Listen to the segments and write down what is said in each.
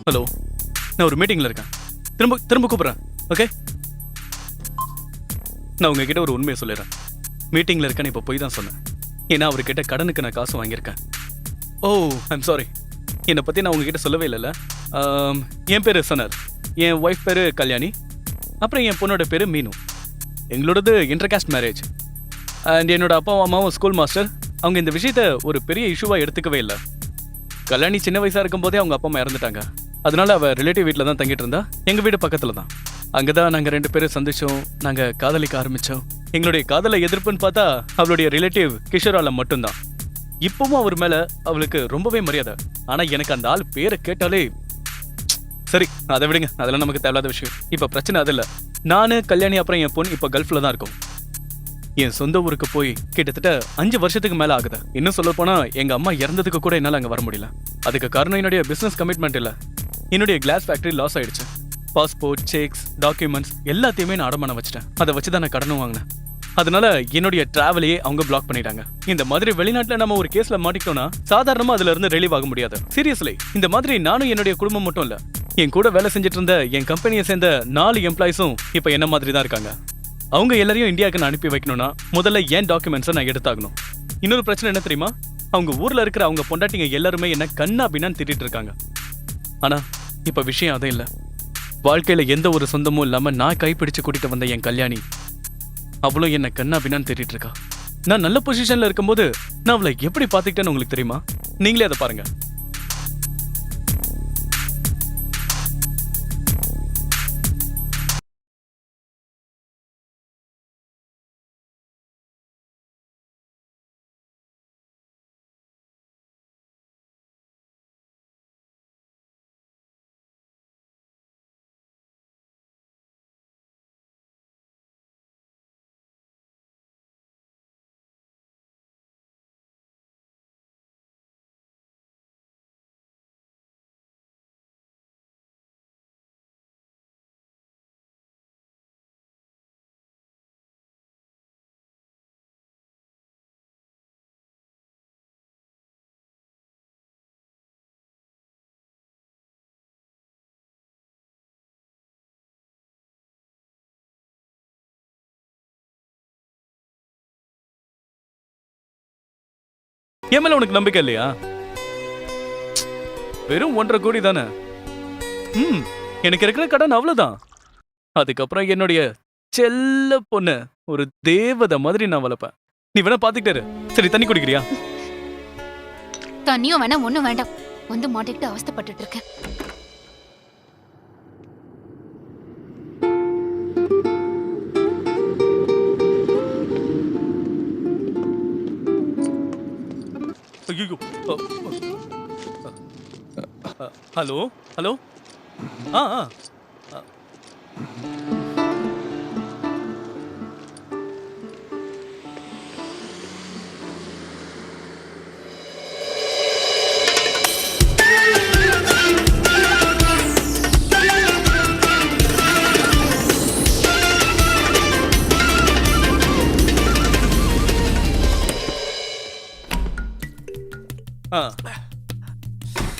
Hello, நான் ஒரு மீட்டிங்ல இருக்கேன். திரும்ப திரும்ப கூப்பிடுறேன். ஓகே, நான் உங்ககிட்ட ஒரு உண்மையை சொல்லிடுறேன். மீட்டிங்ல இருக்கேன்னு இப்போ போய் தான் சொன்னேன். ஏன்னா அவர்கிட்ட கடனுக்கு நான் காசு வாங்கியிருக்கேன். ஓ, ஐம் சாரி. என்னை பற்றி நான் உங்ககிட்ட சொல்லவே இல்லைல்ல. என் பேர் சனர், என் ஒய்ஃப் பேர் கல்யாணி, அப்புறம் என் பொண்ணோட பேர் மீனு. எங்களோடது இன்டர்காஸ்ட் மேரேஜ். அண்ட் என்னோட அப்பாவும் அம்மாவும் ஸ்கூல் மாஸ்டர். அவங்க இந்த விஷயத்த ஒரு பெரிய இஷ்யூவாக எடுத்துக்கவே இல்லை. கல்யாணி சின்ன வயசாக இருக்கும்போதே அவங்க அப்பா அம்மா இறந்துட்டாங்க. அதனால அவள் ரிலேட்டிவ் வீட்டில் தான் தங்கிட்டு இருந்தா. எங்கள் வீடு பக்கத்தில் தான். அங்கே தான் நாங்கள் 2 பேரும் சந்திச்சோம். நாங்கள் காதலிக்க ஆரம்பித்தோம். எங்களுடைய காதலை எதிர்ப்புன்னு பார்த்தா அவளுடைய ரிலேட்டிவ் கிஷோரால மட்டும்தான். இப்பவும் அவர் மேலே அவளுக்கு ரொம்பவே மரியாதை. ஆனால் எனக்கு அந்த ஆள் பேரை கேட்டாலே சரி, அதை விடுங்க, அதெல்லாம் நமக்கு தேவையில்லாத விஷயம். இப்போ பிரச்சனை அது இல்லை. நான் கல்யாணி அப்புறம் என் பொண்ணு இப்போ கல்ஃபில் தான் இருக்கோம். என் சொந்த ஊருக்கு போய் கிட்டத்தட்ட 5 வருஷத்துக்கு மேலே ஆகுது. இன்னும் சொல்ல போனால் எங்கள் அம்மா இறந்ததுக்கு கூட என்னால் அங்கே வர முடியல. அதுக்கு காரணம் என்னுடைய பிஸ்னஸ் கமிட்மெண்ட் இல்லை. என்னுடைய கிளாஸ் ஃபேக்டரி லாஸ் ஆயிடுச்சு. பாஸ்போர்ட், செக்ஸ், டாக்குமெண்ட்ஸ் எல்லாத்தையுமே நான் அடமானம் வச்சிட்டேன். அதை வச்சு தான் நான் கடனும் வாங்கினேன். அதனால என்னுடைய டிராவலையே அவங்க பிளாக் பண்ணிட்டாங்க. இந்த மாதிரி வெளிநாட்டில் நம்ம ஒரு கேஸ்ல மாட்டிக்கிட்டோம்னா சாதாரணமா அதுல இருந்து ரிலீவ் ஆக முடியாது. சீரியஸ்லி, இந்த மாதிரி நானும் என்னுடைய குடும்பம் மட்டும் இல்ல, என் கூட வேலை செஞ்சுட்டு இருந்த என் கம்பெனியை சேர்ந்த 4 எம்ப்ளாயிஸும் இப்போ என்ன மாதிரி தான் இருக்காங்க. அவங்க எல்லாரையும் இந்தியாவுக்கு நான் அனுப்பி வைக்கணும்னா முதல்ல என் டாக்குமெண்ட்ஸை நான் எடுத்தாகணும். இன்னொரு பிரச்சனை என்ன தெரியுமா? அவங்க ஊர்ல இருக்கிற அவங்க பொண்டாட்டிங்க எல்லாருமே என்ன கண்ணா பின்னான்னு திட்டிட்டு இருக்காங்க. ஆனா இப்ப விஷயம் அதே இல்லை. வாழ்க்கையில எந்த ஒரு சொந்தமும் இல்லாம நான் கைப்பிடிச்சு கூட்டிட்டு வந்த என் கல்யாணி அவ்வளோ என்ன கண்ணா பின்னான்னு திட்டிட்டு இருக்கா. நான் நல்ல பொசிஷன்ல இருக்கும்போது நான் அவளை எப்படி பாத்துக்கிட்டேன்னு உங்களுக்கு தெரியுமா? நீங்களே அதை பாருங்க. என் மேல உனக்கு நம்பிக்கை இல்லையா? வெறும் 1.5 கோடி தானே. எனக்கு இருக்கிற கடன் அவ்வளவுதான். அதுக்கப்புறம் என்னுடைய செல்ல பொண்ணு ஒரு தேவதை மாதிரி நான் வளர்ப்பேன். நீ வேணா பாத்துக்கிட்டாரு. சரி, தண்ணி குடிக்கிறியா? தண்ணியும் வேணாம், ஒண்ணும் வேண்டாம். வந்து மாட்டிக்கிட்டு அவஸ்தைப்பட்டுட்டு இருக்கேன். ஐயோ, ஹலோ ஹலோ. ஆ ஆ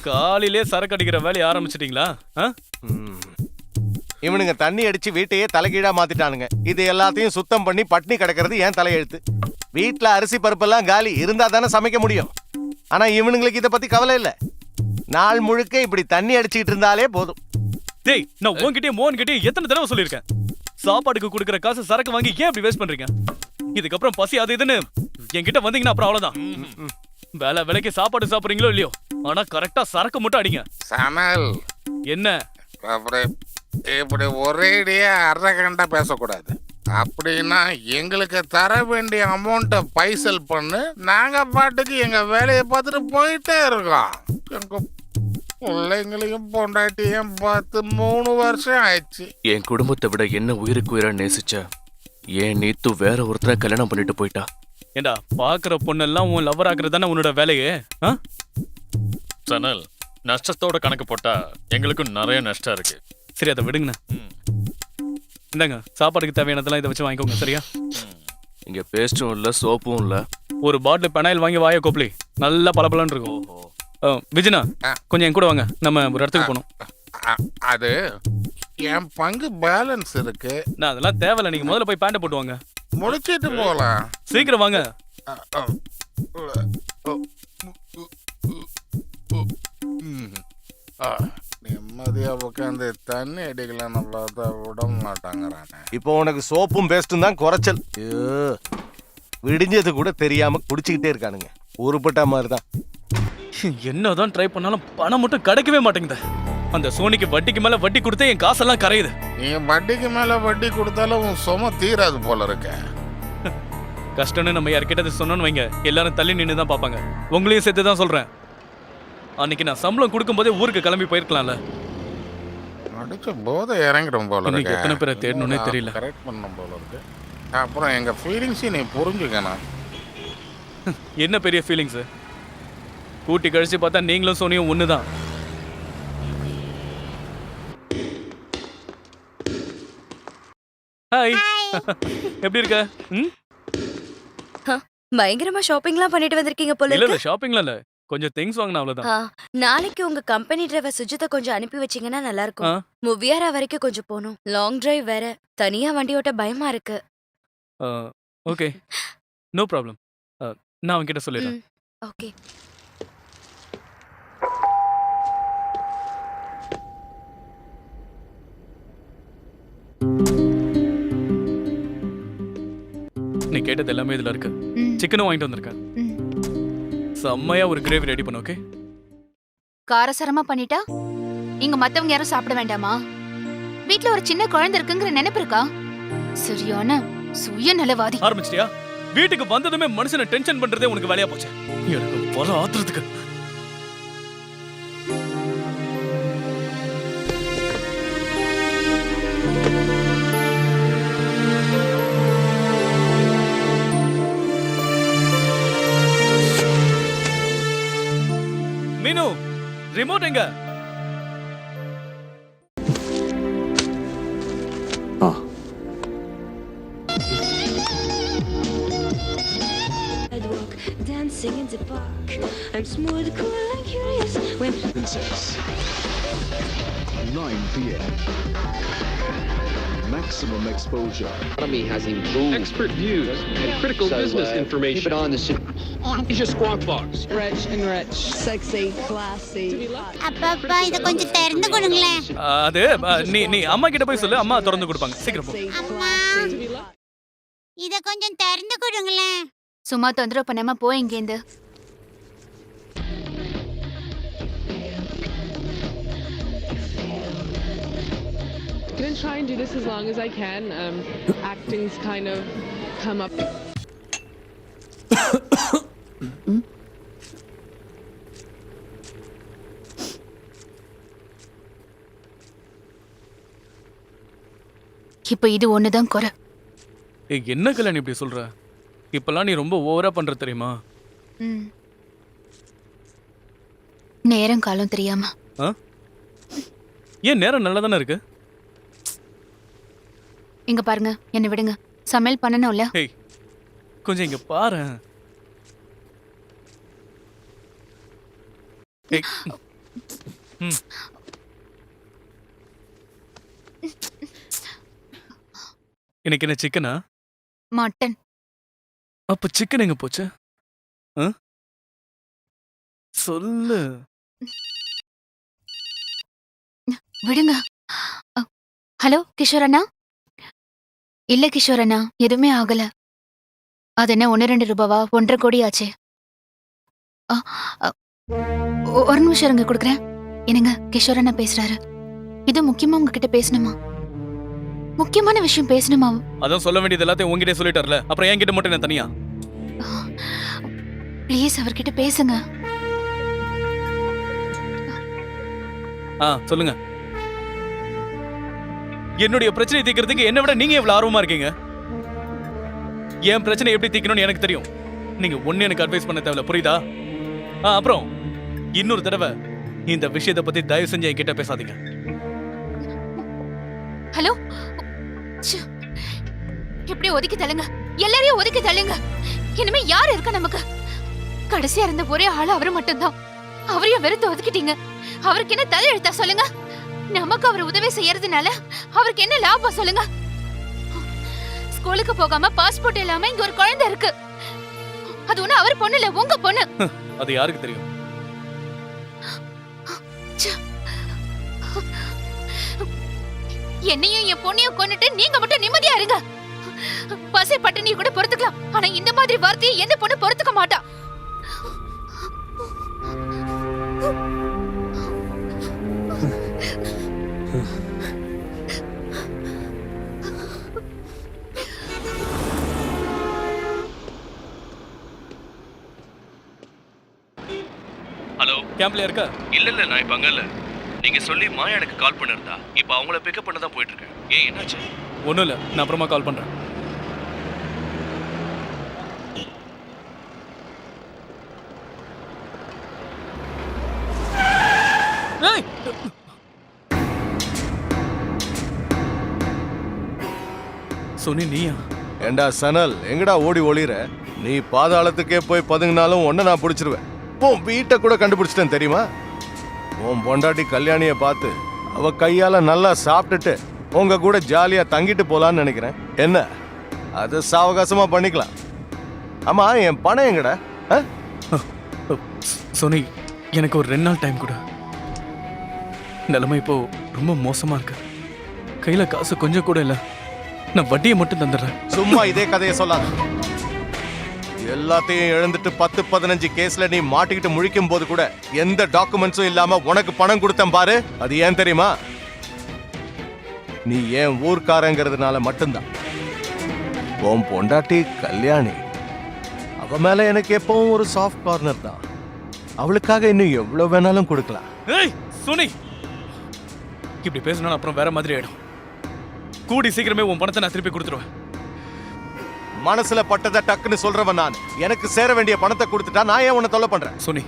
காலையிலே சரக்கு அடிக்கிற வேலையை ஆரம்பிச்சிட்டீங்களா? இவனுங்க தண்ணி அடிச்சு வீட்டையே தலைகீழா மாத்திட்டானுங்க. இது எல்லாத்தையும் சுத்தம் பண்ணி பட்னி கிடக்கிறது ஏன் தலையெழுத்து. வீட்டுல அரிசி பருப்பெல்லாம் காலி இருந்தா தானே சமைக்க முடியும். ஆனா இவனுங்களுக்கு இதை பத்தி கவலை இல்ல. நாள் முழுக்க இப்படி தண்ணி அடிச்சுக்கிட்டு இருந்தாலே போதும். டேய், நான் உன்கிட்டயும் மோன்கிட்டயும் எத்தனை தடவை சொல்லியிருக்கேன், சாப்பாடுக்கு கொடுக்குற காசு சரக்கு வாங்கி ஏன் அப்படி வேஸ்ட் பண்றீங்க? இதுக்கப்புறம் பசி அது இதுன்னு என்கிட்ட வந்தீங்கன்னா அப்புறம் அவ்வளவுதான். வேலை விலைக்கு சாப்பாடு சாப்பிடுறீங்களோ இல்லையோ, ஆனா கரெக்டா சரக்கு மட்டும் அடிங்க. சனல், என்ன அப்படி இப்படி ஒரேடியா அரைகண்டா பேசக்கூடாது. அப்படின்னா எங்களுக்கு தர வேண்டிய அமௌண்ட்டை பைசல் பண்ணு. நாங்க பாட்டுக்கு எங்க வேலையை பார்த்துட்டு போயிட்டே இருக்கோம். எங்க பிள்ளைங்களையும் பொண்டாட்டியும் பார்த்து 3 வருஷம் ஆயிடுச்சு. என் குடும்பத்தை விட என்ன உயிருக்கு உயிரா நேசிச்ச ஏன் நீத்து வேற ஒருத்தரை கல்யாணம் பண்ணிட்டு போயிட்டா. ஏண்டா, பாக்குற பொண்ணெல்லாம் உன் லவர் ஆக்குறது தானே உன்னோட வேலையே? சனல், நஷ்டத்தோட கணக்கு போட்டா எங்களுக்கும் நிறைய நஷ்டம் இருக்கு. சரி, அதை விடுங்கண்ணா. இந்தாங்க, சாப்பாடுக்கு தேவையானதெல்லாம் இதை வச்சு வாங்கிக்கோங்க. சரியா? இங்க பேஸ்டும் இல்ல, சோப்பும் இல்ல. ஒரு பாட்டில் பெனாயில் வாங்கி வாய கோப்பலி நல்லா பளபளன்னு இருக்கும். விஜயனா, கொஞ்சம் என் கூட வாங்க, நம்ம ஒரு இடத்துக்கு போகணும். அது என் பங்கு பேலன்ஸ் இருக்கு. நான் அதெல்லாம் தேவையில்ல, நீங்க முதல்ல போய் பேண்ட போட்டு வாங்க. முடிச்சிட்டு போகலாம். சீக்கிரம் வாங்க. நிம்மதியா உட்காந்து தண்ணி அடிக்கலான்னு பார்த்தா விட மாட்டாங்கிறானே. இப்போ உனக்கு சோப்பும் பேஸ்டும் தான் குறைச்சல். ஐயோ, விடிஞ்சது கூட தெரியாம குடிச்சுக்கிட்டே இருக்கானுங்க. உருப்பட்ட மாதிரி தான். என்னதான் ட்ரை பண்ணாலும் பணம் மட்டும் கிடைக்கவே மாட்டேங்குது. அந்த சோனிக்கு வட்டிக்கு மேல வட்டி கொடுத்தே என் காசெல்லாம் கரையுது. நீ வட்டிக்கு மேல வட்டி கொடுத்தாலும் உன் சும தீராது போல இருக்க. கஷ்டம்னு நம்ம யார்கிட்ட சொன்னோன்னு வைங்க, எல்லாரும் தள்ளி நின்று தான் பார்ப்பாங்க. உங்களையும் சேர்த்து தான் சொல்றேன். அன்னைக்கு நான் சம்பளம் கொடுக்கும்போதே ஊருக்கு கிளம்பி போயிருக்கலாம்ல. அடிச்ச போதை இறங்கிடும் போல இன்னைக்கு இருக்கு. எத்தனை பேரை தேடணும்னே தெரியல. கரெக்ட் பண்ணும் போல இருக்கு. அப்புறம் எங்க ஃபீலிங்ஸையும் நீ புரிஞ்சுக்கணும். என்ன பெரிய ஃபீலிங்ஸ்? கூட்டி கழிச்சு பார்த்தா நீங்களும் சோனியும் ஒண்ணுதான். ஹாய், எப்படி இருக்க? ம், பயங்கரமா ஷாப்பிங்லாம் பண்ணிட்டு வந்திருக்கீங்க போல இல்ல இல்ல இருக்கு. ஷாப்பிங்ல இல்ல, கொஞ்சம் திங்ஸ் வாங்கினா அவ்வளவுதான். நாளைக்கு உங்க கம்பெனி டிரைவர் சுஜித்தை கொஞ்சம் அனுப்பி வச்சீங்கன்னா நல்லா ஆ. இருக்கும். முவியாரா வரைக்கும் கொஞ்சம் போகணும். லாங் டிரைவ் வேற. தனியா வண்டி ஓட்ட பயமா இருக்கு. Okay, no problem. நான் அவன்கிட்ட சொல்லிடுறேன். ஓகே. நீ கேட்டது எல்லாமே இதுல இருக்கு. ம், சிக்கனும் வாங்கிட்டு வந்திருக்கேன். ம். செம்மையா ஒரு கிரேவி ரெடி பண்ணு. ஓகே, காரசாரமா பண்ணிட்டா இங்க மத்தவங்க யாரும் சாப்பிட வேண்டாமா? வீட்ல ஒரு சின்ன குழந்தை இருக்குங்கிற நினைப்பு இருக்கா? சரியான சுயநலவாதி. ஆரம்பிச்சிட்டியா? வீட்டுக்கு வந்ததுமே மனுஷனை டென்ஷன் பண்றதே உனக்கு வேலையா போச்சு. எனக்கு வர ஆத்துறதுக்கு. மீனு, ரிமோட் எங்க? I'd walk dancing in the park. I'm smooth, cool, and curious. When 9 p.m. Maximum exposure. Economy has improved. Expert views and critical business information. Keep it on the Asia Squawk Box. rich and rich, sexy, classy. அப்பப்பா இத கொஞ்சம் திறந்து கொடுங்களேன். அது நீ அம்மா கிட்ட போய் சொல்லு, அம்மா திறந்து கொடுப்பாங்க. சீக்கிரம் போ. அம்மா இத கொஞ்சம் திறந்து கொடுங்களேன். சும்மா தொந்தரவு பண்ணாம போ இங்கேந்து. I'm gonna try and do this as long as I can. Acting's kind of come up. இப்ப இது ஒண்ணுதான் குறை. ஏய், என்ன கல்யாணி இப்படி சொல்ற? இப்பெல்லாம் நீ ரொம்ப ஓவரா பண்ற தெரியுமா? ம். நேரம் காலம் தெரியாம. ஏன் நேரம் நல்லா தானே இருக்கு? இங்க பாருங்க, என்ன விடுங்க. சமையல் பண்ணணும்ல. ஏய், கொஞ்சம் இங்க பாரு. ஏய், ம். இன்னைக்கு என்ன சிக்கனா? மட்டன். அப்ப சிக்கன் எங்க போச்சு? சொல்லு. விடுங்க. ஹலோ கிஷோர் அண்ணா? இல்ல கிஷோர் அண்ணா, எதுவுமே ஆகல. அது என்ன 1-2 ரூபாவா? 1.5 கோடி ஆச்சு. ஒரு நிமிஷம் இருங்க, கொடுக்குறேன். என்னங்க, கிஷோர் அண்ணா பேசுறாரு. இது முக்கியமா உங்ககிட்ட பேசணுமா? முக்கியமான விஷயம் பேசணுமா? அதான் சொல்ல வேண்டியது எல்லாத்தையும் உங்ககிட்ட சொல்லிட்டார்ல, அப்புறம் என்கிட்ட மட்டும் என்ன தனியா? ப்ளீஸ் அவர்கிட்ட பேசுங்க. சொல்லுங்க. என்னுடைய பிரச்சனை தீர்க்கிறதுக்கு என்னை விட நீங்க எவ்வளவு ஆர்வமா இருக்கீங்க. என் பிரச்சனை எப்படி தீர்க்கணும்னு எனக்கு தெரியும். நீங்க ஒண்ணு எனக்கு அட்வைஸ் பண்ண தேவையில்ல, புரியுதா? அப்புறம் இன்னொரு தடவை இந்த விஷயத்தை பத்தி தயவு செஞ்சு என்கிட்ட பேசாதீங்க. ஹலோ, இப்படி ஒதுக்கி தள்ளுங்க. எல்லாரையும் ஒதுக்கி தள்ளுங்க. இனிமே யார் இருக்கா நமக்கு? கடைசியா இருந்த ஒரே ஆள் அவரு மட்டும்தான். அவரையும் வெறுத்து ஒதுக்கிட்டீங்க. அவருக்கு என்ன தலையெழுத்தா சொல்லுங்க? நமக்கு அவர் உதவி செய்யறதுனால அவருக்கு என்ன லாபம் சொல்லுங்க? ஸ்கூலுக்கு போகாம பாஸ்போர்ட் இல்லாம இங்க ஒரு குழந்தை இருக்கு. அது ஒண்ணு அவர் பொண்ணு இல்ல, உங்க பொண்ணு. அது யாருக்கு தெரியும்? என்னையும் என் பொண்ணையும் கொன்னுட்டு நீங்க மட்டும் நிம்மதியா இருங்க. பசி பட்டினி கூட பொறுத்துக்கலாம், ஆனா இந்த மாதிரி வார்த்தையை எந்த பொண்ணு பொறுத்துக்க மாட்டா. ஹலோ, கேம்ப்ல இருக்கா? இல்ல நான் இப்ப அங்க இல்ல. நீங்க சொல்லி மாயா எனக்கு கால் பண்ணிருந்தா. இப்ப அவங்கள பிக்கப் பண்ண தான் போயிட்டு இருக்கேன். ஏன் என்னாச்சு? ஒண்ணும் இல்ல, நான் அப்புறமா கால் பண்றேன். ஏய்! சோனி, நீயா? ஏண்டா சனல், எங்கடா ஓடி ஒளிற? நீ பாதாளத்துக்கே போய் பதுங்கினாலும் ஒன்ன நான் பிடிச்சிருவேன். உன் வீட்டை கூட கண்டுபிடிச்சிட்டேன் தெரியுமா? உன் பொண்டாட்டி கல்யாணிய பார்த்து அவ கையால நல்லா சாப்பிட்டுட்டு உங்க கூட ஜாலியா தங்கிட்டு போலான்னு நினைக்கிறேன். என்ன, அது சாவகாசமா பண்ணிக்கலாம். ஆமா, என் பணம் எங்கடா? சோனி, எனக்கு ஒரு 2 நாள் டைம் கொடு. நிலைமை இப்போ ரொம்ப மோசமா இருக்கு. கையில காசு கொஞ்சம் கூட இல்ல. நான் வட்டியை மட்டும் தந்துடுறேன். சும்மா இதே கதையை சொல்லாத. எல்லாத்தையும் இழந்துட்டு 10-15 கேஸ்ல நீ மாட்டிக்கிட்டு முழிக்கும் போது கூட எந்த டாக்குமெண்ட்ஸும் இல்லாம உனக்கு பணம் கொடுத்தேன் பாரு. அது ஏன் தெரியுமா? நீ ஏன் ஊர்க்காரங்கிறதுனால மட்டும்தான். உன் பொண்டாட்டி கல்யாணி, அவ மேல எனக்கு எப்பவும் ஒரு சாஃப்ட் கார்னர் தான். அவளுக்காக இன்னும் எவ்வளவு வேணாலும் கொடுக்கலாம். ஏய் சோனி, இப்படி பேசினா அப்புறம் வேற மாதிரி ஆயிடும். கூடி சீக்கிரமே உன் பணத்தை நான் திருப்பி கொடுத்துருவேன். மனசுல பட்டதை டக்குன்னு சொல்றவன் நான். எனக்கு சேர வேண்டிய பணத்தை கொடுத்துட்டா நான் ஏன் உன்னை தொல்லை பண்றேன்? சோனி,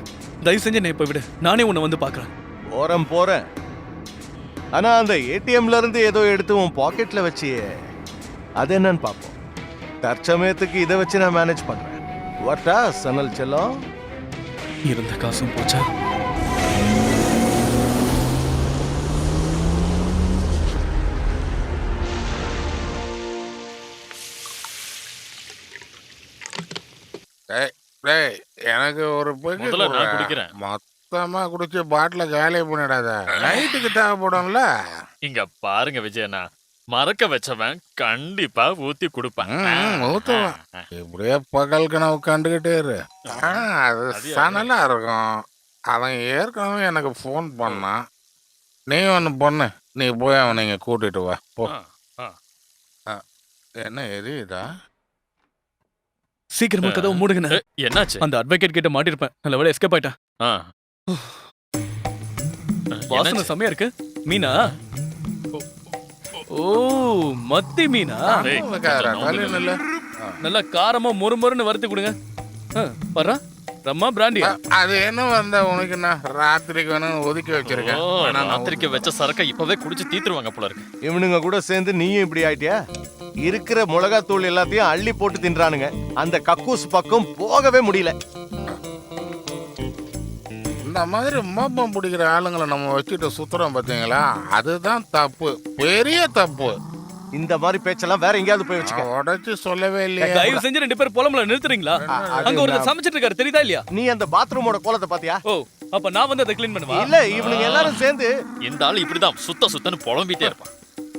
தயவு செஞ்சு நான் இப்ப விடு. நானே உன்னை வந்து பாக்குறேன். போறேன். ஆனா அந்த ஏடிஎம்ல இருந்து ஏதோ எடுத்து உன் பாக்கெட்ல வச்சியே, அது என்னன்னு பாப்போம். தற்சமயத்துக்கு இதை வச்சு நான் மேனேஜ் பண்றேன். வாட்டா சனல் செல்லம்? இருந்த காசும் போச்சா? எனக்கு ஒரு முதல்ல நான் குடிக்கிறேன். மொத்தமா குடிச்சு பாட்டில காலி பண்ணிடாத. நைட்டுக்கு தேவைப்படும்ல. இங்க பாருங்க விஜயண்ணா, மறக்க வச்சவன் கண்டிப்பா ஊத்தி கொடுப்பேன். ஊத்துவான். இப்படியே பகல் கனவு கண்டுகிட்டே இரு. அது சனலா இருக்கும். அவன் ஏற்கனவே எனக்கு ஃபோன் பண்ணான். நீ ஒன்று பொண்ணு, நீ போய் அவனை இங்க கூட்டிட்டு வா போ. என்ன எரியுதா? சீக்கிரமா கதவை மூடுங்க. என்னாச்சு? அந்த அட்வொகேட் கிட்ட மாட்டிருப்பேன். நல்ல வேளை எஸ்கேப் ஆயிட்டேன். வாசனை செமையா இருக்கு. மீனா? ஓ, மத்தி மீனா? நல்லா காரமா மொறுமொறுன்னு வறுத்து கொடுங்க. வர்றா ரம்மா பிராண்டியா? அது என்ன வந்த உனக்கு நான் ராத்திரிக்கு வேணும் ஒதுக்கி வச்சிருக்கேன். ராத்திரிக்கு வச்ச சரக்கை இப்பவே குடிச்சு தீத்துருவாங்க போல இருக்கு. இவனுங்க கூட சேர்ந்து நீயும் இப்படி ஆயிட்டியா? இருக்கிற மிளகாத்தூள் எல்லாத்தையும் அள்ளி போட்டு தின்றானுங்க. அந்த கக்கூஸ் பக்கம் போகவே முடியல. இந்த மாதிரி மோப்பம் பிடிக்கிற ஆளுங்களை நம்ம வச்சுட்டு சுத்துறோம் பார்த்தீங்களா? அதுதான் தப்பு, பெரிய தப்பு. இந்த மாதிரி பேச்செல்லாம் வேற எங்கேயாவது போய் வச்சுக்க. உடச்சு சொல்லவே இல்லையா? தயவு செஞ்சு 2 பேர் புலம்பல நிறுத்துறீங்களா? அங்க ஒரு சமைச்சிட்டு இருக்காரு, தெரியுதா இல்லையா? நீ அந்த பாத்ரூமோட கோலத்தை பாத்தியா? ஓ, அப்ப நான் வந்து அதை க்ளீன் பண்ணுவா? இல்ல, இவனுங்க எல்லாரும் சேர்ந்து. இந்த ஆளு இப்படிதான் சுத்தன்னு புலம்பிட்டே இருப்பான்.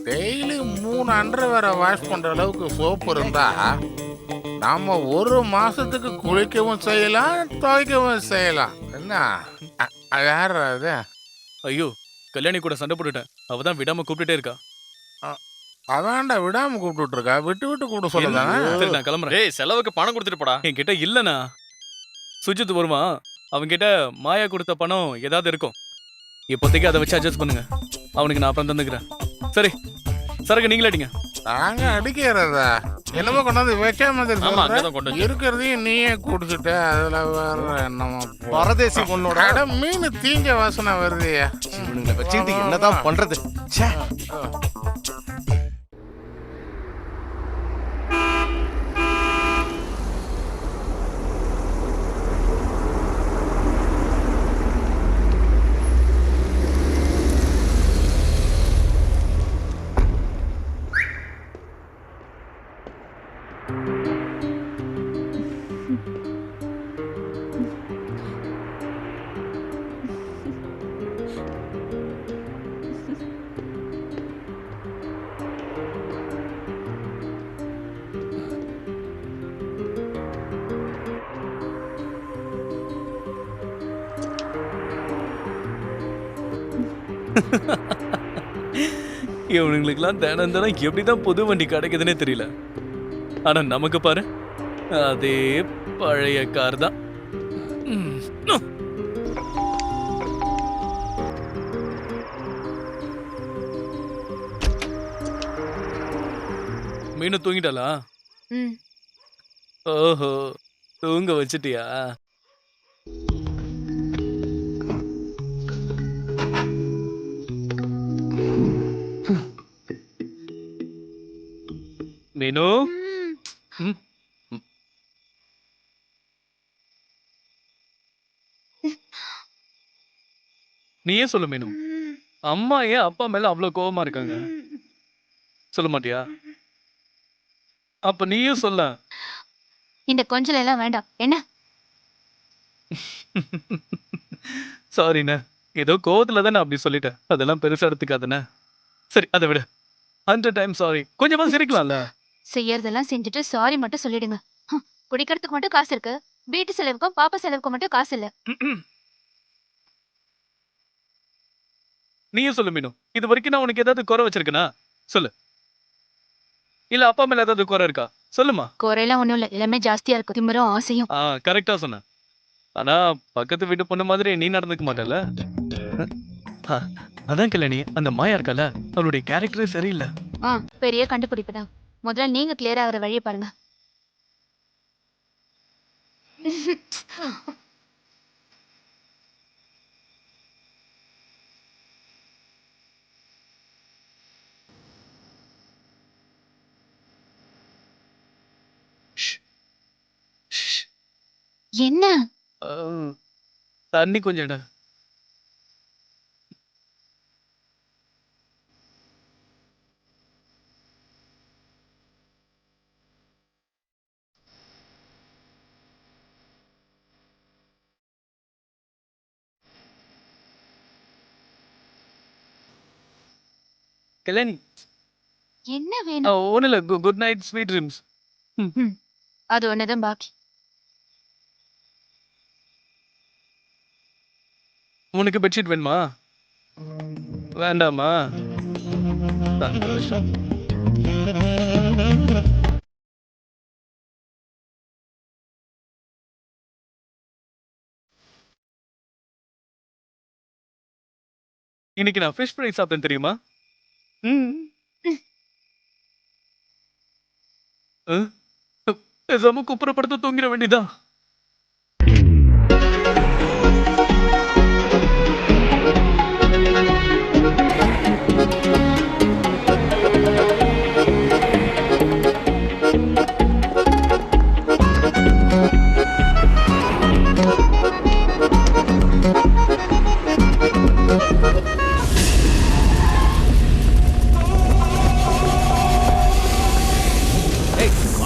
டெய்லி 3 அண்டர்வேரை வாஷ் பண்ற அளவுக்கு சோப்பு இருந்தா நாம 1 மாசத்துக்கு குளிக்கவும் செய்யலாம், துவைக்கவும் செய்யலாம். என்ன யார் அது? ஐயோ, கல்யாணி கூட சண்டை போட்டுட்டேன். அவதான் விடாம கூப்பிட்டுட்டே இருக்கா. அதான்டா விடாம கூப்பிட்டு இருக்கா. விட்டு கூப்பிட சொல்லுதானே. சரி, நான் கிளம்புறேன். ஏய், செலவுக்கு பணம் கொடுத்துட்டு போடா. என்கிட்ட இல்லனா. சுஜித் வருவான், அவன்கிட்ட மாயா கொடுத்த பணம் ஏதாவது இருக்கும். இப்போதைக்கு அதை வச்சு அட்ஜஸ்ட் பண்ணுங்க. அவனுக்கு நான் அப்புறம் தந்துக்கிறேன். சரி, சரக்கு நீங்களே அடிங்க. நாங்க அடிக்கிறதா? என்னமோ கொண்டாந்து வச்ச மாதிரி ஆமா, அங்கதான் கொண்டு வந்து. இருக்கிறதையும் நீயே குடிச்சிட்ட. அதுல வேற என்னமோ பரதேசி பொண்ணோட மீன் தீஞ்ச வாசனை வருதுயா. இவனுங்களை வச்சுக்கிட்டு என்னதான் பண்றது? ச்சே. இவனுங்களுக்குலாம் தினம் தினம் எப்படிதான் புது வண்டி கிடைக்குதுன்னே தெரியல. ஆனா நமக்கு பாரு, அதே பழைய கார் தான். மீனு தூங்கிட்டாளா? ம் ஓஹோ, தூங்க வச்சிட்டியா? மீனு, ம், நீயே சொல்லு மீனு. அம்மா ஏன் அப்பா மேல அவ்வளவு கோவமா இருக்காங்க? சொல்ல மாட்டியா? அப்ப நீயும் சொல்ல. இந்த கொஞ்சல் எல்லாம் வேண்டாம் என்ன? சாரிண்ணே, ஏதோ கோவத்துல தான் நான் அப்படி சொல்லிட்டேன். அதெல்லாம் பெருசா எடுத்துக்காதண்ணே. சரி, அதை விடு. 100 டைம் சாரி. கொஞ்சமா சிரிக்கலாம்ல? செய்யறதெல்லாம் செஞ்சுட்டு சாரி மட்டும் சொல்லிடுங்க. குடிக்கிறதுக்கு மட்டும் காசு இருக்கு, வீட்டு செலவுக்கும் பாப்பா செலவுக்கும் மட்டும் காசு இல்ல. நீயும் சொல்லு மீனு. இது வரைக்கும் நான் உனக்கு ஏதாவது குறை வச்சிருக்கேனா? சொல்லு. இல்ல அப்பா மேல ஏதாவது குறை இருக்கா? சொல்லுமா. குறையெல்லாம் ஒண்ணும் இல்ல, எல்லாமே ஜாஸ்தியா இருக்கு, திமிரும் ஆசையும். கரெக்டா சொன்ன. ஆனா பக்கத்து வீட்டு பொண்ணு மாதிரி நீ நடந்துக்க மாட்டல. அதான் கல்யாணி, அந்த மாயா இருக்கல, அவளுடைய கேரக்டரே சரியில்லை. பெரிய கண்டுபிடிப்பு தான். முதல்ல நீங்க கிளியர் ஆகிற வழியை பாருங்க. என்ன? தண்ணி கொஞ்சம் இட. கல்யாணி, என்ன வேணும்? ஒன்னும் இல்ல. Good night, sweet dreams. அது ஒண்ணுதான் பாக்கி. உனக்கு பெட்ஷீட் வேணுமா? வேண்டாமா? சந்தோஷம். இன்னைக்கு நான் ஃபிஷ் ஃப்ரை சாப்பிட்டேன் தெரியுமா? பேசாம குப்புறப்படுத்த தூங்கிட வேண்டியதா?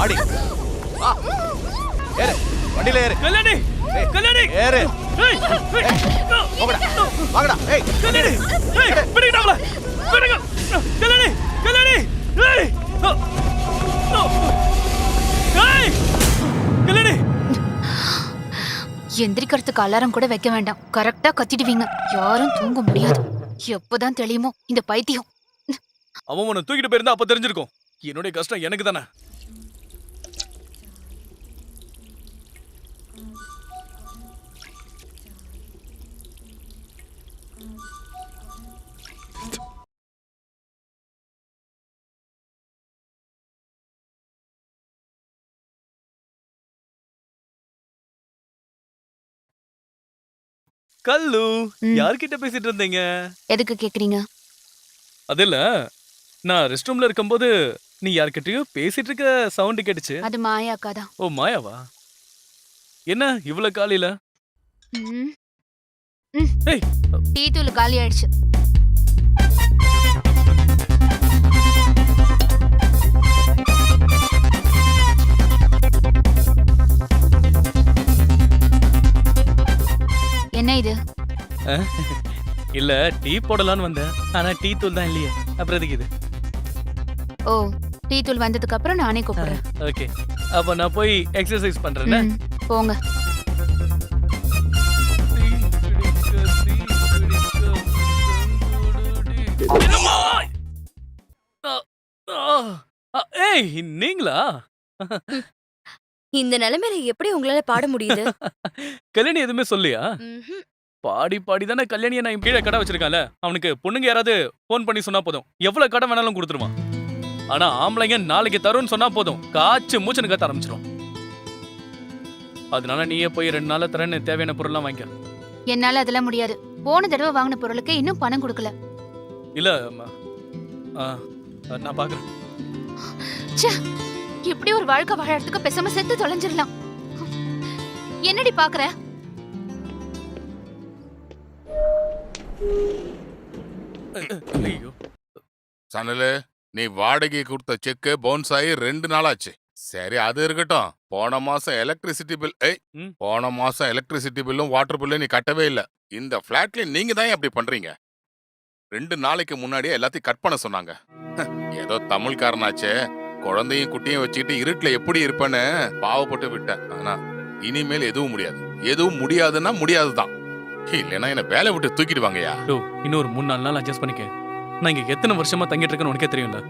ஆடி வா, ஏறு, வண்டியில ஏறு. கல்யாணி, கல்யாணி, ஏறு. ஏய், போங்கடா, வாங்கடா. ஏய், கல்யாணி, ஏய், விடுங்க அவளை, விடுங்க. கல்யாணி, கல்யாணி, ஏய், ஏய், கல்யாணி. எந்திரிக்கிறதுக்கு அலாரம் கூட வைக்க வேண்டாம், கரெக்டா கத்திடுவீங்க, யாரும் தூங்க முடியாது. எப்பதான் தெளியுமோ இந்த பைத்தியம். அவன் உன்னை தூக்கிட்டு போயிருந்தா அப்ப தெரிஞ்சிருக்கும். என்னுடைய கஷ்டம் எனக்கு தானே. கல்லு, யார்கிட்ட பேசிட்டு இருந்தீங்க? எதுக்கு கேக்குறீங்க? அது இல்ல, நான் ரெஸ்ட் ரூம்ல இருக்கும்போது நீ யார்கிட்டயோ பேசிட்டு இருக்க சவுண்ட் கேட்டுச்சு. அது மாயா அக்கா தான். ஓ, மாயாவா? என்ன இவ்வளவு காலையில? ஏய், டீ தூள் காலி ஆயிடுச்சு. என்ன இது? இல்ல, டீ போடலான்னு வந்தேன். ஆனா டீ தூள் தான் இல்லையே. அப்புறம் எதுக்கு இது? ஓ, டீ தூள் வந்ததுக்கு அப்புறம் நானே கூப்பிடுறேன். ஓகே, அப்ப நான் போய் எக்ஸசைஸ் பண்றேன். போங்க. ஏய் நீங்களா? இந்த நிலைமையில எப்படி உங்களால பாட முடியுது? கல்யாணி எதுவுமே சொல்லியா? ம்ஹும். பாடி பாடி தானே கல்யாணியை நான் கீழே கடை வச்சிருக்கான்ல. அவனுக்கு பொண்ணுங்க யாராவது ஃபோன் பண்ணி சொன்னா போதும் எவ்வளவு கடை வேணாலும் கொடுத்துருவான். ஆனா ஆம்பளைங்க நாளைக்கு தரும்னு சொன்னா போதும் காய்ச்சி மூச்சுன்னு கத்த ஆரம்பிச்சிடும். அதனால நீயே போய் 2 நாள்ல தரேன்னு தேவையான பொருள்லாம் வாங்கிக்க. என்னால அதெல்லாம் முடியாது. போன தடவை வாங்கின பொருளுக்கு இன்னும் பணம் கொடுக்கல. இல்ல நான் பாக்குறேன். இப்படி ஒரு வாழ்க்கை வாழறதுக்கு பேசாம செத்து தொலைஞ்சிடலாம். என்னடி பாக்குற? ஐயோ சனலு, நீ வாடகை கொடுத்த செக்கு பவுன்ஸ் ஆகி 2 நாளாச்சு. சரி, அது இருக்கட்டும். போன மாசம் எலக்ட்ரிசிட்டி பில்லும் வாட்டர் பில்லும் நீ கட்டவே இல்ல. இந்த பிளாட்ல நீங்க தான் அப்படி பண்றீங்க. 2 நாளைக்கு முன்னாடியே எல்லாத்தையும் கட் பண்ண சொன்னாங்க. ஏதோ தமிழ்காரனாச்சே, குழந்தையும் குட்டியும் வச்சுக்கிட்டு இருட்டுல எப்படி இருப்பேன்னு பாவப்பட்டு விட்டேன். ஆனா இனிமேல் எதுவும் முடியாது. எதுவும் முடியாதுன்னா முடியாதுதான். இல்லைன்னா என்ன வேலை விட்டு தூக்கிடுவாங்கயா. இன்னொரு 3-4 நாள் அட்ஜஸ்ட் பண்ணிக்க. நான் இங்க எத்தனை வருஷமா தங்கிட்டு இருக்கேன்னு உனக்கே தெரியும்ல.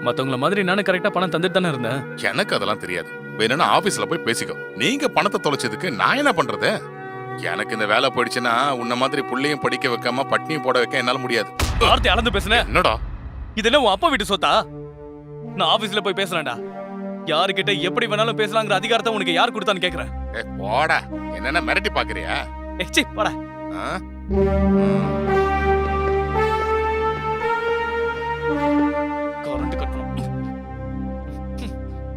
மத்தவங்கள மாதிரி நானும் கரெக்டா பணம் தந்துட்டு தானே இருந்தேன். எனக்கு அதெல்லாம் தெரியாது. வேணும்னா ஆபீஸ்ல போய் பேசிக்கோ. நீங்க பணத்தை தொலைச்சதுக்கு நான் என்ன பண்றது? எனக்கு இந்த வேலை போயிடுச்சுன்னா உன்ன மாதிரி புள்ளையும் படிக்க வைக்காம பட்னியும் போட வைக்க என்னால முடியாது. வார்த்தை அளந்து பேசுனேன். என்னடா இதெல்லாம் உன் அப்பா வீட்டு சொத்தா? நான் ஆபீஸ்ல போய் பேசலாம்டா. யாருக்கிட்ட எப்படி வேணாலும் பேசலாங்கிற அதிகாரத்தை உனக்கு யார் கொடுத்தான்னு கேக்குறேன். போடா, என்னென்ன மிரட்டி பாக்குறியா? ச்சீ போடா. கரண்ட் கட் பண்ணு.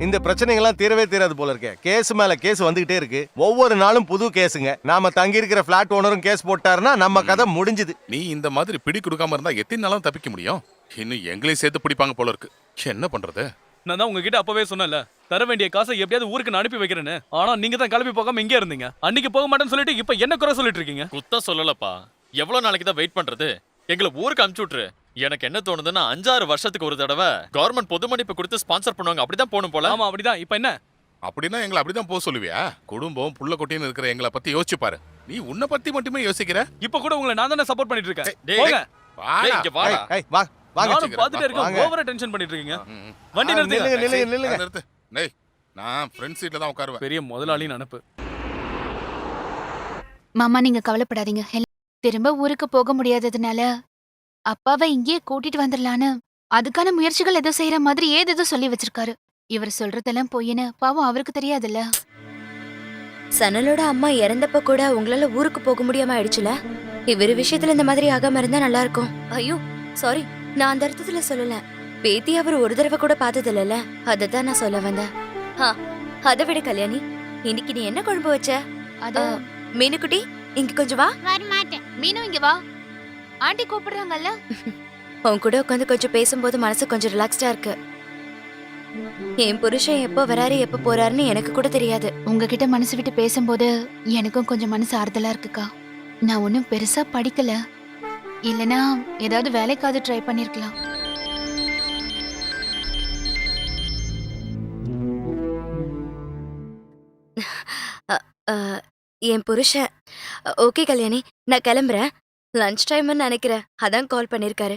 இந்த பிரச்சனைகள்லாம் தீரவே தீராது போல இருக்கே. கேஸ் மேல கேஸ் வந்துகிட்டே இருக்கு. ஒவ்வொரு நாளும் புது கேஸுங்க. நாம தங்கி இருக்கிற பிளாட் ஓனரும் கேஸ் போட்டாருன்னா நம்ம கதை முடிஞ்சுது. நீ இந்த மாதிரி பிடி கொடுக்காம இருந்தா எத்தனை நாளும் தப்பிக்க முடியும்? இன்னும் எங்களையும் சேர்த்து பிடிப்பாங்க போல இருக்கு. என்ன பண்றது? நான் தான் உங்ககிட்ட அப்பவே சொன்னல, தர வேண்டிய காசை எப்படியாவது ஊருக்கு நான் அனுப்பி வைக்கிறேன்னு. ஆனா நீங்க தான் கிளம்பி போகாம இங்கே இருந்தீங்க. அன்னைக்கு போக மாட்டேன்னு சொல்லிட்டு இப்ப என்ன குறை சொல்லிட்டு இருக்கீங்க? குத்த சொல்லலப்பா. எவ்வளவு நாளைக்கு தான் வெயிட் பண்றது? எங்களை ஊருக்கு அனுப்பிச்சு விட்டுரு. எனக்கு என்ன தோணுதுன்னா 5-6 வருஷத்துக்கு ஒரு தடவை கவர்மெண்ட் பொது மன்னிப்பு கொடுத்து ஸ்பான்சர் பண்ணுவாங்க. அப்படிதான் போகணும் போல. ஆமா அப்படிதான். இப்ப என்ன? அப்படின்னா எங்களை அப்படிதான் போக சொல்லுவியா? குடும்பம் புள்ள குட்டின்னு இருக்கிற எங்களை பத்தி யோசிச்சு பாரு. நீ உன்னை பத்தி மட்டுமே யோசிக்கிற. இப்ப கூட உங்களை நான் தானே சப்போர்ட் பண்ணிட்டு இருக்கேன். டேய், போங்க. டேய், இங்க வாடா. நானும் பாத்துட்டே இருக்கேன். ஓவரா டென்ஷன் பண்ணிட்டு இருக்கீங்க. வண்டி நிறுத்துங்க. நிறுத்து. டேய், நான் ஃப்ரண்ட் சீட்ல தான் உட்காருவேன். பெரிய முதலாளின்னு அனுப்பு. மாமா நீங்க கவலைப்படாதீங்க. திரும்ப ஊருக்கு போக முடியாததுனால அப்பாவை இங்கேயே கூட்டிட்டு வந்துடலான்னு அதுக்கான முயற்சிகள் ஏதோ செய்யற மாதிரி ஏதேதோ சொல்லி வச்சிருக்காரு. இவர் சொல்றதெல்லாம் பொய்ன்னு பாவம் அவருக்கு தெரியாதுல்ல. சனலோட அம்மா இறந்தப்ப கூட உங்களால ஊருக்கு போக முடியாம ஆயிடுச்சுல. இவர் விஷயத்துல இந்த மாதிரி ஆகாம இருந்தா நல்லா இருக்கும். ஐயோ சாரி, நான் அந்த அர்த்தத்துல சொல்லல. பேத்தி அவர் ஒரு தடவை கூட பார்த்தது இல்லல, அததான் நான் சொல்ல வந்தேன். அதை விட கல்யாணி, இன்னைக்கு நீ என்ன குழம்பு வச்ச? அது மீனுக்குட்டி, இங்க கொஞ்சம் வா. வரமாட்டேன். மீனு இங்க வா. ஆண்டி கூப்பிடுறாங்கல்ல. உன் கூட உட்காந்து கொஞ்சம் பேசும்போது மனசு கொஞ்சம் ரிலாக்ஸ்டா இருக்கு. என் புருஷன் எப்போ வராரு எப்போ போறாருன்னு எனக்கு கூட தெரியாது. உங்ககிட்ட மனசு விட்டு பேசும்போது எனக்கும் கொஞ்சம் மனசு ஆறுதலா இருக்குக்கா. நான் ஒன்னும் பெருசா படிக்கல. இல்லனா ஏதாவது வேலைக்காவது ட்ரை பண்ணிருக்கலாம். என் புருஷன் ஓகே கல்யாணி, நான் கிளம்புறேன். லஞ்ச் டைம்னு நினைக்கிறேன், அதான் கால் பண்ணிருக்காரு.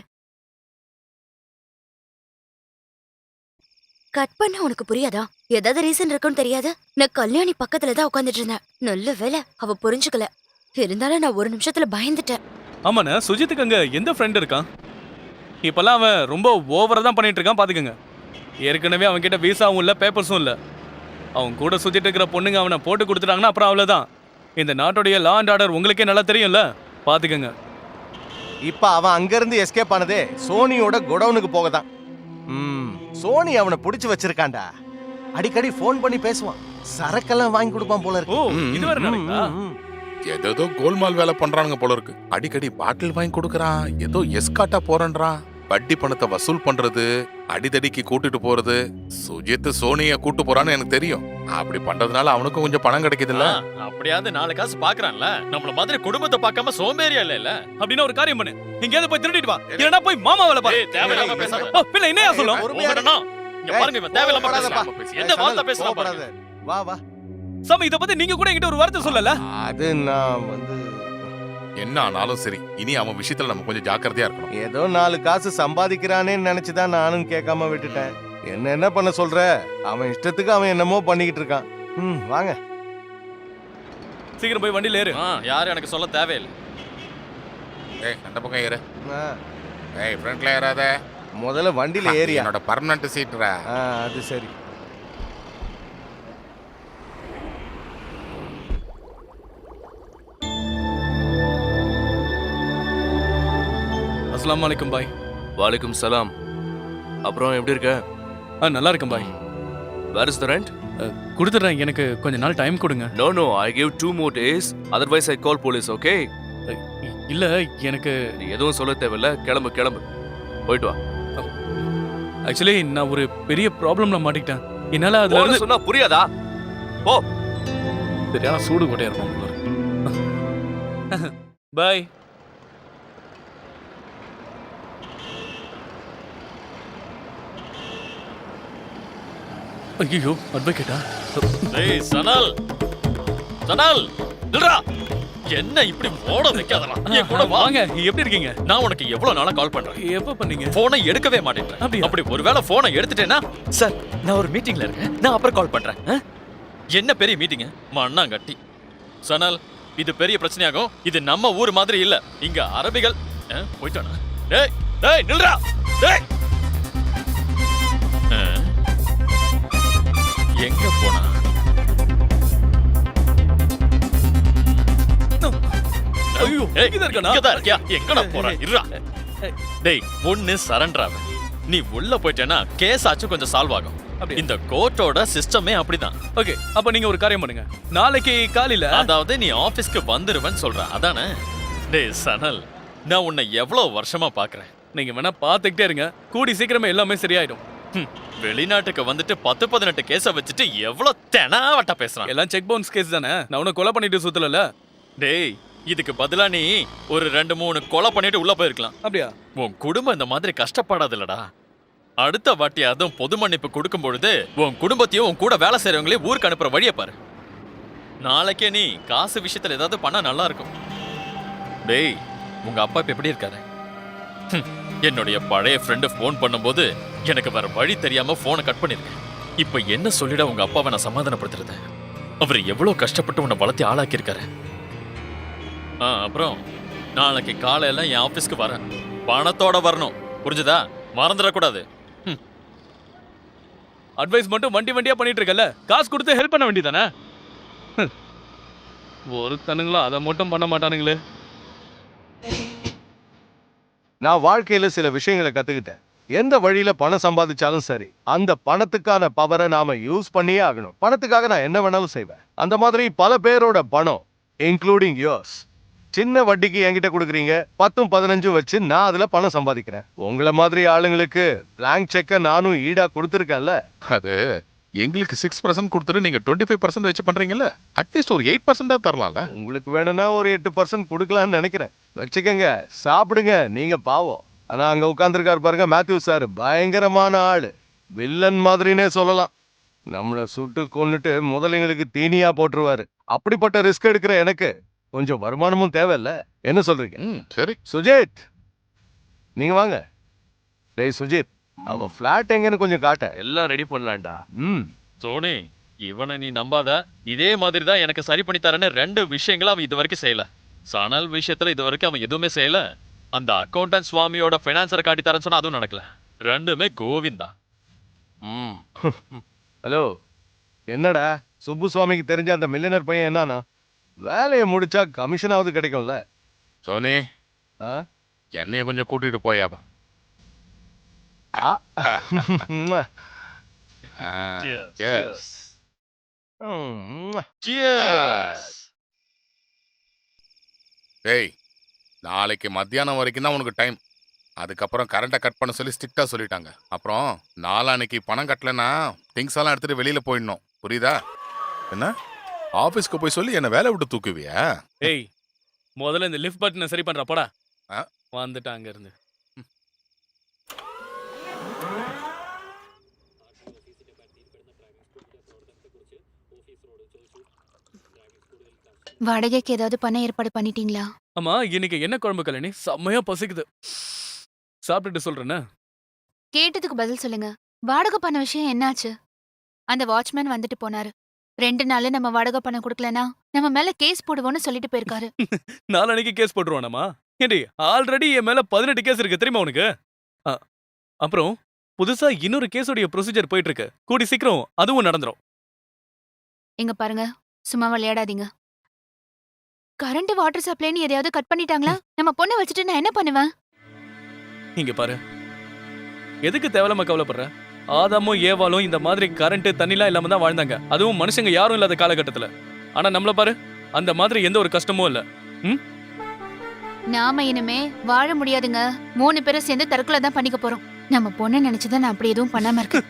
கட் பண்ண உனக்கு புரியாதா? ஏதாவது ரீசன் இருக்குன்னு தெரியாது. நான் கல்யாணி பக்கத்துல தான் உட்காந்துட்டு இருந்தேன். நல்ல வேலை அவ புரிஞ்சுக்கல. இருந்தாலும் நான் ஒரு நிமிஷத்துல பயந்துட்டேன். ஆமாண்ணா, சுஜித்துக்கு அங்க எந்த ஃப்ரெண்ட் இருக்கான்? இப்பெல்லாம் அவன் ரொம்ப ஓவரா தான் பண்ணிட்டு இருக்கான் பாத்துக்கங்க. ஏற்கனவே அவன் கிட்ட விசாவும் இல்ல பேப்பர்ஸும் இல்ல. அவன் கூட சுத்திட்டு இருக்கிற பொண்ணுங்க அவனை போட்டு கொடுத்துட்டாங்கன்னா அப்புறம் அவ்வளவுதான். இந்த நாட்டுடைய லா அண்ட் ஆர்டர் உங்களுக்கே நல்லா தெரியும்ல, பாத்துக்கங்க. இப்ப அவன் அங்கிருந்து எஸ்கேப் ஆனதே சோனியோட குடவுனுக்கு போகதான். சோனி அவனை புடிச்சு வச்சிருக்கான்டா. அடிக்கடி போன் பண்ணி பேசுவான். சரக்கெல்லாம் வாங்கி கொடுப்பான் போல இருக்கு. இது வேற நடக்குதா? ஏதோ கோல்மால் வேலை பண்றானுங்க போல இருக்கு. அடிக்கடி பாட்டில் வாங்கி கொடுக்கறான். ஏதோ எஸ்காட்டா போறேன்றான். வட்டி பணத்தை வசூல் பண்றது, அடிதடிக்கு கூட்டிட்டு போறது. சுஜித் சோனிய கூட்டு போறான்னு எனக்கு தெரியும். அப்படி பண்றதுனால அவனுக்கும் கொஞ்சம் பணம் கிடைக்குதுல்ல. அப்படியாவது 4 காசு பாக்குறான்ல. நம்மள மாதிரி குடும்பத்தை பார்க்காம சோம்பேறியா இல்ல. அப்படின்னா ஒரு காரியம் பண்ணு, எங்கேயாவது போய் திருடிட்டு வா. இல்லனா போய் மாமா வேலை பாரு. தேவையில்லாம பேசாத. பின்ன என்னையா சொல்லும்? இங்க பாருங்க, இவன் தேவையில்லாம பேசுறான். என்ன வார்த்தை பேசுறான் பாருங்க. வா வா. சாமி, இத பத்தி நீங்க கூட என்கிட்ட ஒரு வார்த்தை சொல்லல. அது நான் வந்து என்ன ஆனாலும் சரி, இனி அவன் விஷயத்துல நம்ம கொஞ்சம் ஜாக்கிரதையா இருக்கணும். ஏதோ 4 காசு சம்பாதிக்கிறானேன்னு நினைச்சுதான் நானும் கேட்காம விட்டுட்டேன். என்ன பண்ண சொல்ற? அவன் இஷ்டத்துக்கு அவன் என்னமோ பண்ணிக்கிட்டு இருக்கான். வாங்க. சீக்கிரம் போய் வண்டியில ஏறு. யாரும் எனக்கு சொல்ல தேவையில்லை. ஏய் அந்த பக்கம் ஏறு. ஆ, ஏய் ஃப்ரண்ட்ல ஏறாத. முதல்ல வண்டியில ஏறியா? என்னோட பர்மனன்ட் சீட்டுடா. அது சரி. அஸ்ஸலாமு அலைக்கும் பாய். வாலைக்கும் சலாம். அப்புறம் எப்படி இருக்க? நல்லா இருக்கேன் பாய். Where is the rent? கொடுத்துட்றேன், எனக்கு கொஞ்ச நாள் டைம் கொடுங்க. No I give 2 more days, otherwise I call police, okay? இல்ல எனக்கு நீ எதுவும் சொல்ல தேவையில்ல, கிளம்பு போயிட்டு வா. ஆக்சுவலி நான் ஒரு பெரிய ப்ராப்ளம்ல மாட்டிக்கிட்டேன். என்னால அதுல இருந்து சொன்னா புரியாதா? போ. சரியான சூடு கொட்டையா இருக்கும். பாய். ஐயோ அட்வொகேட்டா? டேய் சனல் நில்றா. என்ன இப்படி ஓட வைக்காதடா. என் கூட வா. வாங்க. எப்படி இருக்கீங்க? நான் உனக்கு எவ்வளவு நாளா கால் பண்றேன். எப்ப பண்ணீங்க? போனை எடுக்கவே மாட்டேன். அப்படி ஒருவேளை போனை எடுத்துட்டேன்னா சார் நான் ஒரு மீட்டிங்ல இருக்கேன், நான் அப்புறம் கால் பண்றேன். என்ன பெரிய மீட்டிங் மண்ணாங்கட்டி. சனல் இது பெரிய பிரச்சனையாகும். இது நம்ம ஊர் மாதிரி இல்ல. இங்க அரபிகள் போயிட்டானா? டேய் டேய் நில்றா. டேய் எங்க போனா? ஐயோ இங்க இருக்கானா? இங்கதான் இருக்கியா? எங்கடா போற? இருடா. டேய் ஒன்னு சரண்டர் ஆவ. நீ உள்ள போயிட்டேன்னா கேஸ் ஆச்சு கொஞ்சம் சால்வ் ஆகும். இந்த கோர்ட்டோட சிஸ்டமே அப்படிதான். ஓகே, அப்ப நீங்க ஒரு காரியம் பண்ணுங்க. நாளைக்கு காலையில, அதாவது நீ ஆபீஸ்க்கு வந்துருவேன்னு சொல்ற அதானே? டேய் சனல், நான் உன்னை எவ்வளவு வருஷமா பாக்குறேன். நீங்க வேணா பாத்துக்கிட்டே இருங்க, கூடி சீக்கிரமே எல்லாமே சரியாயிடும். வெளிநாட்டுக்கு வந்துட்டு 10-18 கேஸ வச்சுட்டு எவ்வளவு தெனாவட்டா பேசுறான். எல்லாம் செக் பவுன்ஸ் கேஸ் தானே. நான் உன்னை கொலை பண்ணிட்டு சுத்தல. டேய் இதுக்கு பதிலா நீ ஒரு 2-3 கொலை பண்ணிட்டு உள்ள போயிருக்கலாம். அப்படியா? உன் குடும்பம் இந்த மாதிரி கஷ்டப்படாதுல்லடா. அடுத்த வாட்டி அதுவும் பொது மன்னிப்பு கொடுக்கும் பொழுது உன் குடும்பத்தையும் உன் கூட வேலை செய்யறவங்களையும் ஊருக்கு அனுப்புற வழியை பாரு. நாளைக்கே நீ காசு விஷயத்துல ஏதாவது பண்ணா நல்லா இருக்கும். டேய் உங்க அப்பா இப்ப எப்படி இருக்காரு? என்னுடைய பழைய ஃப்ரெண்டு ஃபோன் பண்ணும்போது எனக்கு வேற வழி தெரியாம போனை கட் பண்ணிருக்கேன். இப்ப என்ன சொல்லிட உங்க அப்பாவை நான் சமாதானப்படுத்துறது? அவர் எவ்வளவு கஷ்டப்பட்டு உன்னை வளர்த்தி ஆளாக்கியிருக்காரு. அப்புறம் நாளைக்கு காலையில என் ஆபீஸ்க்கு வரேன். பணத்தோட வரணும், புரிஞ்சுதா? மறந்துடக்கூடாது. அட்வைஸ் மட்டும் வண்டியா பண்ணிட்டு இருக்கல, காசு கொடுத்து ஹெல்ப் பண்ண வேண்டியதானே? ஒருத்தனுங்களும் அதை மட்டும் பண்ண மாட்டானுங்களே. நான் வாழ்க்கையில சில விஷயங்களை கத்துக்கிட்டேன். எந்த வழியில பணம் சம்பாதிச்சாலும் சரி, அந்த பணத்துக்கான பவரை நாம யூஸ் பண்ணியே ஆகணும். பணத்துக்காக நான் என்ன வேணாலும் செய்வேன். அந்த மாதிரி பல பேரோட பணம், இன்க்ளூடிங் யோர்ஸ், சின்ன வட்டிக்கு என்கிட்ட கொடுக்குறீங்க. 10-15 வச்சு நான் அதுல பணம் சம்பாதிக்கிறேன். உங்களை மாதிரி ஆளுங்களுக்கு பிளாங்க் செக்க நானும் ஈடா கொடுத்துருக்கேன்ல. அது எங்களுக்கு 6% கொடுத்துட்டு நீங்க 25% வச்சு பண்றீங்கல்ல, அட்லீஸ்ட் ஒரு 8% தரலாம்ல. உங்களுக்கு வேணும்னா ஒரு 8% கொடுக்கலாம்னு நினைக்கிறேன். வச்சுக்கங்க, சாப்பிடுங்க, நீங்க பாவம். ஆனா அங்க உட்கார்ந்துருக்காரு பாருங்க மேத்யூ சார், பயங்கரமான ஆளு, வில்லன் மாதிரினே சொல்லலாம். நம்மளை சுட்டு கொன்னுட்டு முதலைங்களுக்கு தீனியா போட்டுருவாரு. அப்படிப்பட்ட ரிஸ்க் எடுக்கிற எனக்கு கொஞ்சம் வருமானமும் தேவையில்ல. என்ன சொல்றீங்க? சரி சுஜித், நீங்க வாங்க. டேய் சுஜித், அவன் பிளாட் எங்கன்னு கொஞ்சம் காட்ட. எல்லாம் ரெடி பண்ணலாம்டா. சோனி, இவனை நீ நம்பாத. இதே மாதிரி தான் எனக்கு சரி பண்ணி தரேன்னு 2 விஷயங்களை அவன் இது வரைக்கும் செய்யல. சனல் விஷயத்துல இது வரைக்கும் அவன் எதுவுமே செய்யல. அந்த அக்கௌண்டன்ட் சுவாமியோட பைனான்சரை காட்டி தரேன்னு சொன்னா அதுவும் நடக்கல. 2மே கோவிந்தா. ஹலோ, என்னடா சுப்பு சுவாமிக்கு தெரிஞ்ச அந்த மில்லியனர் பையன் என்னன்னா, வேலையை முடிச்சா கமிஷனாவது கிடைக்கும்ல. சோனி, என்னைய கொஞ்சம் கூட்டிட்டு போயாப்பா. டேய், நாளைக்கு மத்தியானம் வரைக்கும் தான் உனக்கு டைம். அதுக்கப்புறம் கரண்ட்டை கட் பண்ண சொல்லி ஸ்ட்ரிக்டா சொல்லிட்டாங்க. அப்புறம் நாளான்னைக்கு பணம் கட்டலன்னா திங்ஸ் எல்லாம் எடுத்துட்டு வெளியில போயிடணும், புரியுதா? என்ன ஆபீஸ்க்கு போய் சொல்லி என்ன வேலை விட்டு தூக்குவியா? ஏய், முதல்ல இந்த லிஃப்ட் பட்டனை சரி பண்றா போடா. வந்துட்டான் அங்க இருந்து. வாடகைக்கு ஏதாவது பணம் ஏற்பாடு பண்ணிட்டீங்களா? ஆமா, இன்னைக்கு என்ன குழம்பு கல்யாணி? செம்மையா பசிக்குது. சாப்பிட்டுட்டு சொல்றேன்னு. கேட்டதுக்கு பதில் சொல்லுங்க. வாடகை பண விஷயம் என்னாச்சு? அந்த வாட்ச்மேன் வந்துட்டு போனாரு. 2 நாள் நம்ம வாடகை பணம் கொடுக்கலனா நம்ம மேல கேஸ் போடுவோம்னு சொல்லிட்டு போயிருக்காரு. நாளன்னைக்கு கேஸ் போட்டுருவானாமா? ஏண்டி ஆல்ரெடி என் மேல 18 கேஸ் இருக்கு தெரியுமா உனக்கு? அ, அப்புறம் புதுசா இன்னொரு கேஸோடைய ப்ரொசீஜர் போயிட்டு இருக்கு. கூடி சீக்கிரம் அதுவும் நடந்துரும். இங்க பாருங்க, சும்மா விளையாடாதீங்க. கரண்ட் வாட்டர் சப்ளைன்னு எதையாவது கட் பண்ணிட்டாங்களா? நம்ம பொண்ணை வச்சுட்டு நான் என்ன பண்ணுவேன்? இங்க பாரு, எதுக்கு தேவையில்லாம கவலைப்படுற? ஆதாமும் ஏவாளும் இந்த மாதிரி கரண்ட் தண்ணிலாம் இல்லாம தான் வாழ்ந்தாங்க. அதுவும் மனுஷங்க யாரும் இல்லாத காலகட்டத்துல. ஆனா நம்மள பாரு, அந்த மாதிரி எந்த ஒரு கஷ்டமும் இல்ல. ம்? நாம இனிமே வாழ முடியாதுங்க. 3 பேரும் சேர்ந்து தற்கொலை தான் பண்ணிக்க போறோம். நம்ம பொண்ணை நினைச்சுதான் நான் அப்படி எதுவும் பண்ணாம இருக்கேன்.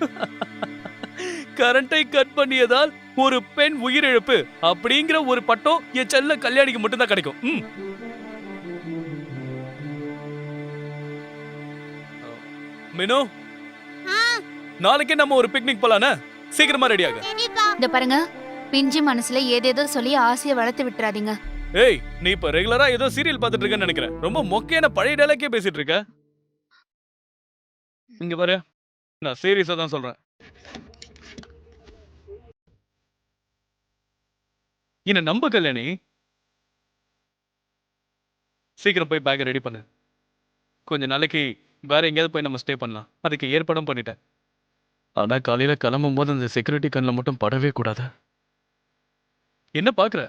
கரண்டை கட் பண்ணியதால் ஒரு பெண் உயிரிழப்பு அப்படிங்கிற ஒரு பட்டம் என் செல்ல கல்யாணிக்கு மட்டும் தான் கிடைக்கும். ம். மினு, ஆ, நாளைக்கே நம்ம ஒரு பிக்னிக் போலானே? சீக்கிரமா ரெடி ஆகு. சரிப்பா. இந்த பாருங்க, பிஞ்சு மனசுல ஏதேதோ சொல்லி ஆசையை வளர்த்து விட்டுறாதீங்க. ஏய், நீ இப்ப ரெகுலரா ஏதோ சீரியல் பார்த்துட்டு இருக்கேன்னு நினைக்கிறேன். ரொம்ப மொக்கையான பழைய டயலாக்கே பேசிட்டு இருக்க. இங்க பாரு, நான் சீரியஸா தான் சொல்றேன். என்ன நம்ப கல்யாணி. சீக்கிரம் போய் பேக்கை ரெடி பண்ணு. கொஞ்ச நாளைக்கு வேற எங்கேயாவது போய் நம்ம ஸ்டே பண்ணலாம். அதுக்கு ஏற்பாடும் பண்ணிட்டேன். ஆனா காலையில கிளம்பும் போது அந்த செக்யூரிட்டி கண்ணில் மட்டும் படவே கூடாது. என்ன பாக்குற?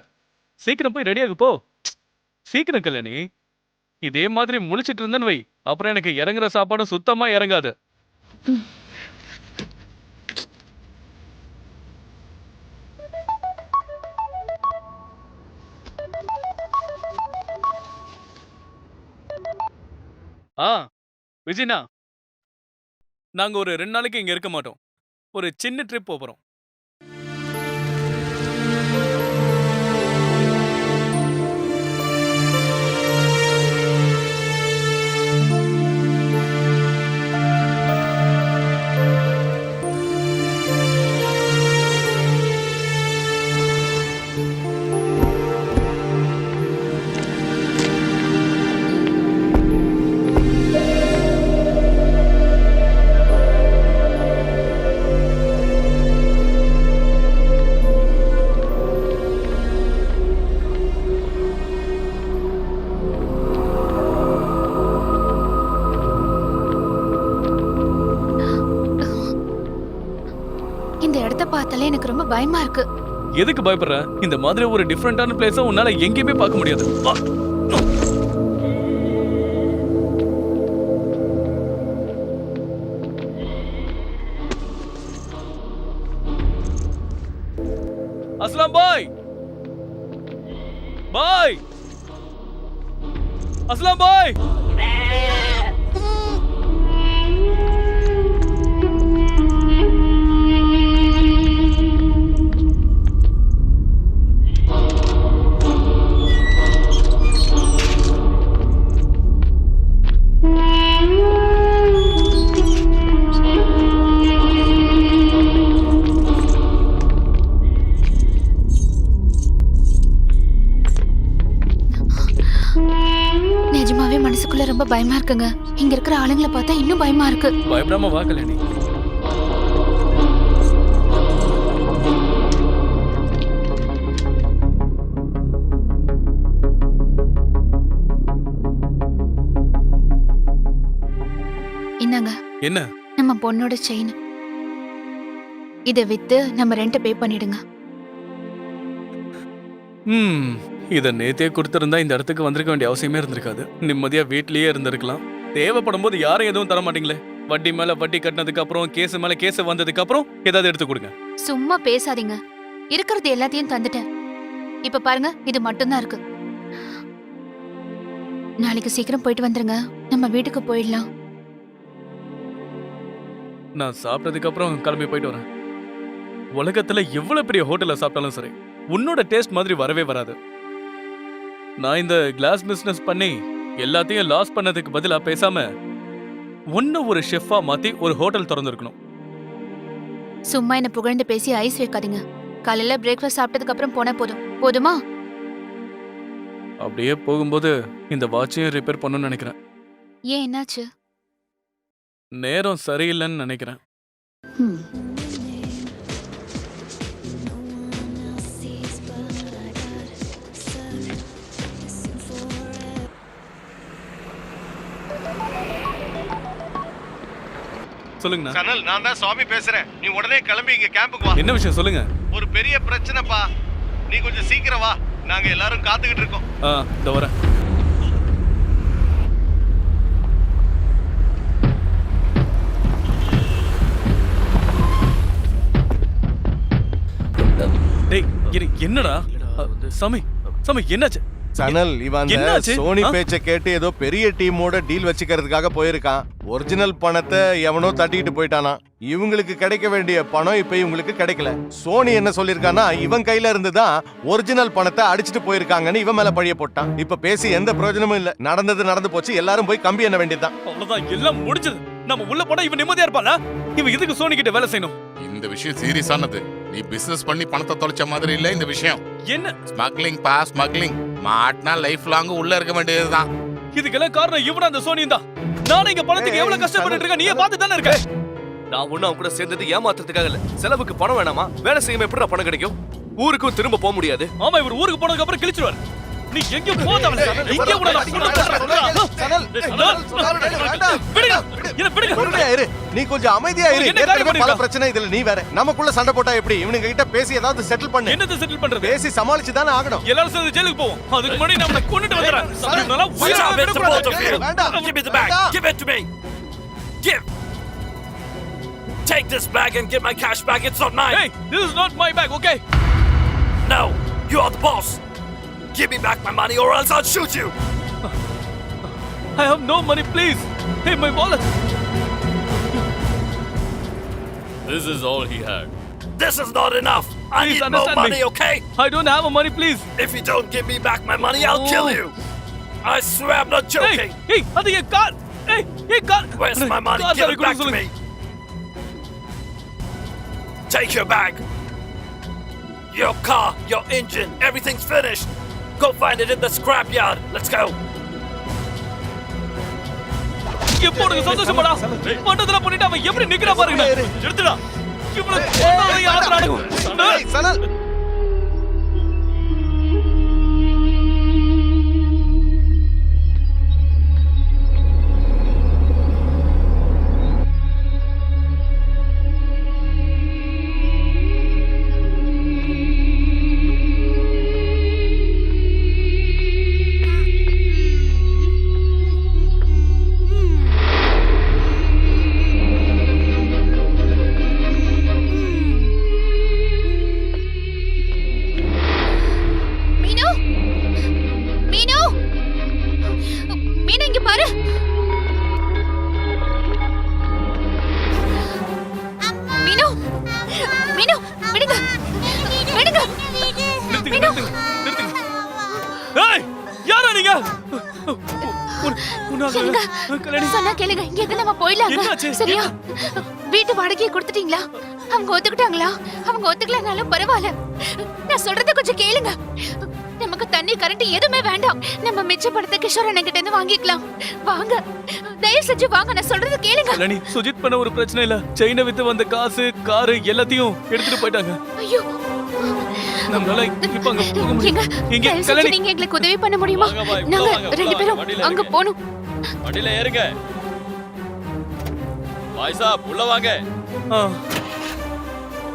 சீக்கிரம் போய் ரெடியாகு போ. சீக்கிரம் கல்யாணி. இதே மாதிரி முழிச்சிட்டு இருந்தேன்னு வை, அப்புறம் எனக்கு இறங்குற சாப்பாடும் சுத்தமா இறங்காது. ஆ, விஜய்னா, நாங்க ஒரு 2 நாளைக்கு இங்க இருக்க மாட்டோம். ஒரு சின்ன ட்ரிப் போறோம். இந்த இடத்த பார்த்தாலே எனக்கு ரொம்ப பயமா இருக்கு. எதுக்கு பயப்படுற? இந்த மாதிரி ஒரு டிஃபரெண்டான பிளேஸ உன்னால எங்கேயுமே பார்க்க முடியாது. வா. அஸ்லாம் பாய். பாய். அஸ்லாம் பாய். நிஜமாவே மனசுக்குள்ள ரொம்ப பயமா இருக்குங்க. இங்க இருக்கிற ஆளுங்களை பார்த்தா இன்னும் பயமா இருக்கு. பயப்படாம வா கல்யாணி. இந்தாங்க என்ன? நம்ம பொண்ணோட செயின். இதை வித்து நம்ம ரெண்ட் பே பண்ணிடுங்க. இத நேத்தே கொடுத்திருந்தா இந்த இடத்துக்கு வந்திருக்க வேண்டிய அவசியமே இருந்திருக்காது. நிம்மதியா வீட்லயே இருந்திருக்கலாம். தேவைப்படும் போது யாரும் எதுவும் தர மாட்டீங்களே. வட்டி மேல வட்டி கட்டினதுக்கு அப்புறம், கேஸ் மேல கேஸ் வந்ததுக்கு அப்புறம் ஏதாவது எடுத்து கொடுங்க. சும்மா பேசாதீங்க. இருக்கிறது எல்லாத்தையும் தந்துட்டேன். இப்ப பாருங்க, இது மட்டும்தான் இருக்கு. நாளைக்கு சீக்கிரம் போயிட்டு வந்துருங்க. நம்ம வீட்டுக்கு போயிடலாம். நான் சாப்பிட்டதுக்கு அப்புறம் கிளம்பி போயிட்டு வரேன். உலகத்துல எவ்வளவு பெரிய ஹோட்டல்ல சாப்பிட்டாலும் சரி, உன்னோட டேஸ்ட் மாதிரி வரவே வராது. நான் இந்த கிளாஸ் பிசினஸ் பண்ணி எல்லாத்தையும் லாஸ் பண்ணதுக்கு பதிலா பேசாம ஒன்னு ஒரு ஷெஃபா மாத்தி ஒரு ஹோட்டல் திறந்திருக்கணும். சும்மா என்ன புகழ்ந்து பேசி ஐஸ் வைக்காதீங்க. காலையில பிரேக்ஃபாஸ்ட் சாப்பிட்டதுக்கு அப்புறம் போனா போதுமா? அப்படியே போகும்போது இந்த வாட்சையும் ரிப்பேர் பண்ணணும்னு நினைக்கிறேன். ஏன், என்னாச்சு? நேரம் சரியில்லைன்னு நினைக்கிறேன். சொல்லுங்கண்ணா. சனல், நான் தான் சுவாமி பேசுறேன். நீ உடனே கிளம்பி இங்க கேம்புக்கு வா. என்ன விஷயம் சொல்லுங்க. ஒரு பெரிய பிரச்சனைப்பா. நீ கொஞ்சம் சீக்கிரம் வா. நாங்க எல்லாரும் காத்துக்கிட்டு இருக்கோம். இதோ வரேன். டேய் என்னடா சாமி சாமி என்னாச்சு? சனல், இவன் அந்த என்னாச்சு? சோனி பேச்ச கேட்டு ஏதோ பெரிய டீமோட டீல் வச்சுக்கிறதுக்காக போயிருக்கான். ஒரிஜினல் பணத்தை எவனோ தட்டிட்டு போயிட்டானா. இவங்களுக்கு கிடைக்க வேண்டிய பணம் இப்ப இவங்களுக்கு கிடைக்கல. சோனி என்ன சொல்லிருக்கானா, இவன் கையில இருந்துதான் ஒரிஜினல் பணத்தை அடிச்சிட்டு போயிருக்காங்கன்னு இவன் மேல பழிய போட்டான். இப்ப பேசி எந்த பிரயோஜனமும் இல்ல. நடந்தது நடந்து போச்சு. எல்லாரும் போய் கம்பி என்ன வேண்டியதுதான். அவ்வளவுதான், எல்லாம் முடிஞ்சது. நம்ம உள்ள போனா இவன் நிம்மதியா இருப்பாளா? இவன் இதுக்கு சோனி கிட்ட வேலை செய்யணும். இந்த விஷயம் சீரியஸானது. நீ பிசினஸ் பண்ணி பணத்தை தொலைச்ச மாதிரி இல்ல இந்த விஷயம். என்ன ஸ்மக்லிங் பா, ஸ்மக்லிங். மாட்டினா லைஃப் லாங் உள்ள இருக்க வேண்டியதுதான். இதுக்கெல்லாம் காரணம் இவனா அந்த சோனியும் தான். நானும் இங்க பணத்துக்கு எவ்வளவு கஷ்டப்பட்டு இருக்கேன் நீயே பார்த்து தானே இருக்க. நான் ஒண்ணு அவன் கூட சேர்ந்தது ஏமாத்துறதுக்காக இல்ல. செலவுக்கு பணம் வேணாமா? வேலை செய்யாம எப்படி பணம் கிடைக்கும்? ஊருக்கும் திரும்ப போக முடியாது. ஆமா, இவர் ஊருக்கு போனதுக்கு அப்புறம் கிழிச்சிடுவார். நீ எங்க போதவல இங்க கூட நான் கொண்டு சனல், விடுங்க. இரு. நீ கொஞ்சம் அமைதியா இரு. என்ன காரியம் ஏற்கனவே பல பண்ணிருக்க? பிரச்சனை. இதுல நீ வேற. நமக்குள்ள சண்டை போட்டா எப்படி? இவனுங்க கிட்ட பேசி ஏதாவது செட்டில் பண்ணு. என்னது செட்டில் பண்றது? பேசி சமாளிச்சு தானே ஆகணும். எல்லாரும் சேர்ந்து ஜெயிலுக்கு போவோம். அதுக்கு முன்னாடி நம்ம கொன்னுட்டு வந்துறேன். நல்லா உயிரோட விடக்கூடாது. வேண்டாம். Give me the bag. Give it to me. Give. Take this bag and get my cash back. It's not mine. Hey, this is not my bag, okay? No, you are the boss. Give me back my money or else I'll shoot you. I have no money, please. Hey, my wallet. This is all he had. This is not enough. I Please need more understand money, me. okay? I don't have a money, please. If you don't give me back my money, I'll kill you. I swear I'm not joking. Hey, அது என் car. Hey, car. Where's my money? Car Give சாவி it back கொடுக்க to சொல்லுங்க. me. Take your bag. Your car, your engine, everything's finished. Go find it in the scrapyard. Let's go. இப்போ உனக்கு சந்தோஷமாடா? பண்டதெல்லாம் பண்ணிட்டு அவன் எப்படி நிக்கிறா பாருங்க. எடுத்துடா. இவ்வளவு கொண்டாடி ஆடுறானுங்க. ஏய், சனல். மீனு மீனு மீனு இங்க பாரு. மீனு மீனு விடுங்க விடுங்க. நிறுத்துங்க. ஏய், யாரா நீங்க? எங்க? கல்யாணி. சொன்னா கேளுங்க. இங்க இருந்து நம்ம போயிடலாங்க. என்னாச்சு? சரியா? வீட்டு வாடகையை கொடுத்துட்டீங்களா? அவங்க ஒத்துக்கிட்டாங்களா? அவங்க ஒத்துக்கலனாலும் பரவாயில்ல. நான் சொல்றத கொஞ்சம் கேளுங்க. நமக்கு தண்ணி கரண்ட் எதுவுமே வேண்டாம். நம்ம மிச்ச பணத்தை கிஷோர் அண்ணன் கிட்ட இருந்து வாங்கிக்கலாம். வாங்க, தயவு செஞ்சு வாங்க. நான் சொல்றத கேளுங்க. கல்யாணி, சுஜித் பண்ண ஒரு பிரச்சனை இல்ல. செயினை வித்து வந்த காசு, காரு எல்லாத்தையும் எடுத்துட்டு போயிட்டாங்க. ஐயோ, நம்மளால இப்ப அங்க போக முடியும். எங்க இங்க தயவு செஞ்சு கல்யாணி. நீங்க எங்களுக்கு உதவி பண்ண முடியுமா? வாங்க, வா, உள்ள நாங்க வாங்க, உள்ள 2 பேரும் வாங்க, வண்டியில அங்க இருங்க. போணும். வண்டியில ஏறுங்க. பாய் சாப், உள்ள வாங்க.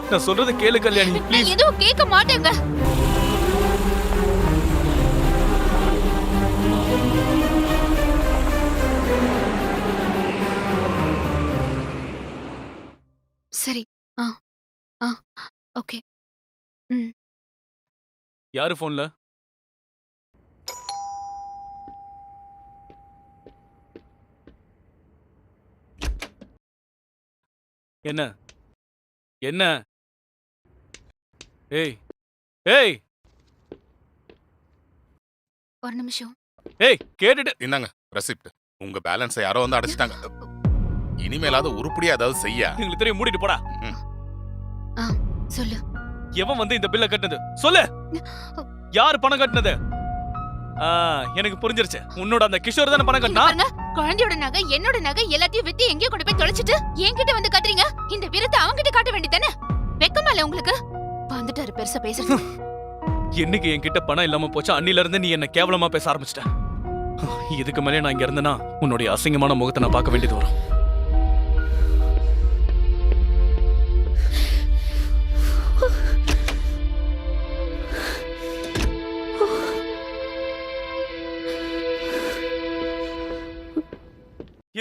நான் சொல்றத கேளு கல்யாணி, நான் ப்ளீஸ். எதுவும் கேட்க மாட்டேங்க. சரி. ஓகே. யாரு போன்ல? என்ன என்ன? ஏய் ஏய் ஒரு நிமிஷம். ஏய், கேட்டுட்டு இந்தாங்க ரெசிப்ட். உங்க பேலன்ஸை யாரோ வந்து அடைச்சிட்டாங்க. இனிமேலாவது உருப்படியா ஏதாவது செய்ய. எங்களுக்கு தெரியும், மூடிட்டு போடா. சொல்லு. எவன் வந்து இந்த பில்ல கட்டினது? சொல்லு. யார் பணம் கட்டினது? எனக்கு புரிஞ்சிருச்சு. உன்னோட அந்த கிஷோர் தானே பணம் இங்க கட்டினா? பாருங்க, குழந்தையோட நகை என்னோட நகை எல்லாத்தையும் வித்து எங்கேயோ கொண்டு போய் தொலைச்சிட்டு என்கிட்ட வந்து கத்துறீங்க. இந்த வீரத்தை அவங்கிட்ட காட்ட வேண்டியதானே? வெக்கமா இல்ல உங்களுக்கு? வந்துட்டாரு பெருசா பேசுறது. என்னைக்கு என்கிட்ட பணம் இல்லாம போச்சு அன்னில இருந்து நீ என்ன கேவலமா பேச ஆரம்பிச்சிட்ட. இதுக்கு மேலே நான் இங்க இருந்தேன்னா உன்னுடைய அசிங்கமான முகத்தை நான் பார்க்க வேண்டியது வரும்.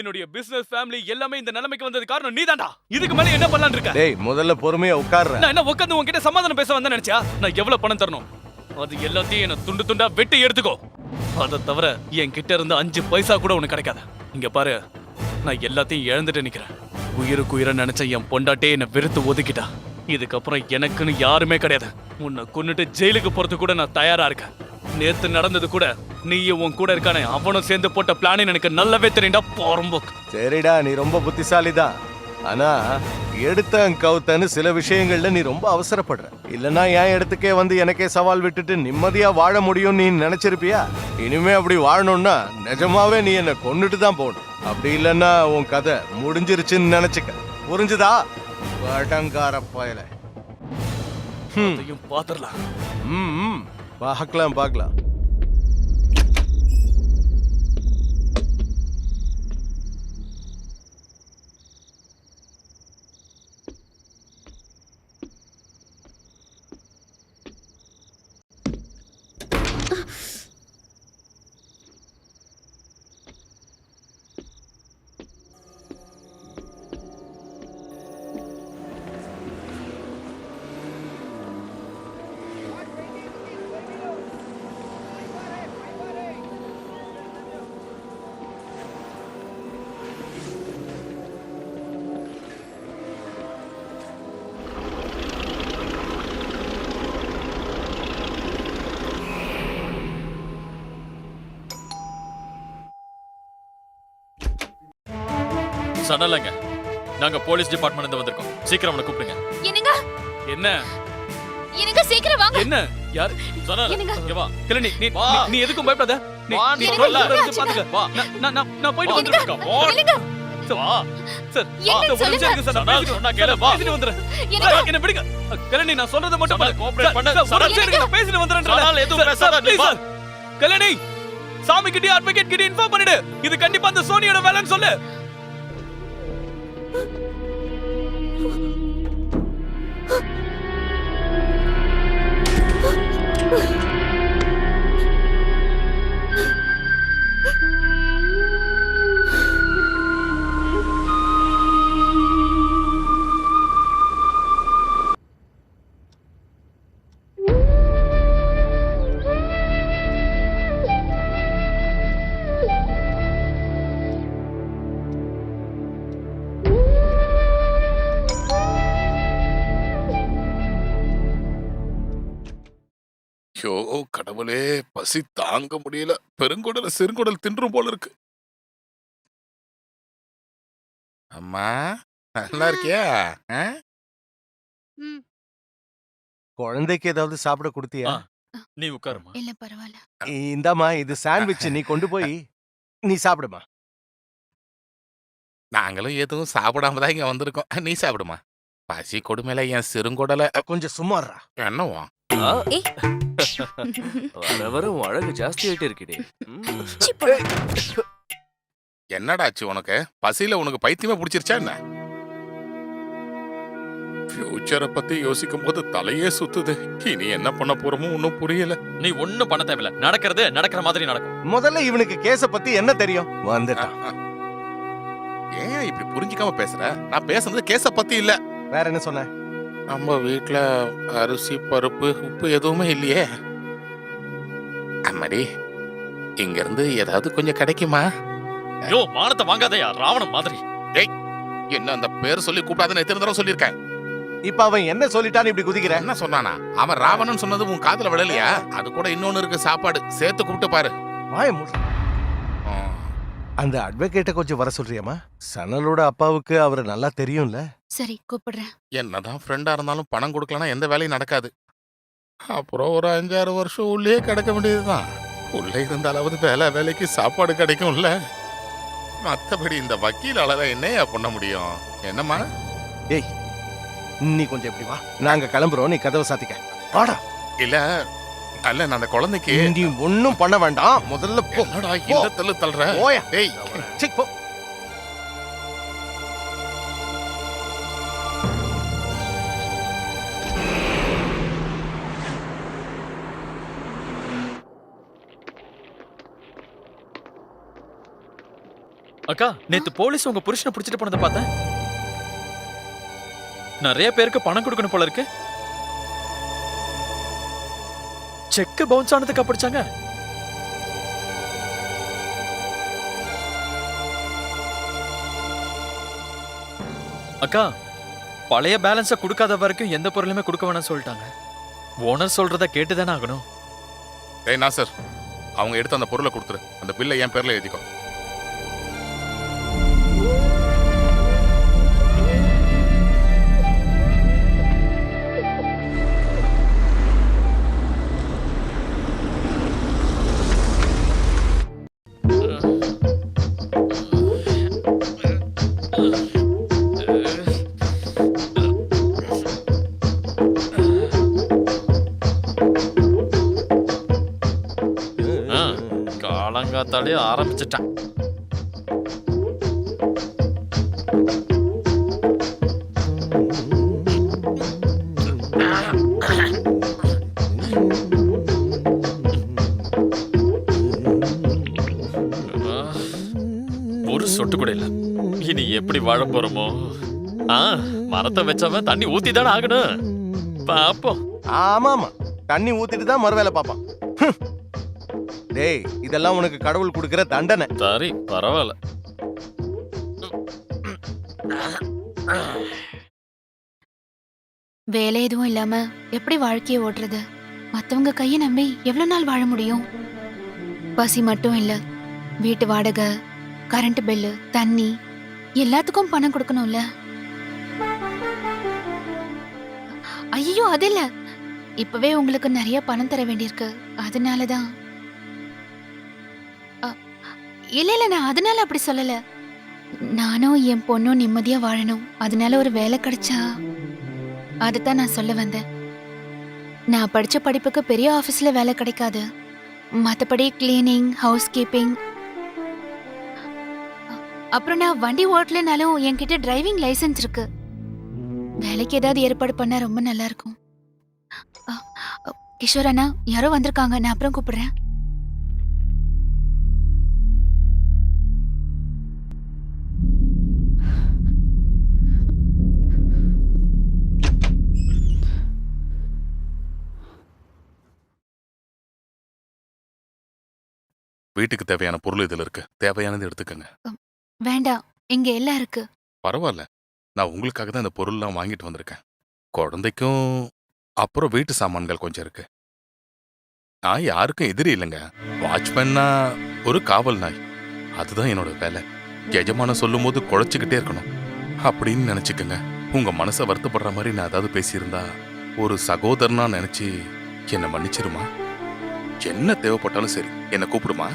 என்னுடைய பிசினஸ் ஃபேமிலி எல்லாமே இந்த நிலைமைக்கு வந்தது காரணம் நீதான்டா. இதுக்கு மேல என்ன பண்ணலாம்னு இருக்க? டேய் முதல்ல பொறுமையா உட்கார்ற. நான் என்ன உட்கார்ந்து உன்கிட்ட சமாதானம் பேச வந்தேன்னு நினைச்சா? நான் எவ்வளவு பணம் தரணும் அது எல்லாத்தையும் என்ன துண்டு துண்டா வெட்டி எடுத்துக்கோ. அதை தவிர என் கிட்ட இருந்து 5 பைசா கூட உனக்கு கிடைக்காத. இங்க பாரு, நான் எல்லாத்தையும் இழந்துட்டு நிக்கிறேன். உயிருக்கு உயிரை நினைச்ச என் பொண்டாட்டே என்னை வெறுத்து ஒதுக்கிட்டா. இதுக்கப்புறம் எனக்குன்னு யாருமே கிடையாது. உன்னை கொன்னுட்டு ஜெயிலுக்கு போறது கூட நான் தயாரா இருக்கேன். நேத்து நடந்தது கூட நீயும் உன் கூட இருக்கானே அவனும் சேர்ந்து போட்ட பிளான் எனக்கு நல்லாவே தெரியும்டா போறம்போக்கு. சரிடா, நீ ரொம்ப புத்திசாலிதான். ஆனா எடுத்தன் கவுத்தன்னு சில விஷயங்கள்ல நீ ரொம்ப அவசரப்படுற. இல்லனா என் இடத்துக்கே வந்து எனக்கே சவால் விட்டுட்டு நிம்மதியா வாழ முடியும் நீ நினைச்சிருப்பியா? இனிமே அப்படி வாழணும்னா நிஜமாவே நீ என்ன கொன்னுட்டு தான் போகணும். அப்படி இல்லன்னா உன் கதை முடிஞ்சிருச்சுன்னு நினைச்சுக்க. புரிஞ்சுதா? படங்கார பயல. அதையும் பாத்துடலாம். பார்க்கலாம். சனலங்க, நாங்க போலீஸ் டிபார்ட்மெண்ட்ல இருந்து வந்திருக்கோம். சீக்கிரம் அவனை கூப்பிடுங்க. என்னங்க? என்ன என்னங்க சீக்கிரம் வாங்க. என்ன யார்? சனல், என்னங்க? இங்க வா. கிரணி, நீ எதுக்கும் பயப்படாத. நீ வா, நீ நீ சொல்ல சொல்ல. இருந்து பாத்துக்க. வா. நான் போயிட்டு என்னங்க? வந்துருக்கேன். என்னங்க? வா. சார், என்னன்னு ஒரு நிமிஷம் இருங்க சார். நான் சனல், பேசிட்டு சொன்னா கேளு, வா. பேசிட்டு வந்துறேன். என்னங்க? என்ன விடுங்க. கிரணி, நான் சொல்றத மட்டும் சனல், cooperate பண்ணு. சார், ஒரு நிமிஷம் இருங்க, நான் பேசிட்டு வந்துறேன்றேன். சனல், எதுவும் பேசாத, நீ வா. கிரணி, சாமி கிட்ட அட்வொகேட் கிட்ட இன்ஃபார்ம் பண்ணிடு. இது கண்டிப்பா அந்த சோனியோட வேலைன்னு சொல்லு. ஐயோ கடவுளே, பசி தாங்க முடியல. பெருங்குடல சிறுங்குடல் தின்றும் போல இருக்கு. அம்மா நல்லா இருக்கியா? குழந்தைக்கு ஏதாவது சாப்பிட கொடுத்தியா? நீ உட்காருமா. இல்ல பரவாயில்ல. இந்தாம்மா, இது சாண்ட்விச். நீ கொண்டு போய் நீ சாப்பிடுமா. நாங்களும் எதுவும் சாப்பிடாம தான் இங்க வந்திருக்கோம். நீ சாப்பிடுமா. பசி கொடுமையில என் சிறுங்குடல கொஞ்சம் சும்மாறா. என்னவா? வர வர உன் அழகு ஜாஸ்தி ஆயிட்டே இருக்குடே. என்னடாச்சு உனக்கு? பசியில உனக்கு பைத்தியமே பிடிச்சிருச்சா என்ன? ஃபியூச்சரை பத்தி யோசிக்கும் போது தலையே சுத்துது. இனி என்ன பண்ண போறோமோ ஒன்னும் புரியல. நீ ஒண்ணும் பண்ண தேவையில்ல. நடக்கிறது நடக்கிற மாதிரி நடக்கும். முதல்ல இவனுக்கு கேஸ பத்தி என்ன தெரியும்? வந்துட்டான். ஏன் இப்படி புரிஞ்சுக்காம பேசுற? நான் பேசுறது கேஸ பத்தி இல்ல. வேற என்ன சொன்ன? நம்ம வீட்ல அரிசி பருப்பு உப்பு எதுவுமே இல்லையே. அம்மாடி, இங்க இருந்து ஏதாவது கொஞ்சம் கிடைக்குமா? ஐயோ, மானத்தை வாங்காதயா ராவணன் மாதிரி. டேய், என்ன அந்த பேர் சொல்லி கூப்பிடாதுன்னு எத்தனை தடவை சொல்லியிருக்கேன். இப்ப அவன் என்ன சொல்லிட்டான்னு இப்படி குதிக்கிற? என்ன சொன்னானா? அவன் ராவணன் சொன்னது உன் காதுல விழலையா? அது கூட இன்னொன்னு இருக்கு, சாப்பாடு சேர்த்து கூப்பிட்டு பாரு. வாய மூடு. அந்த அட்வொகேட்ட கொஞ்சம் வர சொல்றியாமா? சனலோட அப்பாவுக்கு அவரை நல்லா தெரியும்ல. சரி, கூப்பிடுறேன். என்னதான் ஃப்ரெண்டா இருந்தாலும் பணம் கொடுக்கலனா எந்த வேலையும் நடக்காது. அப்புறம் ஒரு 5-6 வருஷம் உள்ளே கிடக்க வேண்டியதுதான். உள்ள இருந்தாலாவது வேலைக்கு சாப்பாடு கிடைக்கும்ல. மத்தபடி இந்த வக்கீலால என்னையா பண்ண முடியும்? என்னம்மா? ஏய், நீ கொஞ்சம் எப்படி வா, நாங்க கிளம்புறோம், நீ கதவை சாத்திக்க. வாடா. இல்ல அல்ல, நான் அந்த குழந்தைக்கு நீ ஒண்ணும் பண்ண வேண்டாம், முதல்ல போ. என்னடா இந்த தள்ளு தள்ளுற? போயா. ஏய், சீக் போ. அக்கா, நேத்து போலீஸ் உங்க புருஷனை பிடிச்சிட்டு போனதை பார்த்தேன். நிறைய பேருக்கு பணம் கொடுக்கணும் போல இருக்கு. செக் பவுன்ஸ் ஆனதுக்கு பிடிச்சாங்க. அக்கா, பழைய பேலன்ஸ கொடுக்காத வரைக்கும் எந்த பொருளுமே கொடுக்க வேணாம் சொல்லிட்டாங்க. ஓனர் சொல்றத கேட்டுதானே ஆகணும். ஏய் நாசர், அவங்க எடுத்து அந்த பொருளை கொடுத்துரு. அந்த பில்லை என் பேர்ல எழுதிக்கோ. காலங்காத்தாலே ஆரம்பிச்சிட்டான். ஒரு சொட்டு கூட இல்ல. இனி எப்படி வாழ போறோமோ? மரத்தை வச்சவன் தண்ணி ஊத்தி தானே ஆகணும். பாப்போம். ஆமாமா, தண்ணி ஊத்திட்டு தான் மறுவேலை பாப்பான். டேய், இதெல்லாம் உனக்கு கடவுள் கொடுக்கிற தண்டனை. சரி, பரவாயில்ல. வேலை எதுவும் இல்லாம எப்படி வாழ்க்கையை ஓட்டுறது? மத்தவங்க கையை நம்பி எவ்வளவு நாள் வாழ முடியும்? பசி மட்டும் இல்ல, வீட்டு வாடகை, கரண்ட் பில்லு, தண்ணி எல்லாத்துக்கும் பணம் கொடுக்கணும்ல. ஐயோ, அது இல்ல, இப்பவே உங்களுக்கு நிறைய பணம் தர வேண்டியிருக்கு, அதனாலதான். இல்ல, நான் அதனால அப்படி சொல்லல. நானும் என் பொண்ணும் நிம்மதியா வாழணும், அதனால ஒரு வேலை கிடைச்சா அதுதான் நான் சொல்ல வந்தேன். நான் படிச்ச படிப்புக்கு பெரிய ஆபீஸ்ல வேலை கிடைக்காது. மத்தபடி கிளீனிங், ஹவுஸ் கீப்பிங், அப்புறம் நான் வண்டி ஓட்டலனாலும் என்கிட்ட டிரைவிங் லைசென்ஸ் இருக்கு. வேலைக்கு ஏதாவது ஏற்பாடு பண்ணா ரொம்ப நல்லா இருக்கும். கிஷோர் அண்ணா, யாரோ வந்திருக்காங்க, நான் அப்புறம் கூப்பிடுறேன். வீட்டுக்கு தேவையான பொருள் இதுல இருக்கு. தேவையானது எடுத்துக்கங்க. வேண்டாம், இங்க எல்லாம் இருக்கு. பரவாயில்ல, நான் உங்களுக்காக தான் இந்த பொருள்லாம் வாங்கிட்டு வந்திருக்கேன். குழந்தைக்கும் அப்புறம் வீட்டு சாமான்கள் கொஞ்சம் இருக்கு. நான் யாருக்கும் எதிரி இல்லைங்க. வாட்ச்மேன்னா ஒரு காவல் நாய், அதுதான் என்னோட வேலை. எஜமான சொல்லும் போது குழைச்சிக்கிட்டே இருக்கணும் அப்படின்னு நினைச்சுக்கங்க. உங்க மனசை வருத்தப்படுற மாதிரி நான் ஏதாவது பேசியிருந்தா ஒரு சகோதரனா நினைச்சு என்னை மன்னிச்சிருமா. என்ன தேவைப்பட்டாலும் சரி, என்னை கூப்பிடுமா.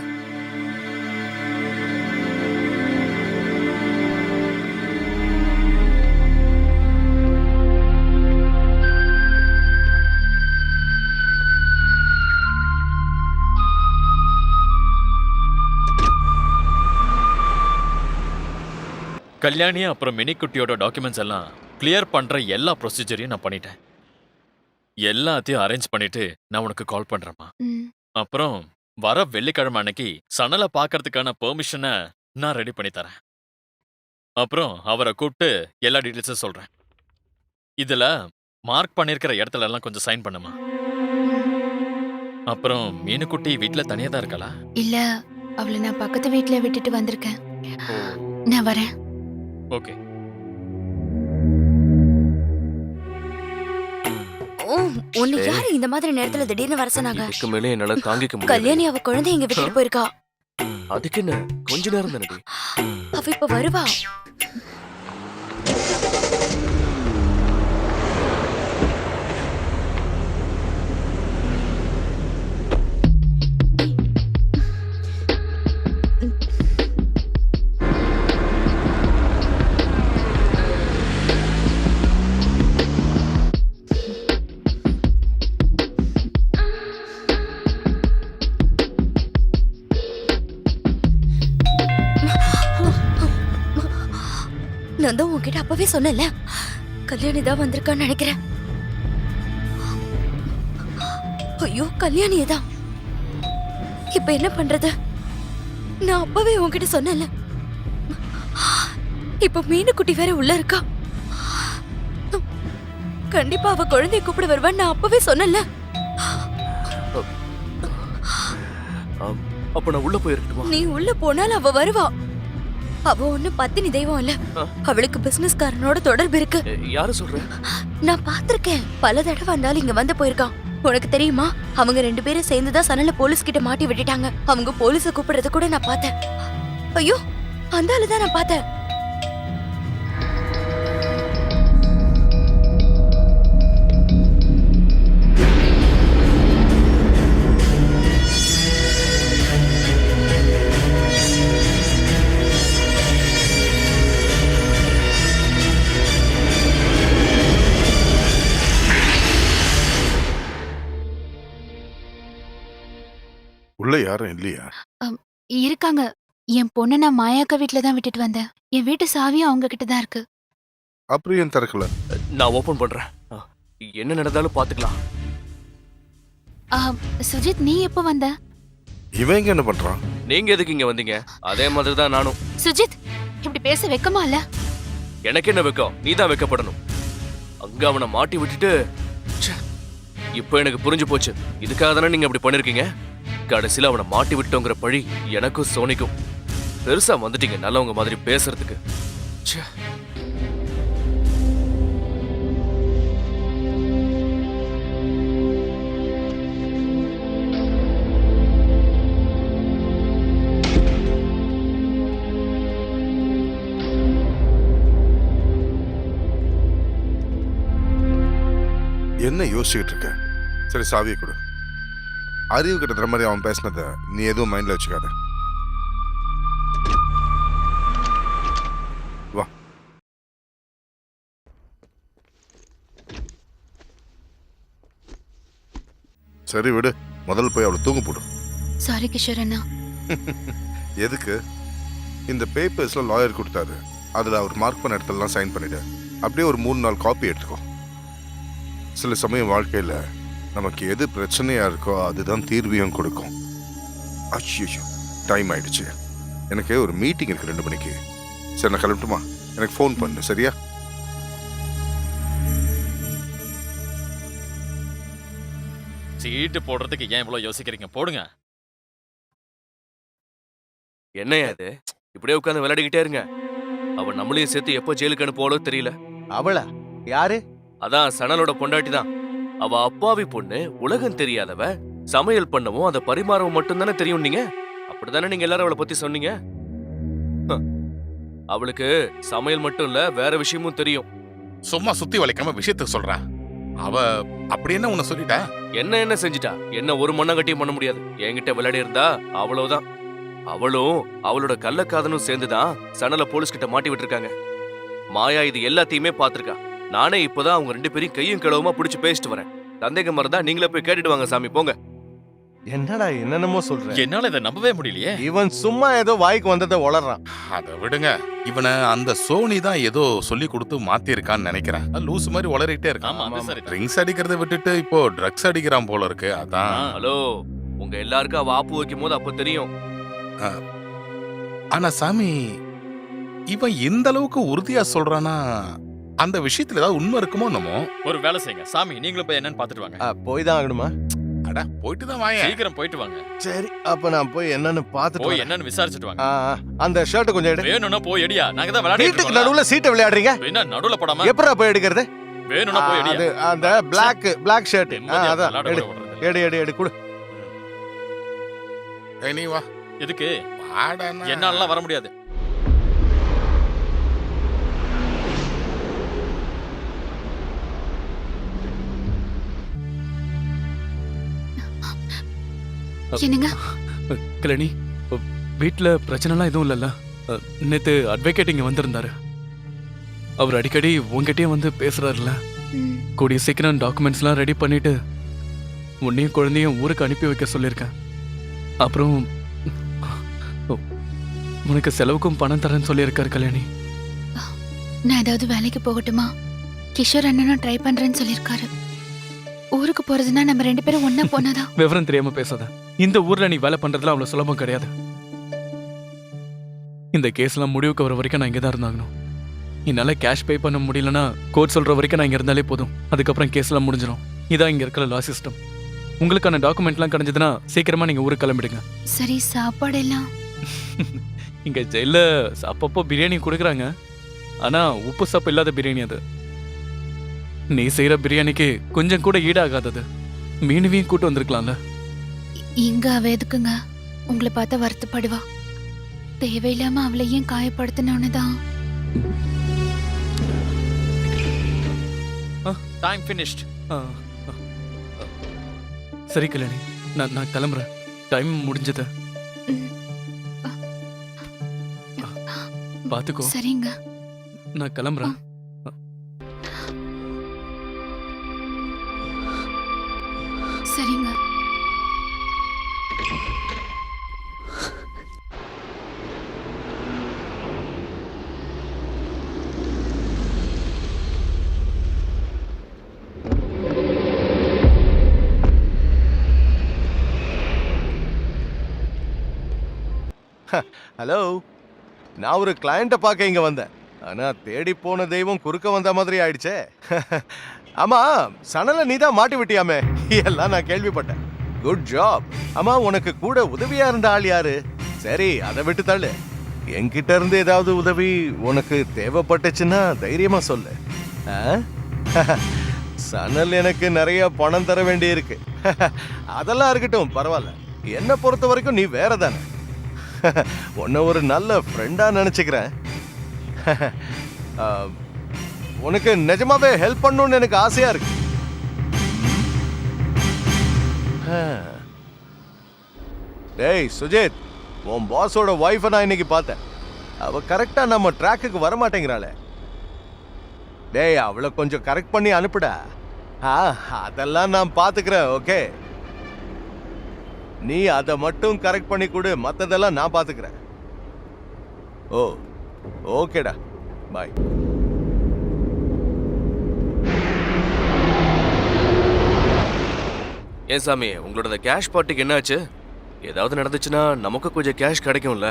கல்யாணி அப்புறம் மினிக்குட்டியோட டாக்குமெண்ட்ஸ் எல்லாம் கிளியர் பண்ற எல்லா ப்ரொசீஜரையும் நான் பண்ணிட்டேன். எல்லாத்தையும் அரேஞ்ச் பண்ணிட்டு நான் உனக்கு கால் பண்றேம்மா. அப்புறம் வர வெள்ளிக்கிழமை அன்னைக்கு சணலை பார்க்கறதுக்கான பெர்மிஷனை நான் ரெடி பண்ணி தரேன். அப்புறம் அவரை கூப்பிட்டு எல்லா டீட்டெயில்ஸும் சொல்றேன். இதுல மார்க் பண்ணிருக்கிற இடத்துல எல்லாம் கொஞ்சம் சைன் பண்ணுமா. அப்புறம் மீனுக்குட்டி வீட்டுல தனியா தான் இருக்காளா? இல்ல, அவளை நான் பக்கத்து வீட்டுல விட்டுட்டு வந்திருக்கேன். நான் வரேன். ஓகே. உன்னை யாரு இந்த மாதிரி நேரத்துல திடீர்னு வர சொன்னாங்க? இதுக்கு மேலே என்னால தாங்கிக்க முடியல. கல்யாணி அவ குழந்தை இங்க விட்டுட்டு போயிருக்கா. அதுக்கு என்ன, கொஞ்ச நேரம் தானடி. அவ இப்ப வருவா. நான் தான் உன்கிட்ட அப்பவே சொன்னேன்ல, கல்யாணி தான் வந்திருக்கான்னு நினைக்கிறேன். ஐயோ, கல்யாணியே தான். இப்ப என்ன பண்றது? நான் அப்பவே உன்கிட்ட சொன்னேன்ல. இப்ப மீனுக்குட்டி வேற உள்ள இருக்கா. கண்டிப்பா அவ குழந்தைய கூப்பிட வருவான்னு நான் அப்பவே சொன்னேன்ல. அப்ப நான் உள்ள போயிருக்கட்டுமா? நீ உள்ள போனாலும் அவ வருவா. அவ ஒண்ணு பத்தினி தெய்வம் இல்ல. அவளுக்கு பிசினஸ்காரனோட தொடர்பு இருக்கு. யாரு சொல்ற? நான் பாத்திருக்கேன். பல தடவை வந்தாலும் இங்க வந்து போயிருக்கான். உனக்கு தெரியுமா, அவங்க 2 பேரும் சேர்ந்துதான் சனல போலீஸ் கிட்ட மாட்டி விட்டுட்டாங்க. அவங்க போலீஸ கூப்பிடுறத கூட நான் பார்த்தேன். ஐயோ, அந்த ஆளுதான் நான் பார்த்தேன். உள்ள யாரும் இல்லையா? இருக்காங்க. என் பொண்ணை நான் மாயாக்கா வீட்டுல தான் விட்டுட்டு வந்தேன். என் வீட்டு சாவியும் அவங்க கிட்ட தான் இருக்கு. அப்புறம் ஏன் திறக்கல? நான் ஓபன் பண்றேன். என்ன நடந்தாலும் பாத்துக்கலாம். சுஜித், நீ எப்போ வந்த? இவன் இங்க என்ன பண்றான்? நீங்க எதுக்கு இங்க வந்தீங்க? அதே மாதிரி தான் நானும். சுஜித், இப்படி பேச வெக்கமா இல்ல? எனக்கு என்ன வெக்கம்? நீ தான் வெக்கப்படணும். அங்க அவனை மாட்டி விட்டுட்டு ச்சே, இப்போ எனக்கு புரிஞ்சு போச்சு. இதுக்காக தானே நீங்க அப்படி பண்ணிருக்கீங்க. கடைசியில அவனை மாட்டி விட்டோங்கிற பழி எனக்கும் சோனிக்கும். பெருசா வந்துட்டீங்க நல்லவங்க மாதிரி பேசுறதுக்கு. ச்சே. என்ன யோசிச்சுட்டு இருக்க? சரி, சாவியை கொடு. அறிவு கிட்ட மாதிரி அவன் பேசினத நீ எதுவும் மைண்ட்ல வச்சுக்காத. வா. சரி விடு, முதல்ல போய் அவளை தூங்க போடு. சாரி கிஷோர் அண்ணா. எதுக்கு? இந்த பேப்பர்ஸ்ல லாயர் கொடுத்தாரு, அதுல அவர் மார்க் பண்ண இடத்துலலாம் சைன் பண்ணிடு. அப்படியே ஒரு 3-4 காப்பி எடுத்துக்கோ. சில சமயம் வாழ்க்கையில நமக்கு எது பிரச்சனையா இருக்கோ அதுதான் தீர்வியும் கொடுக்கும். அச்சோ, டைம் ஆயிடுச்சு. எனக்கு ஒரு மீட்டிங் இருக்கு 2 மணிக்கு. சரி, நான் கிளம்பட்டுமா? எனக்கு ஃபோன் பண்ணு, சரியா? சீட்டு போடுறதுக்கு ஏன் இவ்வளவு யோசிக்கிறீங்க? போடுங்க. என்னையா இது? இப்படியே உட்காந்து விளையாடிக்கிட்டே இருங்க. அவ நம்மளையும் சேர்த்து எப்போ ஜெயிலுக்கு அனுப்புவாளோ தெரியல. அவளா? யாரு? அதான் சனலோட பொண்டாட்டி தான். அவ அப்பாவி பொண்ணு, உலகம் தெரியாதவ, சமையல் பண்ணவும் அதை பரிமாறவும் மட்டும்தானே தெரியும். நீங்க அப்படித்தானே நீங்க எல்லாரும் அவளை பத்தி சொன்னீங்க. அவளுக்கு சமையல் மட்டும் இல்ல, வேற விஷயமும் தெரியும். சும்மா சுத்தி வளைக்காம விஷயத்த சொல்றா. அவ அப்படி என்ன உன்னை சொல்லிட்டா? என்ன செஞ்சிட்டா? என்ன ஒரு மண்ணங்கட்டியும் பண்ண முடியாது. என்கிட்ட விளையாடி இருந்தா அவ்வளவுதான். அவளும் அவளோட கள்ளக்காதனும் சேர்ந்துதான் சனல போலீஸ் கிட்ட மாட்டி விட்டுருக்காங்க. மாயா இது எல்லாத்தையுமே பாத்திருக்கா. நானே இப்பதான் அவங்க 2 பேரையும் கையும் கிளவுமா பிடிச்சு பேசிட்டு வரேன். சந்தேகம் மறந்தா நீங்களே போய் கேட்டுட்டு வாங்க சாமி, போங்க. என்னடா என்னென்னமோ சொல்ற? என்னால இதை நம்பவே முடியலையே. இவன் சும்மா ஏதோ வாய்க்கு வந்ததை உளறான். அதை விடுங்க. இவனை அந்த சோனி தான் ஏதோ சொல்லி கொடுத்து மாத்தி இருக்கான்னு நினைக்கிறேன். லூஸ் மாதிரி உளறிட்டே இருக்கான். ஆமா, அது சரி. ட்ரிங்க்ஸ் அடிக்கிறத விட்டுட்டு இப்போ ட்ரக்ஸ் அடிக்கிறான் போல இருக்கு. அதான். ஹலோ, உங்க எல்லாருக்கும் அவ ஆப்பு வைக்கும் போது அப்ப தெரியும். ஆனா சாமி, இவன் எந்த அளவுக்கு உறுதியா சொல்றானா, அந்த விஷயத்துல ஏதாவது உண்மை இருக்குமோ என்னமோ. ஒரு வேலை செய்யுங்க சாமி, நீங்களும் போய் என்னன்னு பாத்துட்டு வாங்க. போய் தான் ஆகணுமா? அட, போயிட்டு தான் வாங்க. சீக்கிரம் போயிட்டு வாங்க. சரி, அப்ப நான் போய் என்னன்னு பாத்துட்டு போய் வரேன். என்னன்னு விசாரிச்சுட்டு வாங்க. அந்த ஷர்ட் கொஞ்சம் எடு. வேணும்னா போய் எடியா. நாங்க தான் விளையாடிட்டு வீட்டுக்கு இருக்கோம். நடுவுல சீட்டை விளையாடுறீங்க. என்ன நடுவுல போடாம எப்பறா போய் எடுக்கிறது? வேணும்னா போய் எடியா. அது அந்த பிளாக் ஷர்ட். அதான் எடு. விளையாட எடு எடு குடு. நீ வா. எதுக்கு? வாடனா. என்னாலலாம் வர முடியாது. என்னங்க? கல்யாணி, வீட்டில் பிரச்சனைலாம் எதுவும் இல்லைல்ல? நேற்று அட்வொகேட் இங்கே வந்திருந்தாரு. அவர் அடிக்கடி உங்ககிட்டயே வந்து பேசுறாருல்ல. கூடிய சீக்கிரம் டாக்குமெண்ட்ஸ்லாம் ரெடி பண்ணிட்டு உன்னையும் குழந்தையும் ஊருக்கு அனுப்பி வைக்க சொல்லியிருக்கேன். அப்புறம் உனக்கு செலவுக்கும் பணம் தரேன்னு சொல்லியிருக்காரு கல்யாணி. நான் ஏதாவது வேலைக்கு போகட்டுமா? கிஷோர் அண்ணனும் ட்ரை பண்றேன்னு சொல்லியிருக்காரு. ஊருக்கு போறதுன்னா நம்ம 2 பேரும் ஒண்ணா போனாதான். விவரம் தெரியாம பேசாத. இந்த ஊர்ல நீ வேலை பண்றதுலாம் அவ்வளவு சுலபம் கிடையாது. இந்த கேஸ்லாம் முடிவுக்கு வர வரைக்கும் நான் இங்கே தான் இருந்தாகணும். என்னால கேஷ் பே பண்ண முடியலன்னா கோர்ட் சொல்ற வரைக்கும் நான் இங்க இருந்தாலே போதும். அதுக்கப்புறம் கேஸ்லாம் முடிஞ்சிடும். இதான் இங்க இருக்கிற லா சிஸ்டம். உங்களுக்கான டாக்குமெண்ட்லாம் கிடைச்சதுன்னா சீக்கிரமா நீங்க ஊருக்கு கிளம்பிடுங்க. சரி, சாப்பாடு எல்லாம்? இங்க ஜெயில அப்பப்போ பிரியாணி கொடுக்குறாங்க. ஆனா உப்பு சப்பு இல்லாத பிரியாணி அது. நீ செய்யற பிரியாணிக்கு கொஞ்சம் கூட ஈடாகாதது. மீனுவையும் கூட்டு வந்திருக்கலாம்ல. இங்க அவ எதுக்குங்க உங்களை பார்த்தா வருத்தப்படுவா? தேவையில்லாம அவளை ஏன் காயப்படுத்தினோன்னு தான். Time finished. சரி கல்யாணி, நான் கிளம்புறேன். டைம் முடிஞ்சது. பாத்துக்கோ. சரிங்க, நான் கிளம்புறேன். சரிங்க. ஹலோ, நான் ஒரு கிளையண்ட்டை பார்க்க இங்க வந்தேன். ஆனா தேடி போன தெய்வம் குறுக்க வந்த மாதிரி ஆயிடுச்சே. ஆமா, சணலை நீ தான் மாட்டி விட்டியாமே, எல்லாம் நான் கேள்விப்பட்டேன். Good job. ஆமா, உனக்கு கூட உதவியா இருந்த ஆள் யாரு? சரி, அதை விட்டு தள்ளு. என்கிட்ட இருந்து ஏதாவது உதவி உனக்கு தேவைப்பட்டுச்சுன்னா தைரியமா சொல்லு. சணல் எனக்கு நிறைய பணம் தர வேண்டி இருக்கு. அதெல்லாம் இருக்கட்டும், பரவாயில்ல. என்னை பொறுத்த வரைக்கும் நீ வேற தானே. உன்னை ஒரு நல்ல ஃப்ரெண்டா நினைச்சுக்கிறேன். உனக்கு நிஜமாவே ஹெல்ப் பண்ணணும்னு எனக்கு ஆசையா இருக்கு. டேய் சுஜித், உன் பாஸோட ஒய்ஃபை நான் இன்னைக்கு பார்த்தேன். அவ கரெக்டா நம்ம ட்ராக்குக்கு வர மாட்டேங்கிறாளே. டேய், அவளை கொஞ்சம் கரெக்ட் பண்ணி அனுப்புடா. அதெல்லாம் நான் பாத்துக்கிறேன். ஓகே, நீ அதை மட்டும் கரெக்ட் பண்ணி கொடு, மற்றதெல்லாம் நான் பாத்துக்கிறேன். ஓ, ஓகேடா, பாய். ஏன் சாமி, உங்களோட கேஷ் பார்ட்டிக்கு என்னாச்சு? ஏதாவது நடந்துச்சுன்னா நமக்கு கொஞ்சம் கேஷ் கிடைக்கும்ல.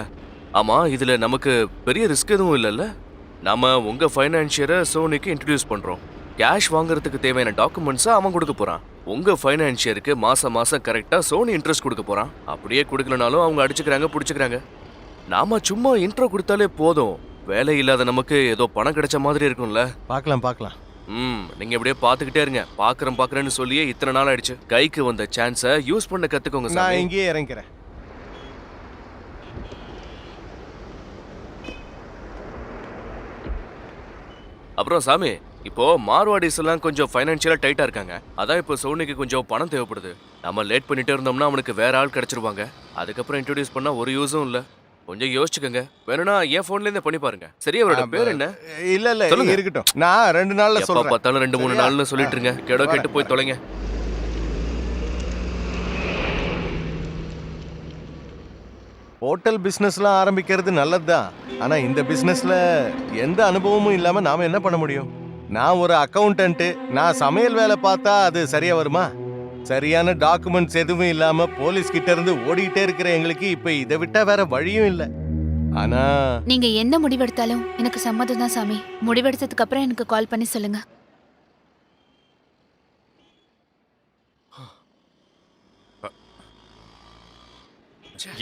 ஆமா, இதுல நமக்கு பெரிய ரிஸ்க் எதுவும் இல்லைல்ல. நாம உங்க ஃபைனான்சியரை சோனிக்கு இன்ட்ரடியூஸ் பண்றோம். கேஷ் வாங்குறதுக்கு தேவையான டாக்குமெண்ட்ஸை அவன் கொடுக்க போறான். உங்க ஃபைனான்சியருக்கு மாசம் மாசம் கரெக்டா சோனி இன்ட்ரெஸ்ட் கொடுக்க போறான். அப்படியே கொடுக்கலனாலும் அவங்க அடிச்சுக்கிறாங்க, பிடிச்சிக்கிறாங்க. நாம சும்மா இன்ட்ரோ கொடுத்தாலே போதும். வேலை இல்லாத நமக்கு ஏதோ பணம் கிடைச்ச மாதிரி இருக்கும்ல. பார்க்கலாம். நீங்க இப்படியே பாத்துக்கிட்டே இருங்க. பாக்குறேன்னு சொல்லியே இத்தனை நாள் ஆயிடுச்சு. கைக்கு வந்த சான்ஸை யூஸ் பண்ண கத்துக்கோங்க சாமி. நான் இங்கேயே இறங்கிறேன். அப்புறம் சாமி, இப்போ மார்வாடிஸ் எல்லாம் கொஞ்சம் ஃபைனான்சியலா டைட்டா இருக்காங்க. அதான் இப்போ சோனிக்கு கொஞ்சம் பணம் தேவைப்படுது. நம்ம லேட் பண்ணிட்டே இருந்தோம்னா அவனுக்கு வேற ஆள் கிடைச்சிருவாங்க. அதுக்கப்புறம் இன்ட்ரோடியூஸ் பண்ணா ஒரு யூஸும் இல்ல. கொஞ்சம் யோசிச்சுக்கங்க. வேணும்னா என் போன்ல இருந்தே பண்ணி பாருங்க. சரி, அவரோட பேர் என்ன? இல்ல இருக்கட்டும், நான் 2 நாள்ல சொல்றேன். பார்த்தாலும் 2-3 நாள்ல சொல்லிட்டு இருங்க. கெடோ கெட்டு போய் தொலைங்க. ஹோட்டல் பிசினஸ்லாம் ஆரம்பிக்கிறது நல்லதுதான். ஆனா இந்த பிசினஸ்ல எந்த அனுபவமும் இல்லாம நாம என்ன பண்ண முடியும்? நான் ஒரு அக்கவுண்டன்ட், நான் சமையல் வேலை பார்த்தா அது சரியா வருமா? சரியான டாக்குமெண்ட்ஸ் எதுவும் இல்லாம போலீஸ் கிட்ட இருந்து ஓடிட்டே இருக்கிற எங்களுக்கு இப்ப இதை விட்டா வேற வழியும் இல்ல. ஆனா நீங்க எந்த முடிவெடுத்தாலும் எனக்கு சம்மதம் தான் சாமி. முடிவெடுத்ததுக்கு அப்புறம் எனக்கு கால் பண்ணி சொல்லுங்க.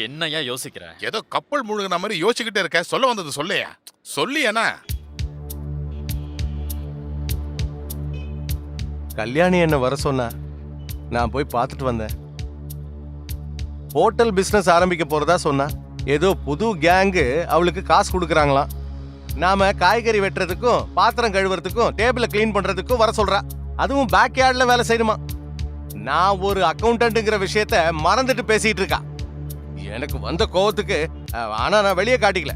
என்னையா யோசிக்கிற? ஏதோ கப்பல் முழுகின மாதிரி யோசிச்சுக்கிட்டே இருக்க. சொல்ல வந்தது சொல்லையா? சொல்லியனா? கல்யாணி என்ன வர சொன்னா, நான் போய் பார்த்துட்டு வந்தேன். ஹோட்டல் பிசினஸ் ஆரம்பிக்க போறதா சொன்னா. ஏதோ புது கேங்கு அவளுக்கு காசு கொடுக்குறாங்களாம். நாம காய்கறி வெட்டுறதுக்கும் பாத்திரம் கழுவுறதுக்கும் டேபிளை கிளீன் பண்றதுக்கும் வர சொல்றா. அதுவும் பேக் யார்ட்ல வேலை செய்யணுமா. நான் ஒரு அக்கவுண்டன்ட்ங்கிற விஷயத்த மறந்துட்டு பேசிட்டு இருக்கா. எனக்கு வந்த கோவத்துக்கு ஆனா நான் வெளியே காட்டிக்கல.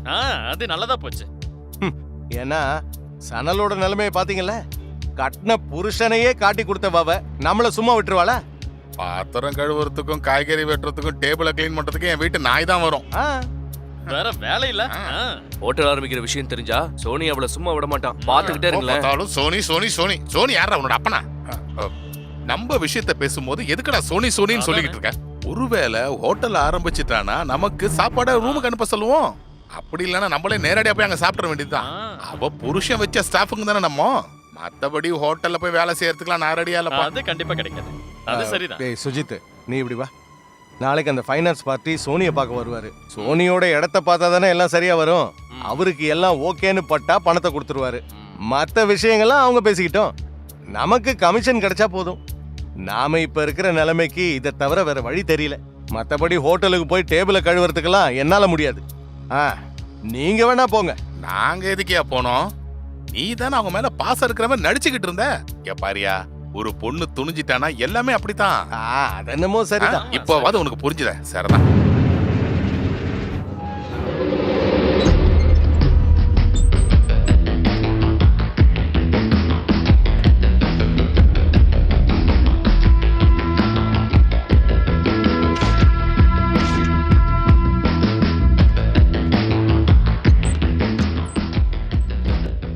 அது நல்லதா போச்சு. ஏன்னா சணலோட நிலைமையை பாத்தீங்கல்ல. கட்டின புருஷனையே காட்டி கொடுத்தவ நம்மள சும்மா விட்டுருவாளா? பாத்திரம் கழுவுறதுக்கும் காய்கறி வெட்டுறதுக்கும் டேபிளை கிளீன் பண்றதுக்கும் என் வீட்டு நாய் தான் வரும். வேற வேலை இல்ல ஹோட்டல் ஆரம்பிக்கிற விஷயம் தெரிஞ்சா சோனி அவளை சும்மா விட மாட்டான். பாத்துக்கிட்டே இருங்களேன். பார்த்தாலும் சோனி சோனி சோனி சோனி யாரா உன்னோட அப்பனா? நம்ம விஷயத்த பேசும்போது எதுக்குடா சோனி சோனின்னு சொல்லிக்கிட்டு இருக்க? ஒருவேளை ஹோட்டல் ஆரம்பிச்சிட்டானா நமக்கு சாப்பாடை ரூமுக்கு அனுப்ப சொல்லுவோம். அப்படி இல்லைன்னா நம்மளே நேரடியா போய் அங்க சாப்பிட வேண்டியதுதான். அவ புருஷன் வச்ச ஸ்டாஃபுங்க தானே நம்ம. மத்தபடி ஹோட்டல்ல போய் வேலை செய்யறதுக்குலாம் நான் ரெடியா இல்லப்பா. அது கண்டிப்பா கிடைக்காது. அது சரிதான். டேய் சுஜித், நீ இப்படி வா. நாளைக்கு அந்த ஃபைனான்ஸ் பார்ட்டி சோனியை பார்க்க வருவாரு. சோனியோட இடத்த பார்த்தா தானே எல்லாம் சரியா வரும். அவருக்கு எல்லாம் ஓகேன்னு பட்டா பணத்தை கொடுத்துருவாரு. மற்ற விஷயங்கள்லாம் அவங்க பேசிக்கிட்டோம். நமக்கு கமிஷன் கிடைச்சா போதும். நாம இப்ப இருக்கிற நிலைமைக்கு இதை தவிர வேற வழி தெரியல. மற்றபடி ஹோட்டலுக்கு போய் டேபிளை கழுவுறதுக்கெல்லாம் என்னால முடியாது. நீங்க வேணா போங்க. நாங்க எதுக்கியா போனோம்? நீ தானே அவங்க மேல பாசம் இருக்கிற மாதிரி நடிச்சுக்கிட்டு இருந்த. பாரியா, ஒரு பொண்ணு துணிஞ்சிட்டானா எல்லாமே அப்படித்தான். அது என்னமோ சரிதான். இப்போவாது உனக்கு புரிஞ்சுத? சரிதான்.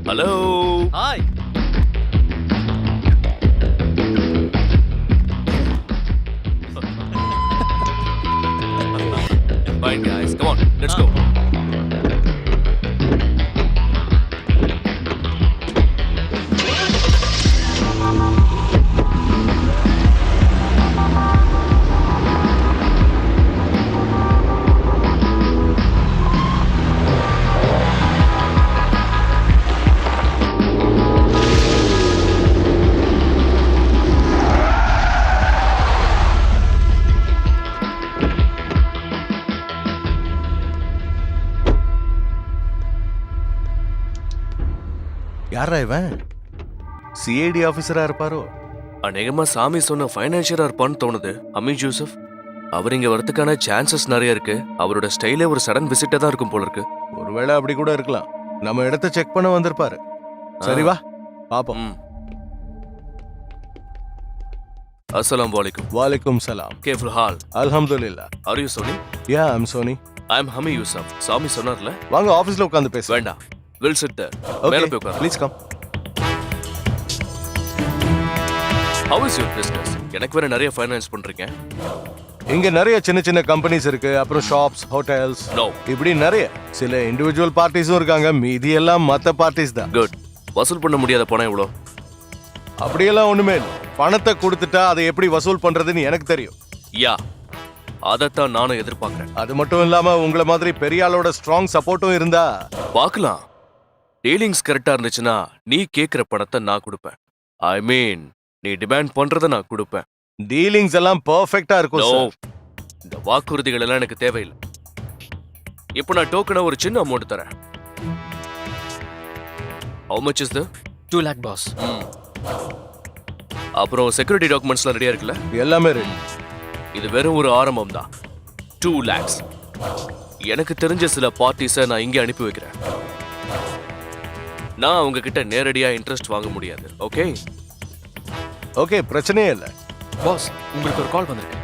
Hello. Hi. Fine guys, come on, let's go. யாரா இவன்? சிஐடி ஆபீசரா இருப்பாரோ? அநேகமா சாமி சொன்ன ஃபைனான்சியரா இருப்பான்னு தோணுது. அமீர் ஜோசப் அவர் இங்க வரதுக்கான சான்சஸ் நிறைய இருக்கு. அவரோட ஸ்டைலே ஒரு சடன் விசிட்டா தான் இருக்கும் போல இருக்கு. ஒருவேளை அப்படி கூட இருக்கலாம். நம்ம இடத்த செக் பண்ண வந்திருப்பாரு. சரி வா பாப்போம். அஸ்ஸலாமு அலைக்கும். வாலைக்கும் சலாம். கேஃபுல் ஹால்? அல்ஹம்துலில்லாஹ். Are you Soni? Yeah, I am Soni. I am Hamid Yusuf. Swami சொன்னார்ல. வாங்க ஆபீஸ்ல உட்கார்ந்து பேச. வேண்டாம், வில் சிட் தேர். மேல போய் உட்காரு. Please come. How is your business? எனக்கு வேற நிறைய ஃபைனான்ஸ் பண்றீங்க. இங்க நிறைய சின்ன சின்ன கம்பெனிஸ் இருக்கு. அப்புறம் ஷாப்ஸ், ஹோட்டல்ஸ், இப்படி நிறைய. சில இண்டிவிஜுவல் பார்ட்டிஸும் இருக்காங்க. மீதி எல்லாம் மத்த பார்ட்டிஸ் தான். குட். வசூல் பண்ண முடியாத பணம் எவ்வளோ? அப்படியெல்லாம் ஒண்ணுமே இல்லை. பணத்தை கொடுத்துட்டா அதை எப்படி வசூல் பண்றதுன்னு எனக்கு தெரியும். யா, அதைத்தான் நானும் எதிர்பார்க்கிறேன். அது மட்டும் இல்லாம உங்களை மாதிரி பெரிய ஆளோட ஸ்ட்ராங் சப்போர்ட்டும் இருந்தா பார்க்கலாம். டீலிங்ஸ் கரெக்டா இருந்துச்சுன்னா நீ கேட்கிற பணத்தை நான் கொடுப்பேன். ஐ மீன், நீ டிமாண்ட் பண்றத நான் கொடுப்பேன். டீலிங்ஸ் எல்லாம் பெர்ஃபெக்ட்டா இருக்கும் சார். இந்த வாக்குறுதிகள் எல்லாம் எனக்கு தேவையில்லை. இப்போ நான் டோக்கனா ஒரு சின்ன அமௌண்ட் தரேன். How much is the? 2 lakh boss. அப்புறம் செக்யூரிட்டி டாக்குமெண்ட்ஸ்லாம் ரெடியா இருக்குல்ல? எல்லாமே ரெடி. இது வெறும் ஒரு ஆரம்பம் தான். 2 lakhs. எனக்கு தெரிஞ்ச சில பார்ட்டிஸை நான் இங்கே அனுப்பி வைக்கிறேன். நான் அவங்க கிட்ட நேரடியா இன்ட்ரெஸ்ட் வாங்க முடியாது. ஓகே? ஓகே, பிரச்சனையே இல்லை. பாஸ், உங்களுக்கு ஒரு கால் வந்திருக்கு.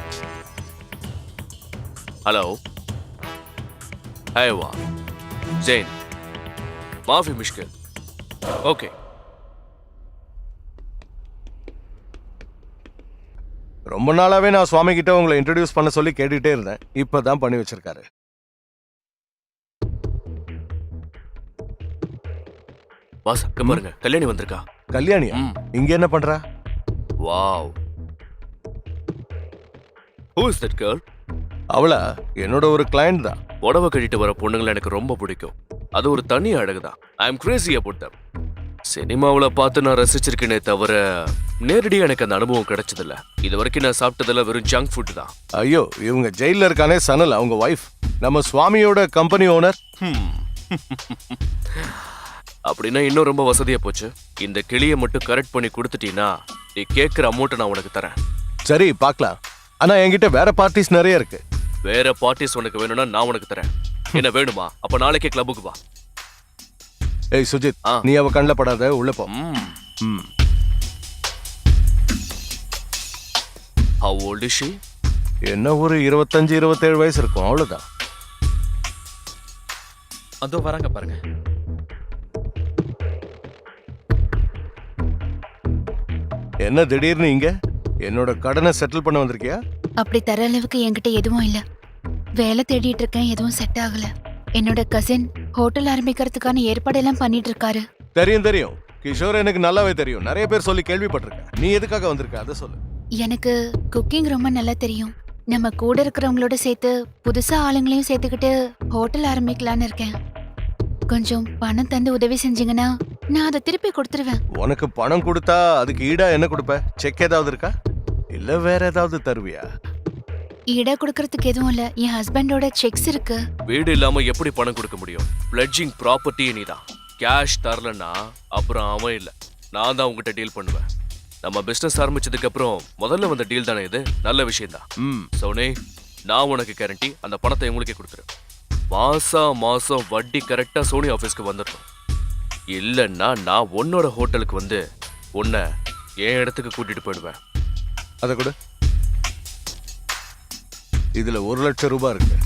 ஹலோ. ஹேவா ஜெயின், மாஃபி மிஷ்கில். ஓகே. ரொம்ப நாளாவே நான் சுவாமி கிட்ட உங்களை இன்ட்ரோடியூஸ் பண்ண சொல்லி கேட்டுட்டே இருந்தேன். இப்பதான் பண்ணி வச்சிருக்காரு. பாஸ், அங்க பாருங்க, கல்யாணி வந்திருக்கா. கல்யாணியா? இங்க என்ன பண்றா? Wow. Who is that girl? அவளா? என்னோட ஒரு கிளையண்ட் தான். உடவை கட்டிட்டு வர பொண்ணுங்களை எனக்கு ரொம்ப பிடிக்கும். அது ஒரு தனி அழகுதான். ஐ அம் கிரேசி அபவுட் தம். சினிமாவில் பார்த்து நான் ரசிச்சிருக்கேனே தவிர நேரடியாக எனக்கு அந்த அனுபவம் கிடைச்சதில்ல. இது வரைக்கும் நான் சாப்பிட்டதில்ல வெறும் ஜங்க் ஃபுட் தான். ஐயோ, இவங்க ஜெயில இருக்கானே சனல், அவங்க வைஃப், நம்ம சுவாமியோட கம்பெனி ஓனர். அப்படின்னா இன்னும் ரொம்ப வசதியா போச்சு. இந்த கிளியை மட்டும் கரெக்ட் பண்ணி கொடுத்துட்டீங்கன்னா நீ கேட்குற அமௌண்ட்டை நான் உனக்கு தரேன். சரி, பார்க்கலாம். ஆனா என்கிட்ட வேற பார்ட்டிஸ் நிறைய இருக்கு. வேற பார்ட்டிஸ் உனக்கு வேணும்னா நான் உனக்கு தரேன். என்ன வேணுமா? அப்ப நாளைக்கே கிளப்புக்கு வா. ஏய் சுஜித், நீ அவ கண்ணில் படாத, உள்ள போ. How old is she? என்ன ஒரு 25-27 வயசு இருக்கும், அவ்வளவுதான். அதோ வராங்க பாருங்க. என்ன திடீர்னு இங்க என்னோட கடனை செட்டில் பண்ண வந்திருக்கியா? அப்படி தர அளவுக்கு என்கிட்ட எதுவும் இல்ல. வேலை தேடிட்டு இருக்கேன், எதுவும் செட் ஆகல. என்னோட கசின் ஹோட்டல் ஆரம்பிக்கிறதுக்கான ஏற்பாடெல்லாம் பண்ணிட்டு இருக்காரு. தெரியும் தெரியும், கிஷோர் எனக்கு நல்லாவே தெரியும். நிறைய பேர் சொல்லி கேள்விப்பட்டிருக்கேன். நீ எதுக்காக வந்திருக்க அதை சொல்லு. எனக்கு குக்கிங் ரொம்ப நல்லா தெரியும். நம்ம கூட இருக்கிறவங்களோட சேர்த்து புதுசா ஆளுங்களையும் சேர்த்துக்கிட்டு ஹோட்டல் ஆரம்பிக்கலான்னு இருக்கேன். கொஞ்சம் பணம் தந்து உதவி செஞ்சீங்கன்னா நான் அதை திருப்பி கொடுத்துருவேன். உனக்கு பணம் கொடுத்தா அதுக்கு ஈடா என்ன கொடுப்ப? செக் ஏதாவது இருக்கா இல்ல வேற ஏதாவது தருவியா? ஈடா கொடுக்கறதுக்கு எதுவும் இல்ல. என் ஹஸ்பண்டோட செக்ஸ் இருக்கு. வீடு இல்லாம எப்படி பணம் கொடுக்க முடியும்? பிளட்ஜிங் ப்ராப்பர்ட்டி நீதான். கேஷ் தரலன்னா அப்புறம் அவன் இல்ல, நான் தான் உங்ககிட்ட டீல் பண்ணுவேன். நம்ம பிசினஸ் ஆரம்பிச்சதுக்கு அப்புறம் முதல்ல வந்த டீல் தானே இது. நல்ல விஷயம் தான். சோனி, நான் உனக்கு கேரண்டி அந்த பணத்தை உங்களுக்கே கொடுத்துரு. மாசம் வட்டி கரெக்டா சோனி ஆபீஸ்க்கு வந்துடணும். இல்லைன்னா நான் உன்னோட ஹோட்டலுக்கு வந்து உன்னை என் இடத்துக்கு கூட்டிட்டு போயிடுவேன். அதை கூட இதுல 1 லட்சம் ரூபாய் இருக்கு.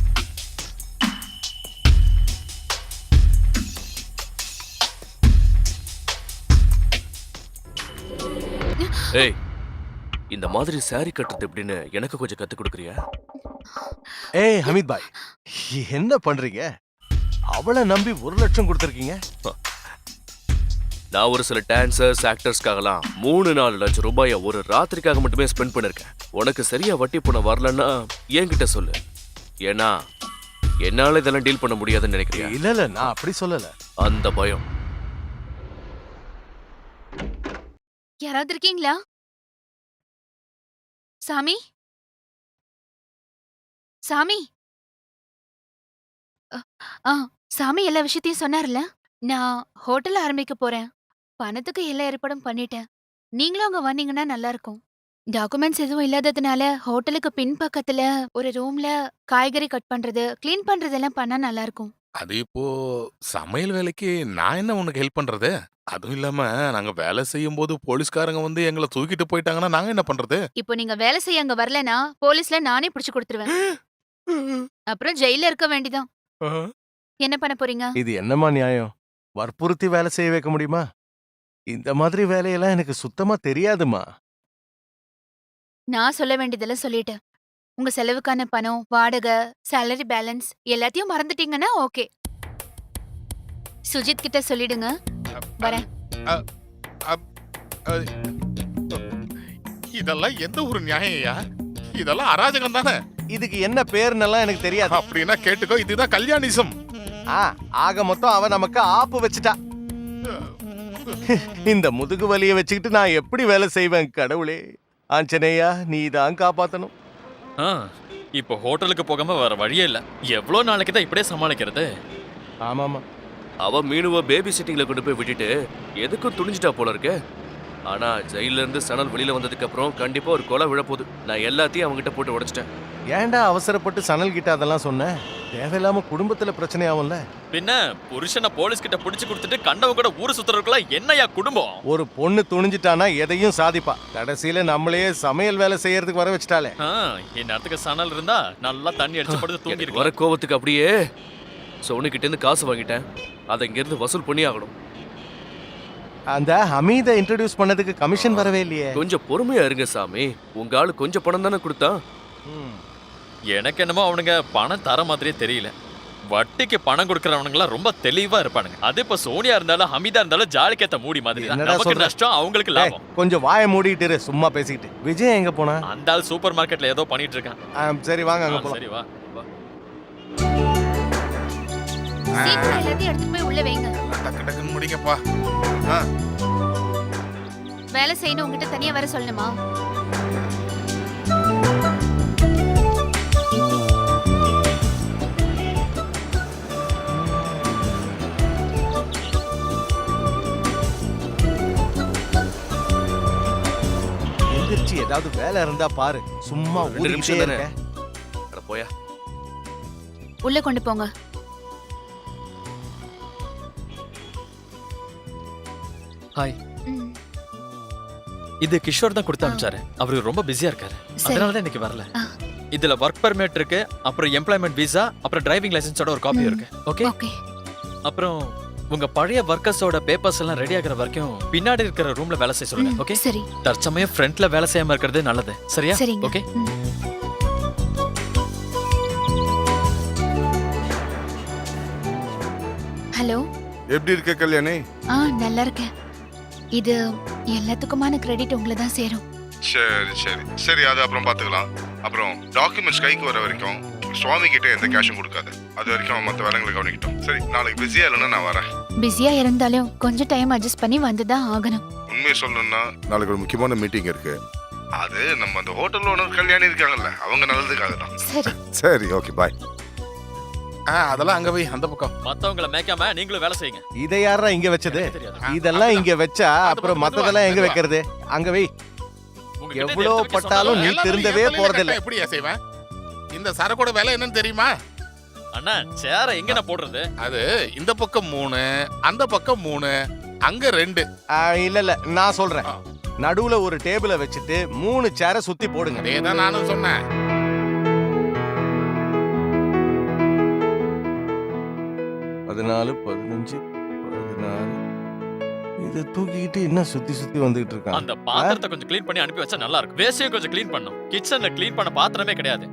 ஏய், இந்த மாதிரி சாரி கட்டுறது எப்படின்னு எனக்கு கொஞ்சம் கத்து கொடுக்குறியா? ஏய் ஹமீத் பாய், என்ன பண்றீங்க? அவளை நம்பி 1 லட்சம் கொடுத்துருக்கீங்க. நான் ஒரு சில டான்சர்ஸ் ஆக்டர்ஸ்க்காகலாம் 3-4 லட்சம் ரூபாயை ஒரு ராத்திரிக்காக மட்டுமே ஸ்பெண்ட் பண்ணிருக்கேன். உனக்கு சரியா வட்டி பணம் வரலன்னா என்கிட்ட சொல்லு. ஏன்னா என்னால இதெல்லாம் டீல் பண்ண முடியாதுன்னு நினைக்கிறியா? இல்ல நான் அப்படி சொல்லல. அந்த பயம். யாராவது இருக்கீங்களா? சாமி, சாமி. சாமி எல்லா விஷயத்தையும் சொன்னார்ல. நான் ஹோட்டல் ஆரம்பிக்க போறேன். பணத்துக்கு எல்லா ஏற்பாடும் பண்ணிட்டேன். நீங்களும் அங்க வந்தீங்கன்னா நல்லா இருக்கும். டாக்குமெண்ட்ஸ் எதுவும் இல்லாததுனால ஹோட்டலுக்கு பின் பக்கத்துல ஒரு ரூம்ல காய்கறி கட் பண்றது, கிளீன் பண்றதெல்லாம் பண்ணா நல்லா இருக்கும். அது இப்போ சமையல் வேலைக்கு நான் என்ன உனக்கு ஹெல்ப் பண்றது? அதுவும் இல்லாம நாங்க வேலை செய்யும் போது போலீஸ்காரங்க வந்து எங்களை தூக்கிட்டு போயிட்டாங்கன்னா நாங்க என்ன பண்றது? இப்போ நீங்க வேலை செய்ய அங்க வரலனா போலீஸ்ல நானே பிடிச்சு கொடுத்துருவேன். அப்புறம் ஜெயில இருக்க வேண்டிதான். என்ன பண்ண போறீங்க? இது என்னமா நியாயம்? வற்புறுத்தி வேலை செய்ய வைக்க முடியுமா? இந்த மாதிரி வேலையெல்லாம் எனக்கு சுத்தமா தெரியாதுமா. நான் சொல்ல வேண்டியதெல்லாம் சொல்லிட்டேன். உங்க செலவுக்கான பணம், வாடகை, சேலரி பேலன்ஸ் எல்லாத்தையும் மறந்துட்டீங்கன்னா ஓகே. சுஜித் கிட்ட சொல்லிடுங்க. வரேன். இதெல்லாம் எந்த ஒரு நியாயம்யா? இதெல்லாம் அராஜகம் தானே. இதுக்கு என்ன பேருன்னெல்லாம் எனக்கு தெரியாது. அப்படின்னா கேட்டுக்கோ, இதுதான் கல்யாணிசம். ஆக மொத்தம் அவ நமக்கு ஆப்பு வச்சுட்டா. இந்த முதுகு வலிய வச்சுக்கிட்டு நான் எப்படி வேலை செய்வேன்? கடவுளே, ஆஞ்சநேயா நீ தான் காப்பாத்தணும். இப்போ ஹோட்டலுக்கு போகாம வேற வழியே இல்ல. எவ்வளவு நாளைக்கு தான் இப்படியே சமாளிக்கிறது? ஆமாமா. அவ மீனுவ பேபி சிட்டிங்ல கொண்டு போய் விட்டுட்டு எதுக்கும் துணிஞ்சிட்டா போல இருக்கு. ஆனா ஜெயில இருந்து சணல் வெளியில வந்ததுக்கு அப்புறம் கண்டிப்பா ஒரு கொலை விழப்போகுது. நான் எல்லாத்தையும் அவங்ககிட்ட போட்டு உடைச்சிட்டேன். ஏன்டா அவசரப்பட்டு சணல் கிட்ட அதெல்லாம் சொன்ன? தேவையில்லாம குடும்பத்துல பிரச்சனை ஆகும்ல. பின்ன புருஷனை போலீஸ் கிட்ட புடிச்சு கொடுத்துட்டு கண்டவ கூட ஊரு சுத்துறதுக்குலாம் என்னையா குடும்பம்? ஒரு பொண்ணு துணிஞ்சிட்டானா எதையும் சாதிப்பா. கடைசியில நம்மளையே சமையல் வேலை செய்யறதுக்கு வர வச்சுட்டாலே. இந்நேரத்துக்கு சணல் இருந்தா நல்லா தண்ணி அடிச்சு படுத்து தூங்கி வர கோவத்துக்கு அப்படியே சோனி கிட்ட இருந்து காசு வாங்கிட்டேன். அதை இங்க இருந்து வசூல் பண்ணி ஆகணும். அந்த ஹமீதை இன்ட்ரோடியூஸ் பண்ணதுக்கு கமிஷன் வரவே இல்லையே. கொஞ்சம் பொறுமையா இருங்க சாமி. உங்க ஆளு கொஞ்சம் பணம் தானே கொடுத்தான். எனக்கு என்னமோ அவனுங்க பணம் தர மாதிரியே தெரியல. வட்டிக்கு பணம் கொடுக்கறவனுங்களாம் ரொம்ப தெளிவா இருப்பானுங்க. அது இப்ப சோனியா இருந்தாலும் ஹமீதா இருந்தாலும் ஜாலிக்கேத்த மூடி மாதிரி. நமக்கு நஷ்டம், அவங்களுக்கு லாபம். கொஞ்சம் வாயை மூடிட்டு இரு, சும்மா பேசிக்கிட்டு. விஜய் எங்க போனா? அந்த ஆள் சூப்பர் மார்க்கெட்ல ஏதோ பண்ணிட்டு இருக்கான். சரி வாங்க அங்க போலாம். சரி வா. சீக்கிரம் எல்லாத்தையும் எடுத்துட்டு போய் உள்ள வைங்க. டக்கு டக்குன்னு முடிங்கப்பா. வேலை செய்யணும் உங்ககிட்ட தனியா வர சொல்லணுமா? எந்திரிச்சு ஏதாவது வேலை இருந்தா பாரு. சும்மா ஊறிக்கிட்டே இருக்க. அட போயா. உள்ள கொண்டு போங்க. ஹாய். இது கிஷோர் தான் கொடுத்து அனுப்பிச்சாரு. அவரு ரொம்ப பிஸியா இருக்காரு. அதனால தான் இன்னைக்கு வரல. இதுல ஒர்க் பெர்மிட் இருக்கு, அப்புறம் எம்ப்ளாய்மென்ட் விசா, அப்புறம் டிரைவிங் லைசென்ஸோட ஒரு காப்பி இருக்கு. ஓகே? ஓகே. அப்புறம் உங்க பழைய ஒர்க்கர்ஸோட பேப்பர்ஸ் எல்லாம் ரெடி ஆகுற வரைக்கும் பின்னாடி இருக்கிற ரூம்ல வேலை செய்ய சொல்லுங்க. ஓகே, சரி தற்சமயம் ஃப்ரண்ட்ல வேலை செய்யாம இருக்கிறது நல்லது. சரியா? சரிங்க. ஓகே. ஹலோ, எப்படி இருக்க கல்யாணி? நல்லா இருக்கேன். இது எல்லாத்துக்குமான கிரெடிட் உங்களை தான் சேரும். சரி சரி சரி, அது அப்புறம் பார்த்துக்கலாம். அப்புறம் டாக்குமெண்ட்ஸ் கைக்கு வர வரைக்கும் சுவாமி கிட்ட எந்த கேஷும் கொடுக்காது. அது வரைக்கும் மற்ற வேலைங்களை கவனிக்கிட்டோம். சரி, நாளைக்கு பிஸியா இல்லைன்னா நான் வரேன். பிஸியா இருந்தாலும் கொஞ்சம் டைம் அட்ஜஸ்ட் பண்ணி வந்து தான் ஆகணும். உண்மையை சொல்லணும்னா நாளைக்கு ஒரு முக்கியமான மீட்டிங் இருக்கு. அது நம்ம அந்த ஹோட்டல் ஓனர் கல்யாணி இருக்காங்கல்ல, அவங்க நல்லதுக்காக தான். சரி சரி, ஓகே, பாய். அதெல்லாம் அங்க போய் அந்த பக்கம். மத்தவங்கள மேய்க்காம நீங்களும் வேலை செய்யுங்க. இதை யாரா இங்க வச்சது? எனக்கு தெரியாது. இதெல்லாம் இங்க வச்சா அப்புறம் மத்ததெல்லாம் எங்க வைக்கிறது? அங்க வை. உங்ககிட்ட இதை எவ்வளவு எடுத்து வைக்க பட்டாலும் நீ எல்லாரும் திருந்தவே என் தலையில போறதில்ல. கட்டினா எப்படியா செய்வேன்? இந்த சரக்கோட விலை என்னன்னு தெரியுமா? அண்ணா, சேர எங்க நான் போடுறது? அது இந்த பக்கம் 3, அந்த பக்கம் 3, அங்க 2. இல்ல இல்ல, நான் சொல்றேன். நடுவுல ஒரு டேபிள வச்சுட்டு 3 சேரை சுத்தி போடுங்க. அதேதான் நானும் சொன்னேன். 14, 15, 16. இத தூக்கிட்டு என்ன சுத்தி சுத்தி வந்துகிட்டு இருக்கான்? அந்த பாத்திரத்தை கொஞ்சம் க்ளீன் பண்ணி அனுப்பி வச்சா நல்லா இருக்கும். வேஸ்டையும் கொஞ்சம் க்ளீன் பண்ணணும். கிச்சன்ல க்ளீன் பண்ண பாத்திரமே கிடையாது.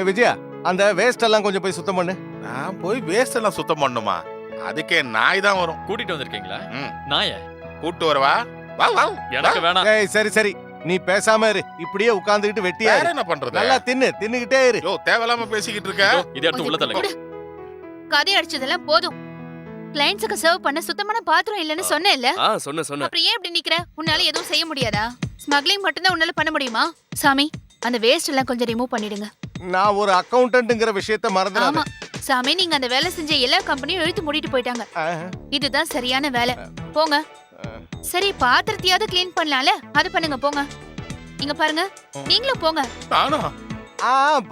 விஜயா, அந்த வேஸ்ட் எல்லாம் கொஞ்சம் போய் சுத்தம் பண்ணு. நான் போய் வேஸ்ட் எல்லாம் சுத்தம் பண்ணுமா? அதுக்கே நாய் தான் வரும். கூட்டிட்டு வந்திருக்கீங்களா? ம். நாய கூட்டு வரவா? வா வா. எனக்கு வேணாம். சரி சரி, நீ பேசாம இரு. இப்படியே உட்கார்ந்துகிட்டு வெட்டியா வேற இரு. என்ன பண்றது? நல்லா தின்னுகிட்டே இரு. யோ, தேவையில்லாம பேசிக்கிட்டு இருக்க. இதை எடுத்து உள்ள தள்ளுங்க. கதை அடிச்சதெல்லாம் போதும். கிளைண்ட்ஸுக்கு சர்வ் பண்ண சுத்தமான பாத்திரம் இல்லைன்னு சொன்னேன்ல. சொன்ன அப்புறம் ஏன் இப்படி நிக்கிற? உன்னால எதுவும் செய்ய முடியாதா? ஸ்மக்லிங் மட்டும் தான் உன்னால பண்ண முடியுமா? சாமி, அந்த வேஸ்ட் எல்லாம் கொஞ்சம் ரிமூவ் பண்ணிடுங்க. நான் ஒரு அக்கவுண்டன்ட்ங்கற விஷயத்தை மறந்துடாத. ஆமா சாமி, நீங்க அந்த வேலை செஞ்ச எல்லா கம்பெனியும் இழுத்து மூடிட்டு போயிட்டாங்க. இதுதான் சரியான வேலை. போங்க. சரி, பாத்திரத்தையாவது க்ளீன் பண்ணலாம்ல, அது பண்ணுங்க. போங்க. இங்க பாருங்க, நீங்களும் போங்க. நானா?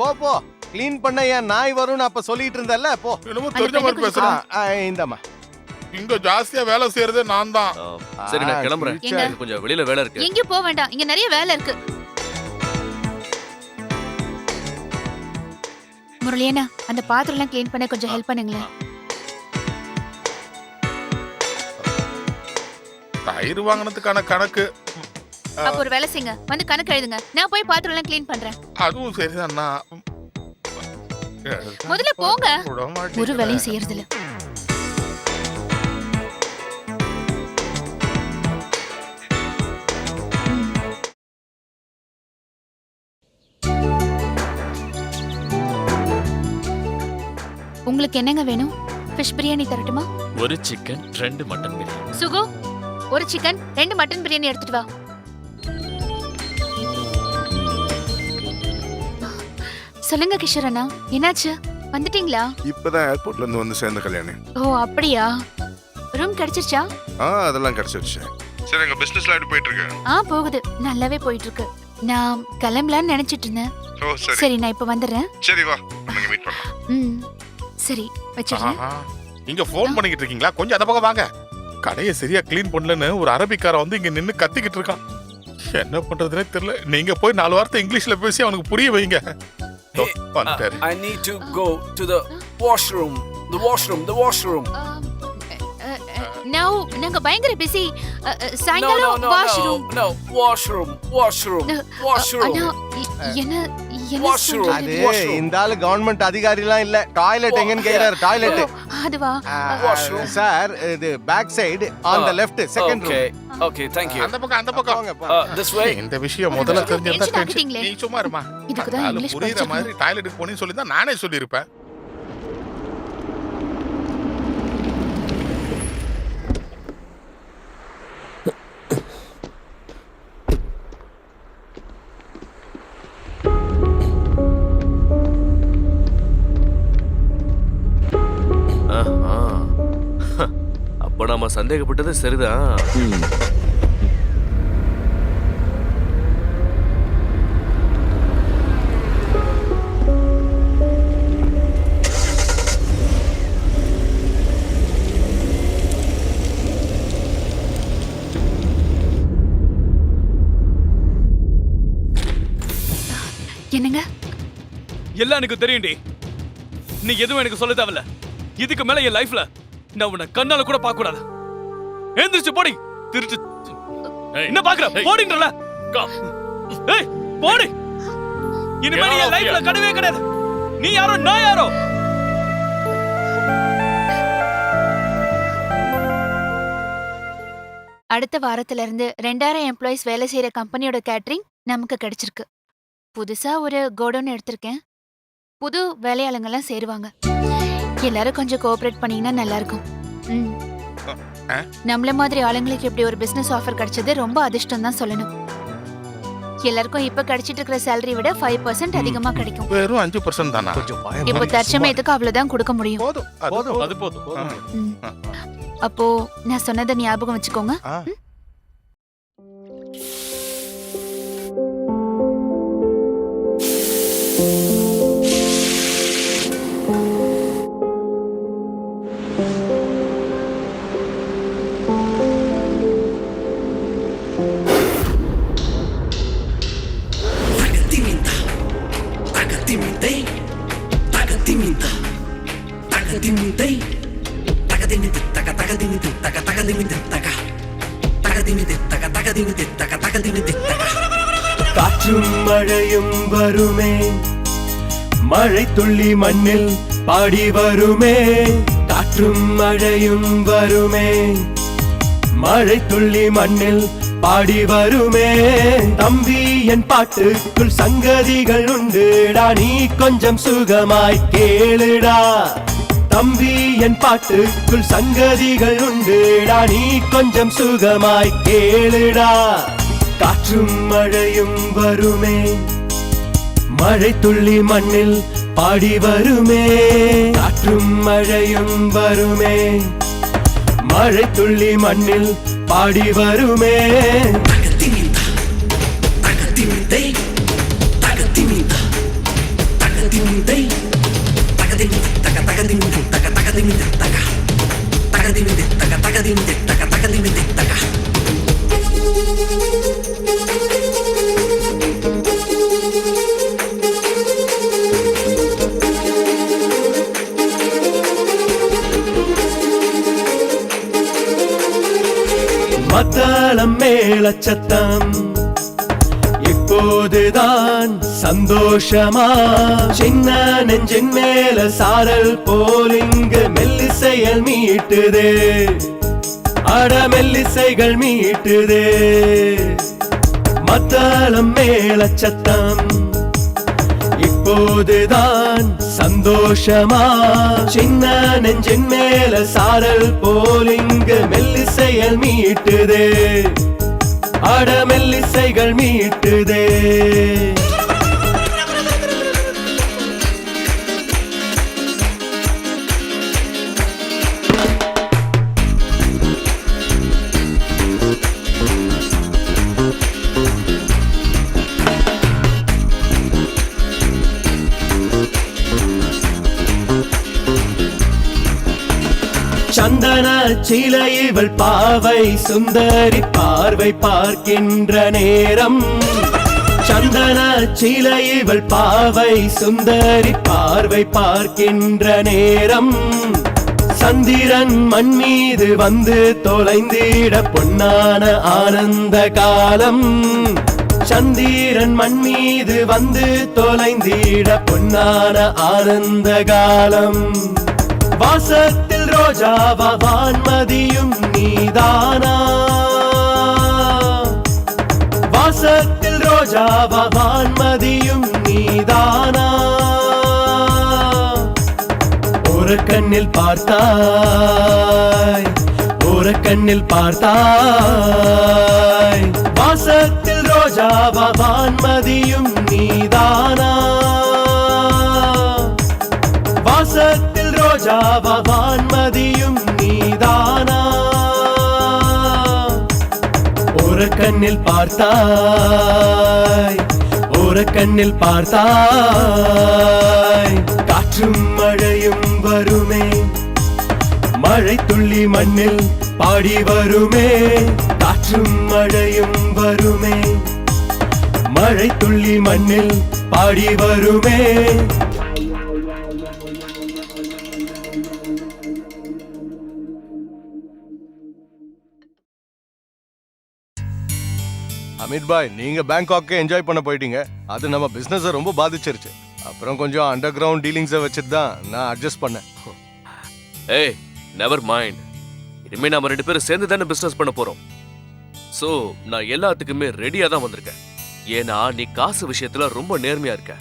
போ போ. க்ளீன் பண்ண ஏன் நாய் வரும்னு அப்ப சொல்லிட்டு இருந்தல்ல, போ. என்னமோ தெரிஞ்ச மாதிரி பேசுறேன். இந்தம்மா. இங்க ஜாஸ்தியா வேலை செய்யறது நான் தான். சரி, நான் கிளம்புறேன். எங்க? எனக்கு கொஞ்சம் வெளியில வேலை இருக்கு. எங்கேயும் போக வேண்டாம், இங்க நிறைய வேலை இருக்கு. முரளியண்ணா, அந்த பாத்திரம் எல்லாம் க்ளீன் பண்ண கொஞ்சம் ஹெல்ப் பண்ணுங்களேன். தயிர் வாங்கினதுக்கான கணக்கு. அப்ப ஒரு வேலை செய்யுங்க, வந்து கணக்கு எழுதுங்க. நான் போய் பாத்திரம் எல்லாம் க்ளீன் பண்றேன். அதுவும் சரிதான். முதல்ல போங்க. ஒரு வேலையும் செய்யறது இல்ல. உங்களுக்கு என்னங்க வேணும்? ஃபிஷ் பிரியாணி தரட்டுமா? ஒரு சிக்கன், 2 மட்டன் பிரியாணி. சுகு, ஒரு சிக்கன் 2 மட்டன் பிரியாணி எடுத்துட்டு வா. சொல்லுங்க கிஷோர் அண்ணா, என்னாச்சு? வந்துட்டீங்களா? இப்பதான் ஏர்போர்ட்ல இருந்து வந்து சேர்ந்த கல்யாணி. ஓ அப்படியா? ரூம் கிடைச்சிருச்சா? அதெல்லாம் கிடைச்சிருச்சு. சரி, எங்க பிசினஸ்ல எப்படி போயிட்டு இருக்கு? போகுது, நல்லாவே போயிட்டு இருக்கு. நான் கிளம்பலான்னு நினைச்சிட்டு இருந்தேன். ஓ சரி. சரி, நான் இப்ப வந்துடுறேன். சரி, வா, நம்ம மீட் பண்ணலாம். சரி, வச்சிடுறேன். இங்க ஃபோன் பண்ணிக்கிட்டு இருக்கீங்களா? கொஞ்சம் அந்த பக்கம் வாங்க. கடையை சரியா க்ளீன் பண்ணலன்னு ஒரு அரபிக்காரன் வந்து இங்க நின்னு கத்திக்கிட்டு இருக்கான். என்ன பண்றதுனே தெரியல. நீங்க போய் 4 வார்த்தை இங்கிலீஷ்ல பேசி அவனுக்கு புரிய வைங்க. I need to go to the washroom. The washroom. Now நாங்க பயங்கர பிஸி. சாயங்காலம் வாஷ்ரூம். No, washroom. அண்ணா, என்ன Washroom. அது இந்த ஆளு கவர்மெண்ட் அதிகாரி எல்லாம் இல்ல. டாய்லெட் எங்கன்னு கேக்குறாரு. டாய்லெட். அதுவா? சார், இது back side on the left, second room. Okay, thank you. அந்த பக்கம். This way. இந்த விஷயம் முதல்ல தெரிஞ்சிருந்தா Tension ஆக்கிட்டீங்களே. நீ சும்மா இருமா. இதுக்கு தான் இங்கிலீஷ் புரியுற படிச்சிருக்கணும். மாதிரி டாய்லெட்டுக்கு போனேன்னு சொல்லி தான் நானே சொல்லியிருப்பேன். அப்ப நாம சந்தேகப்பட்டது சரிதான். என்னங்க? எல்லாம் எனக்கு தெரியும்டி. நீ எதுவும் எனக்கு சொல்ல தேவையில்ல. இதுக்கு மேல என் லைஃப்ல நான் உன்னை கண்ணால கூட பார்க்க கூடாது. எந்திரிச்சு போடி திருட்டு. ஏய், என்ன பாக்குற? ஏய். போடின்றல. Come. ஏய் போடி. இனிமே Get நீ out of லைஃப்ல here. கிடையவே கிடையாது. நீ யாரோ நான் யாரோ. அடுத்த வாரத்துல இருந்து 2000 எம்ப்ளாயிஸ் வேலை செய்யற கம்பெனியோட கேட்டரிங் நமக்கு கிடைச்சிருக்கு. புதுசா ஒரு கோடவுன் எடுத்திருக்கேன். புது வேலையாளுங்கெல்லாம் சேருவாங்க. எல்லாரும் கொஞ்சம் கோஆபரேட் பண்ணீங்கன்னா நல்லா இருக்கும். ம். நம்மள மாதிரி ஆளுங்களுக்கு இப்படி ஒரு பிசினஸ் ஆஃபர் கிடைச்சது ரொம்ப அதிர்ஷ்டம் தான் சொல்லணும். எல்லாருக்கும் இப்ப கிடைச்சிட்டு இருக்கிற சேலரி விட 5% அதிகமா கிடைக்கும். வெறும் 5% தானா? கொஞ்சம் பயம். இப்போ தற்சமயத்துக்கு அவ்வளவுதான் கொடுக்க முடியும். போதும் அது போதும். ம். அப்போ நான் சொன்னதை ஞாபகம் வச்சுக்கோங்க. ஆ. காற்றும் மழையும் வருமே, மழை துள்ளி மண்ணில் பாடி வருமே. காற்றும் மழையும் வருமே, மழை துள்ளி மண்ணில் பாடி வருமே. தம்பி என் பாட்டுக்குள் சங்கதிகள் உண்டுடா, நீ கொஞ்சம் சுகமாய் கேளுடா. தம்பி என் பாட்டுக்குள் சங்கதிகள் உண்டுடா, நீ கொஞ்சம் சுகமாய் கேளுடா. காற்றும் மழையும் வருமே, மழை துள்ளி மண்ணில் பாடி வருமே. காற்றும் மழையும் வருமே, மழை துள்ளி மண்ணில் பாடி வருமே. மத்தளம் மேளச்சத்தம் இப்போதுதான் சந்தோஷமா. சின்ன நெஞ்சின் மேல சாரல் போல் இங்கு மெல்லிசைகள் மீட்டுதே, அட மெல்லிசைகள் மீட்டுதே. மத்தளம் மேளச்சத்தம் இப்போதுதான் சந்தோஷமா. சின்ன நெஞ்சின் மேல சாரல் போல் இங்கு மெல்லிசைகள் மீட்டுதே, அட மெல்லிசைகள் மீட்டுதே. சந்தன சீலை இவள் பாவை சுந்தரி பார்வை பார்க்கின்ற நேரம். சந்தன சீலை இவள் பாவை சுந்தரி பார்வை பார்க்கின்ற நேரம். சந்திரன் மண் மீது வந்து தொலைந்திட பொன்னான ஆனந்த காலம். சந்திரன் மண் மீது வந்து தொலைந்திட பொன்னான ஆனந்த காலம். வாசத்தில் ரோஜாவா வான்மதியும் நீதானா. வாசத்தில் ரோஜாவா வான்மதியும் நீதானா. ஒரு கண்ணில் பார்த்தாய், ஒரு கண்ணில் பார்த்தாய். வாசத்தில் ரோஜாவா வான்மதியும் நீதானா. வாசத்தில் ரோஜாவா வான்மதியும் நீதானா. ஒரு கண்ணில் பார்த்தாய், ஒரு கண்ணில் பார்த்தாய். காற்றும் மழையும் வருமே, மழை துள்ளி மண்ணில் பாடி வருமே. காற்றும் மழையும் வருமே, மழை துள்ளி மண்ணில் பாடி வருமே. அமித் பாய் நீங்க பேங்காக்கே என்ஜாய் பண்ண போயிட்டீங்க. அது நம்ம பிசினஸ் ரொம்ப பாதிச்சிருச்சு. அப்புறம் கொஞ்சம் அண்டர் கிரவுண்ட் டீலிங்ஸை வச்சுட்டு தான் நான் அட்ஜஸ்ட் பண்ணேன். ஏய் நெவர் மைண்ட். இனிமே நாம 2 பேரும் சேர்ந்து தானே பிசினஸ் பண்ண போறோம். சோ நான் எல்லாத்துக்குமே ரெடியா தான் வந்திருக்கேன். ஏன்னா நீ காசு விஷயத்துல ரொம்ப நேர்மையா இருக்க.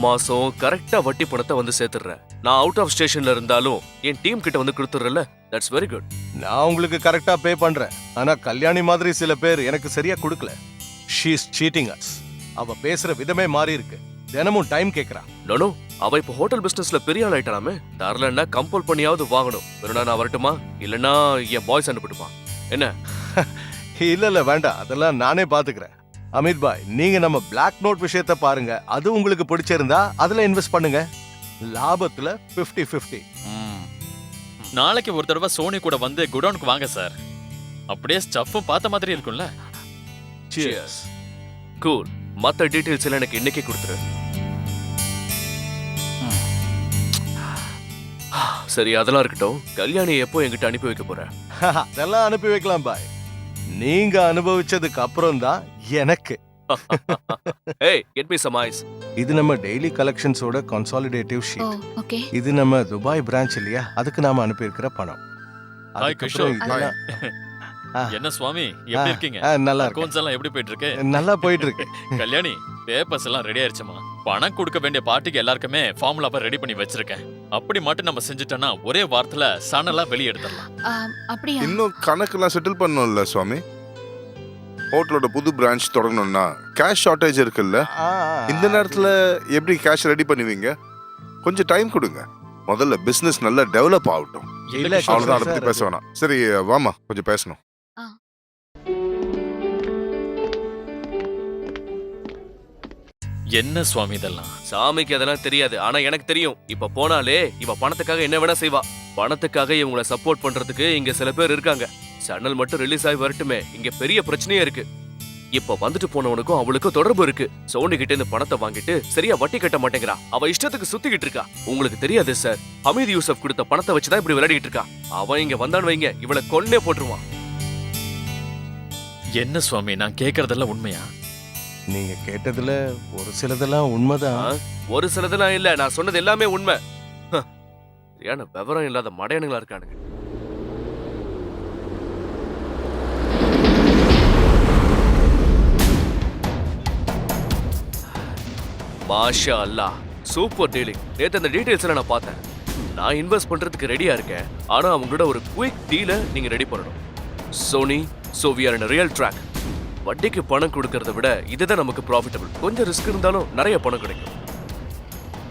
மாசம் கரெக்டா வட்டி பணத்தை வந்து சேர்த்துடுற. நான் அவுட் ஆஃப் ஸ்டேஷன்ல இருந்தாலும் என் டீம் கிட்ட வந்து கொடுத்துறல. That's very good. நான் உங்களுக்கு கரெக்டா பே பண்றேன். ஆனா கல்யாணி மாதிரி சில பேர் எனக்கு சரியா கொடுக்கல. She is cheating us. அவ பேசுற விதமே மாறி இருக்கு. தினமும் டைம் கேக்குறா. நோ அவ இப்ப ஹோட்டல் பிசினஸ்ல பெரிய ஆள் ஆயிட்டானாமே. தரலன்னா கம்பல் பண்ணியாவது வாங்கணும். வேணும்னா நான் வரட்டுமா? இல்லனா என் பாய்ஸ் அனுப்பிட்டுமா? என்ன? இல்ல வேண்டாம், அதெல்லாம் நானே பாத்துக்கிறேன். அமித் பாய் நீங்க நம்ம பிளாக் நோட் விஷயத்தை பாருங்க. அது உங்களுக்கு பிடிச்சிருந்தா அதுல இன்வெஸ்ட் பண்ணுங்க. லாபத்துல 50-50. நாளைக்கு ஒரு தடவை சோனி கூட வந்து குடோனுக்கு வாங்க சார். அப்படியே ஸ்டஃப்பும் பார்த்த மாதிரி இருக்கும்ல. Cheers. கூல். மத்த டீடைல்ஸ் எல்லாம் எனக்கு இன்னைக்கே கொடுத்துரு. சரி அதெல்லாம் இருக்கட்டும். கல்யாணி எப்போ என்கிட்ட அனுப்பி வைக்க போற? அதெல்லாம் அனுப்பி வைக்கலாம் பாய். நீங்க அனுபவிச்சதுக்கு அப்புறம் தான் எனக்கு. Hey, get me some ice. இது நம்ம டெய்லி கலெக்ஷன்ஸோட கன்சாலிடேட்டிவ் ஓ ஷீட். ஓகே. இது நம்ம துபாய் பிரான்ச் இல்லையா, அதுக்கு நாம அனுப்பி இருக்கிற பணம். ஹாய் கிஷோர். இதெல்லாம் என்ன சுவாமி எப்படி இருக்கீங்க? நல்லா இருக்கு. அக்கவுண்ட்ஸ் எல்லாம் எப்படி போயிட்டு இருக்கு? நல்லா போயிட்டு இருக்கு. கல்யாணி பேப்பர்ஸ் எல்லாம் ரெடி ஆயிருச்சுமா. பணம் கொடுக்க வேண்டிய பார்ட்டிக்கு எல்லாருக்குமே ஃபார்முலாவை ரெடி பண்ணி வச்சிருக்கேன். அப்படி மட்டும் நம்ம செஞ்சுட்டோம்னா ஒரே வாரத்துல சனலா வெளியே எடுத்துடலாம். அப்படியா? இன்னும் கணக்கெல்லாம் செட்டில் பண்ணணும்ல சுவாமி. ஹோட்டலோட புது பிரான்ச் தொடங்கணும்னா கேஷ் ஷார்ட்டேஜ் இருக்குல்ல. இந்த நேரத்துல எப்படி கேஷ் ரெடி பண்ணுவீங்க? கொஞ்சம் டைம் கொடுங்க. முதல்ல பிசினஸ் நல்லா டெவலப் ஆகட்டும். இல்ல அவ்வளவுதான், அதை பத்தி பேச வேணாம். சரி வாமா கொஞ்சம் பேசணும். என்ன சுவாமி இதெல்லாம்? சாமிக்கு அதெல்லாம் தெரியாது. ஆனா எனக்கு தெரியும். இப்ப போனாலே இவ பணத்துக்காக என்ன வேணா செய்வா. பணத்துக்காக இவங்கள சப்போர்ட் பண்றதுக்கு இங்க சில பேர் இருக்காங்க. சேனல் மட்டும் ரிலீஸ் ஆகி வரட்டுமே, இங்க பெரிய பிரச்சனையே இருக்கு. இப்ப வந்துட்டு போனவனுக்கும் அவளுக்கும் தொடர்பு இருக்கு. சோனி கிட்ட இந்த பணத்தை வாங்கிட்டு சரியா வட்டி கட்ட மாட்டேங்கிறா. அவ இஷ்டத்துக்கு சுத்திக்கிட்டு இருக்கா. உங்களுக்கு தெரியாது சார், ஹமீத் யூசப் கொடுத்த பணத்தை வச்சுதான் இப்படி விளையாடிட்டு இருக்கா. அவன் இங்க வந்தான்னு வைங்க, இவளை கொன்னே போட்டுருவான். என்ன சுவாமி நான் கேக்குறதெல்லாம் உண்மையா? நீங்க கேட்டதுல ஒரு சிலதெல்லாம் உண்மைதான். ஒரு சிலதெல்லாம் இல்ல, நான் சொன்னது எல்லாமே உண்மை. சரியான விவரம் இல்லாத மடையனுங்களா இருக்கானுங்க. மாஷா அல்லாஹ், சூப்பர் டீலிங். நேத்து அந்த டீடைல்ஸ் எல்லாம் நான் பார்த்தேன். நான் இன்வெஸ்ட் பண்றதுக்கு ரெடியா இருக்கேன். ஆனா அவங்களோட ஒரு குயிக் டீல நீங்க ரெடி பண்ணணும். சோனி, so we are in a real track. வட்டிக்கு பணம் கொடுக்கறத விட இதுதான் நமக்கு ப்ராஃபிட்டபிள். கொஞ்சம் ரிஸ்க் இருந்தாலும் நிறைய பணம் கிடைக்கும்.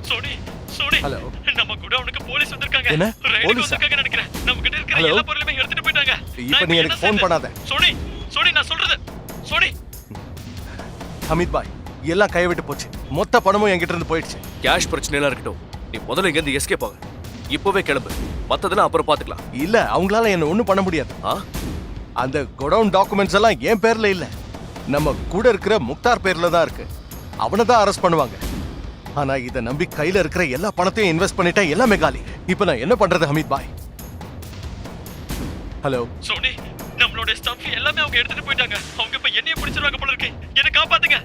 சோனி சோனி, ஹலோ, நம்ம குடோனுக்கு போலீஸ் வந்திருக்காங்க. என்ன? ரைடுக்கு போலீஸா? வந்திருக்காங்க நினைக்கிறேன். நம்ம கிட்ட இருக்கிற ஹலோ? எல்லா பொருளையுமே எடுத்துட்டு போயிட்டாங்க. இப்ப நீ எனக்கு ஃபோன் பண்ணாத. சோனி சோனி நான் சொல்றது சோனி. அமித் பாய் எல்லாம் கையை விட்டு போச்சு. மொத்த பணமும் என்கிட்ட இருந்து போயிடுச்சு. கேஷ் பிரச்சனைலாம் இருக்கட்டும், நீ முதல்ல இங்க இருந்து எஸ்கேப் ஆகு. இப்பவே கிளம்பு. மத்ததெல்லாம் அப்புறம் பாத்துக்கலாம். இல்ல அவங்களால என்ன ஒண்ணும் பண்ண முடியாது. அந்த கோடவுன் டாக்குமெண்ட்ஸ் எல்லாம் என் பேர்ல இல்ல, நம்ம கூட இருக்கிற முக்தார் பேர்ல தான் இருக்கு. அவனை தான் அரெஸ்ட் பண்ணுவாங்க. ஆனா இத நம்பி கையில இருக்கிற எல்லா பணத்தையும் இன்வெஸ்ட் பண்ணிட்டேன். எல்லாமே காலி. இப்ப நான் என்ன பண்றது அமித் பாய்? ஹலோ சோனி, நம்மளோட ஸ்டஃப் எல்லாமே அவங்க எடுத்துட்டு போயிட்டாங்க. அவங்க இப்ப என்னைய பிடிச்சிருவாங்க போல இருக்கு. என்ன காப்பாத்துங்க.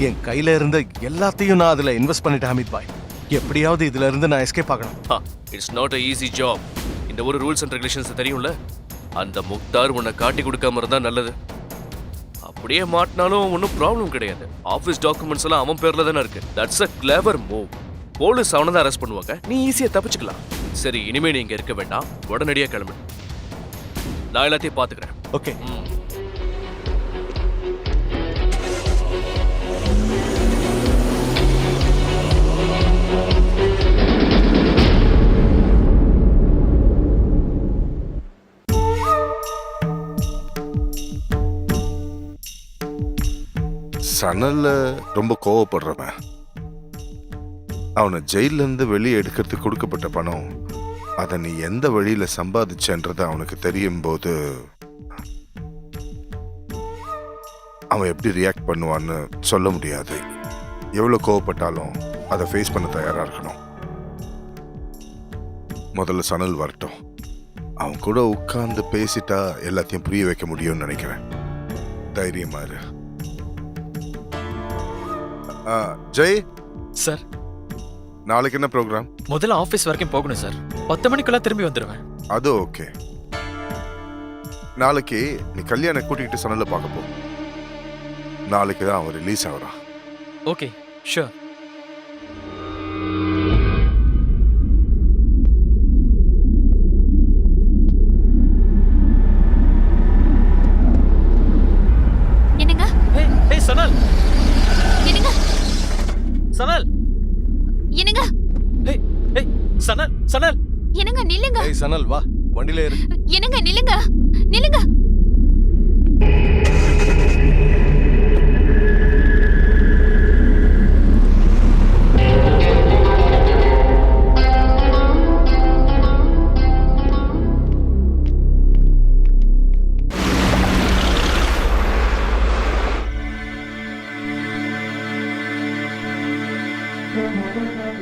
என் கையில இருந்த எல்லாத்தையும் நான் அதுல இன்வெஸ்ட் பண்ணிட்டேன் அமித் பாய். எப்படியாவது இதுல இருந்து நான் எஸ்கேப் ஆகணும். It's not a easy job. இந்த ஒரு ரூல்ஸ் அண்ட் ரெகுலேஷன்ஸ் தெரியும்ல. அந்த முக்தார் உன்னை காட்டி கொடுக்காம இருந்தா நல்லது. அப்படியே மாட்டினாலும் ஒன்றும் ப்ராப்ளம் கிடையாது. ஆஃபீஸ் டாக்குமெண்ட்ஸ் எல்லாம் அவன் பேர்ல தானே இருக்கு. That's a clever move. Police அவனை தான் அரெஸ்ட் பண்ணுவாங்க, நீ ஈஸியா தப்பிச்சுக்கலாம். சரி இனிமே நீ இங்க இருக்க வேண்டாம், உடனடியா கிளம்பு. நான் எல்லாத்தையும் பாத்துக்கிறேன். ஓகே. சனல்ல ரொம்ப கோவப்படுறவன். அவனை ஜெயில இருந்து வெளியே எடுக்கிறதுக்கு கொடுக்கப்பட்ட பணம், அதை நீ எந்த வழியில சம்பாதிச்சன்றது அவனுக்கு தெரியும் போது அவன் எப்படி ரியாக்ட் பண்ணுவான்னு சொல்ல முடியாது. எவ்வளவு கோவப்பட்டாலும் அதை ஃபேஸ் பண்ண தயாரா இருக்கணும். முதல்ல சனல் வரட்டும். அவன் கூட உட்கார்ந்து பேசிட்டா எல்லாத்தையும் புரிய வைக்க முடியும்னு நினைக்கிறேன். தைரியமா இரு. ஜெய் சார் நாளைக்கு என்ன ப்ரோக்ராம்? முதல்ல ஆபீஸ் வரைக்கும் போகணும் சார். 10 மணிக்குள்ள திரும்பி வந்துடுவேன். அது ஓகே. நாளைக்கு நீ கல்யாண கூட்டிகிட்டு சனல பார்க்க போ. நாளைக்கு தான் அவன் ரிலீஸ் ஆகுறான். Okay sure. என்னங்க ஏய் சனல், என்னங்க சனல், என்னங்க ஏய் ஏய் சனல், சனல். என்னங்க நில்லுங்க. ஏய் சனல் வா, வண்டியில ஏறு. என்னங்க நில்லுங்க, நில்லுங்க.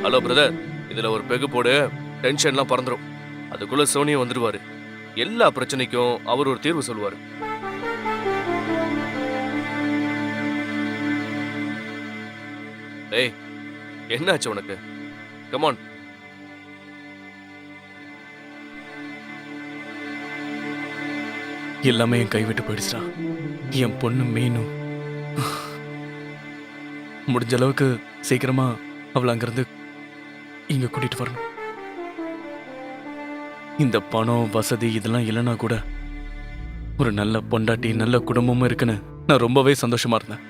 ஹலோ பிரதர், இதுல ஒரு பெகு போடு, டென்ஷன்லாம் பறந்துரும். அதுக்குள்ள சோனியா வந்துடுவாரு. எல்லா பிரச்சனைக்கும் அவர் ஒரு தீர்வு சொல்லுவாரு. ஏய் என்னாச்சு உனக்கு? கமான். எல்லாமே என் கைவிட்டு போயிடுச்சுடா. என் பொண்ணு மீனும். முடிஞ்ச அளவுக்கு சீக்கிரமா அவளை அங்கிருந்து இங்க கூட்டிட்டு வரணும். இந்த பணம் வசதி இதெல்லாம் இல்லைன்னா கூட ஒரு நல்ல பொண்டாட்டி நல்ல குடும்பமும் இருக்குன்னு நான் ரொம்பவே சந்தோஷமா இருந்தேன்.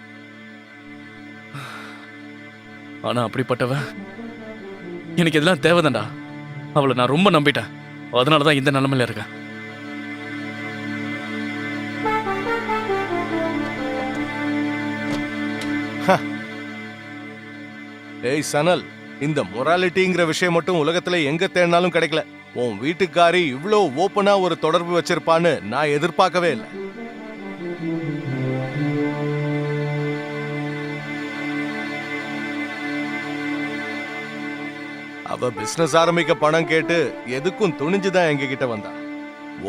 ஆனா அப்படிப்பட்டவ எனக்கு இதெல்லாம் தேவைதான்டா. அவளை நான் ரொம்ப நம்பிட்டேன். அதனாலதான் இந்த நிலைமையில இருக்கேன். ஏய் சனல், இந்த மொராலிட்டிங்கிற விஷயம் மட்டும் உலகத்துல எங்க தேடினாலும் கிடைக்கல. உன் வீட்டுக்காரி இவ்ளோ ஓப்பனா ஒரு தொடர்பு வச்சிருப்பான்னு நான் எதிர்பார்க்கவே இல்லை. அவ பிசினஸ் ஆரம்பிக்க பணம் கேட்டு எதுக்கும் துணிஞ்சுதான் எங்க கிட்ட வந்தா.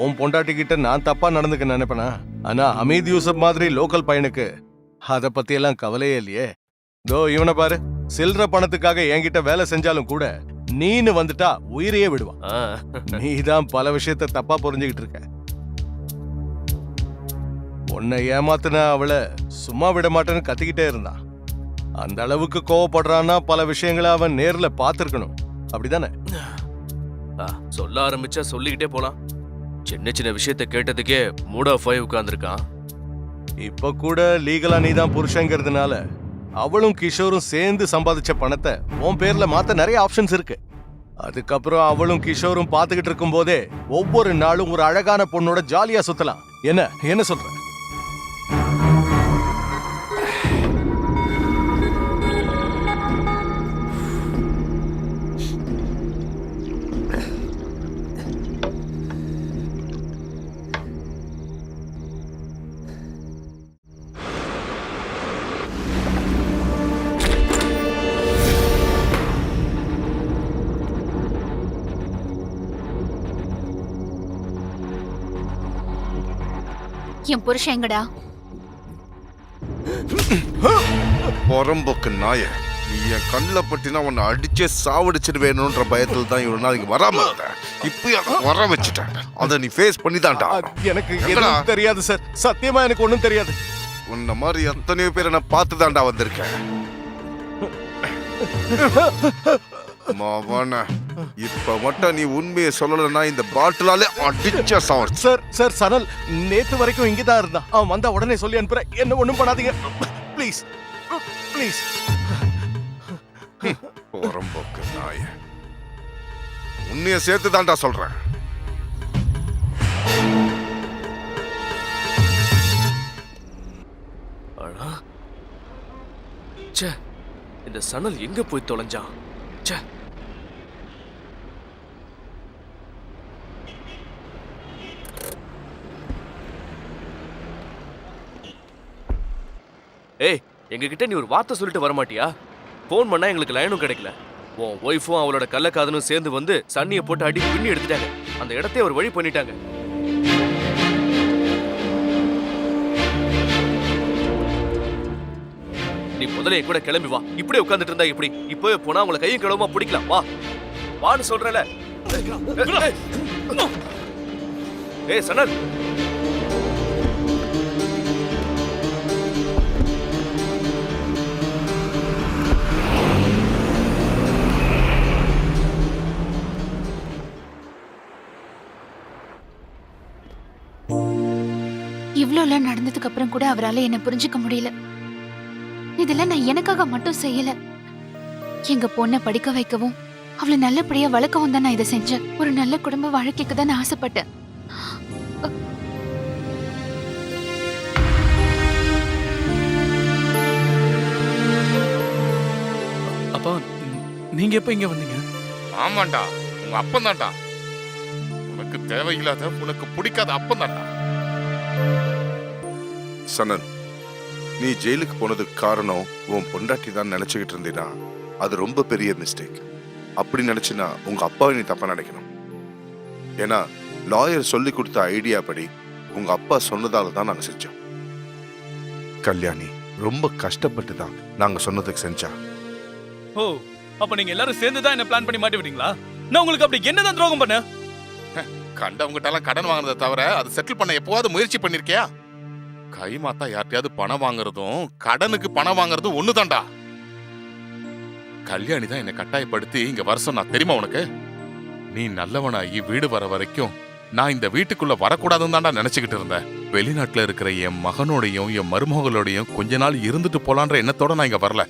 உன் பொண்டாட்டி கிட்ட நான் தப்பா நடந்துக்க நினைப்பேனா? ஆனா அமீத் யூசப் மாதிரி லோக்கல் பையனுக்கு அத பத்தி எல்லாம் கவலையே இல்லையே. தோ இவனை பாரு, சில்லற பணத்துக்காக என்கிட்ட வேலை செஞ்சாலும் கூட நீன்னு வந்துட்டா உயிரையே விடுவான். நீதான் பல விஷயத்த தப்பா புரிஞ்சுக்கிட்டு இருக்க. உன்னை ஏமாத்தின அவளை சும்மா விட மாட்டேன்னு கத்திக்கிட்டே இருந்தான். அந்த அளவுக்கு கோவப்படுறான்னா பல விஷயங்களை அவன் நேர்ல பாத்துருக்கணும். அப்படிதானே? சொல்ல ஆரம்பிச்சா சொல்லிக்கிட்டே போலாம். சின்ன சின்ன விஷயத்த கேட்டதுக்கே மூட் ஆஃப் ஆகி உட்கார்ந்துருக்கான். இப்ப கூட லீகலா நீதான் புருஷங்கிறதுனால அவளும் கிஷோரும் சேர்ந்து சம்பாதிச்ச பணத்தை உன் பேர்ல மாத்த நிறைய ஆப்ஷன்ஸ் இருக்கு. அதுக்கப்புறம் அவளும் கிஷோரும் பாத்துக்கிட்டு இருக்கும் போதே ஒவ்வொரு நாளும் ஒரு அழகான பொண்ணோட ஜாலியா சுத்தலாம். என்ன சொல்ற? என் புருஷன் எங்கடா? பொறம்போக்கு நாய, நீ என் கண்ணில் பட்டினா உன்னை அடிச்சே சாவடிச்சிட்டு வேணும்ன்ற பயத்துல தான் இவ்வளவு நாளைக்கு வராம இருந்தேன். இப்பயும் வர வச்சுட்டேன். அதை நீ ஃபேஸ் பண்ணி தான்டா. எனக்கு எதுவும் தெரியாது சார். சத்தியமா எனக்கு ஒண்ணும் தெரியாது. உன்ன மாதிரி எத்தனையோ பேரை நான் பார்த்து தான்டா வந்திருக்கேன். மாவான இப்ப மட்டும் நீ உண்மையை சொல்லலைன்னா இந்த பாட்டிலாலே அடிச்ச சாவடி. சார் சனல் நேத்து வரைக்கும் இங்கதான் இருந்தான். அவன் வந்தா உடனே சொல்லி அனுப்புறேன். என்ன ஒண்ணும் பண்ணாதீங்க ப்ளீஸ் ப்ளீஸ். பொறம்போக்கு நாய, உன்னைய சேர்த்து தான்டா சொல்றேன். இந்த சனல் எங்க போய் தொலைஞ்சான்? ஏய், எங்ககிட்ட நீ ஒரு வார்த்தை சொல்லிட்டு வரமாட்டியா? போன் பண்ணா எங்களுக்கு லைனும் கிடைக்கல. உன் ஒய்ஃபும் அவளோட கள்ளக்காதனும் சேர்ந்து வந்து சன்னியை போட்டு அடி பின்னி எடுத்துட்டாங்க. அந்த இடத்தையே ஒரு வழி பண்ணிட்டாங்க. நீ முதல்ல என் கூட கிளம்பி வா. இப்படியே உட்கார்ந்துட்டு இருந்தா எப்படி? இப்பவே போனா உங்களை கையும் கிளம்ப பிடிக்கலாம். வா வான்னு சொல்றல. ஏய் சனல், இவ்ளோலாம் நடந்ததுக்கு அப்புறம் கூட அவரால என்ன புரிஞ்சுக்க முடியல. இதெல்லாம் நான் எனக்காக மட்டும் செய்யல. எங்க பொண்ணை படிக்க வைக்கவும் அவளை நல்லபடியா வளர்க்கவும் தான் நான் இதை செஞ்சேன். ஒரு நல்ல குடும்ப வாழ்க்கைக்கு தான் நான் ஆசைப்பட்டேன். அப்பா நீங்க எப்ப இங்க வந்தீங்க? ஆமாண்டா, உங்க அப்பன் தான்டா. உனக்கு தேவையில்லாத, உனக்கு பிடிக்காத அப்பன் தான்டா. சனல், நீ ஜெயிலுக்கு போனதுக்கு காரணம் உன் பொண்டாட்டி தான் நினைச்சுக்கிட்டு இருந்தீனா அது ரொம்ப பெரிய மிஸ்டேக். அப்படி நினைச்சுனா உங்க அப்பாவை நீ தப்பா நினைக்கணும். ஏன்னா லாயர் சொல்லி கொடுத்த ஐடியா படி உங்க அப்பா சொன்னதால தான் நாங்க செஞ்சோம். கல்யாணி ரொம்ப கஷ்டப்பட்டு தான் நாங்க சொன்னதுக்கு செஞ்சா. ஓ, அப்ப நீங்க எல்லாரும் சேர்ந்து தான் என்ன பிளான் பண்ணி மாட்டி விட்டீங்களா? நான் உங்களுக்கு அப்படி என்னதான் துரோகம் பண்ண? கண்டவங்கிட்ட எல்லாம் கடன் வாங்குறத தவிர அது செட்டில் பண்ண எப்போவாவது முயற்சி பண்ணிருக்கியா? கைமாத்தா யார்ட்டையாவது பணம் வாங்குறதும் கடனுக்கு பணம் வாங்குறதும் ஒண்ணுதான்டா. கல்யாணி தான் என்னை கட்டாயப்படுத்தி இங்க வர சொன்னா தெரியுமா உனக்கு? நீ நல்லவனாகி வீடு வர வரைக்கும் நான் இந்த வீட்டுக்குள்ள வரக்கூடாதுன்னு தான்டா நினைச்சுக்கிட்டு இருந்தேன். வெளிநாட்டுல இருக்கிற என் மகனோடையும் என் மருமகளோடையும் கொஞ்ச நாள் இருந்துட்டு போலான்ற எண்ணத்தோட நான் இங்க வரல.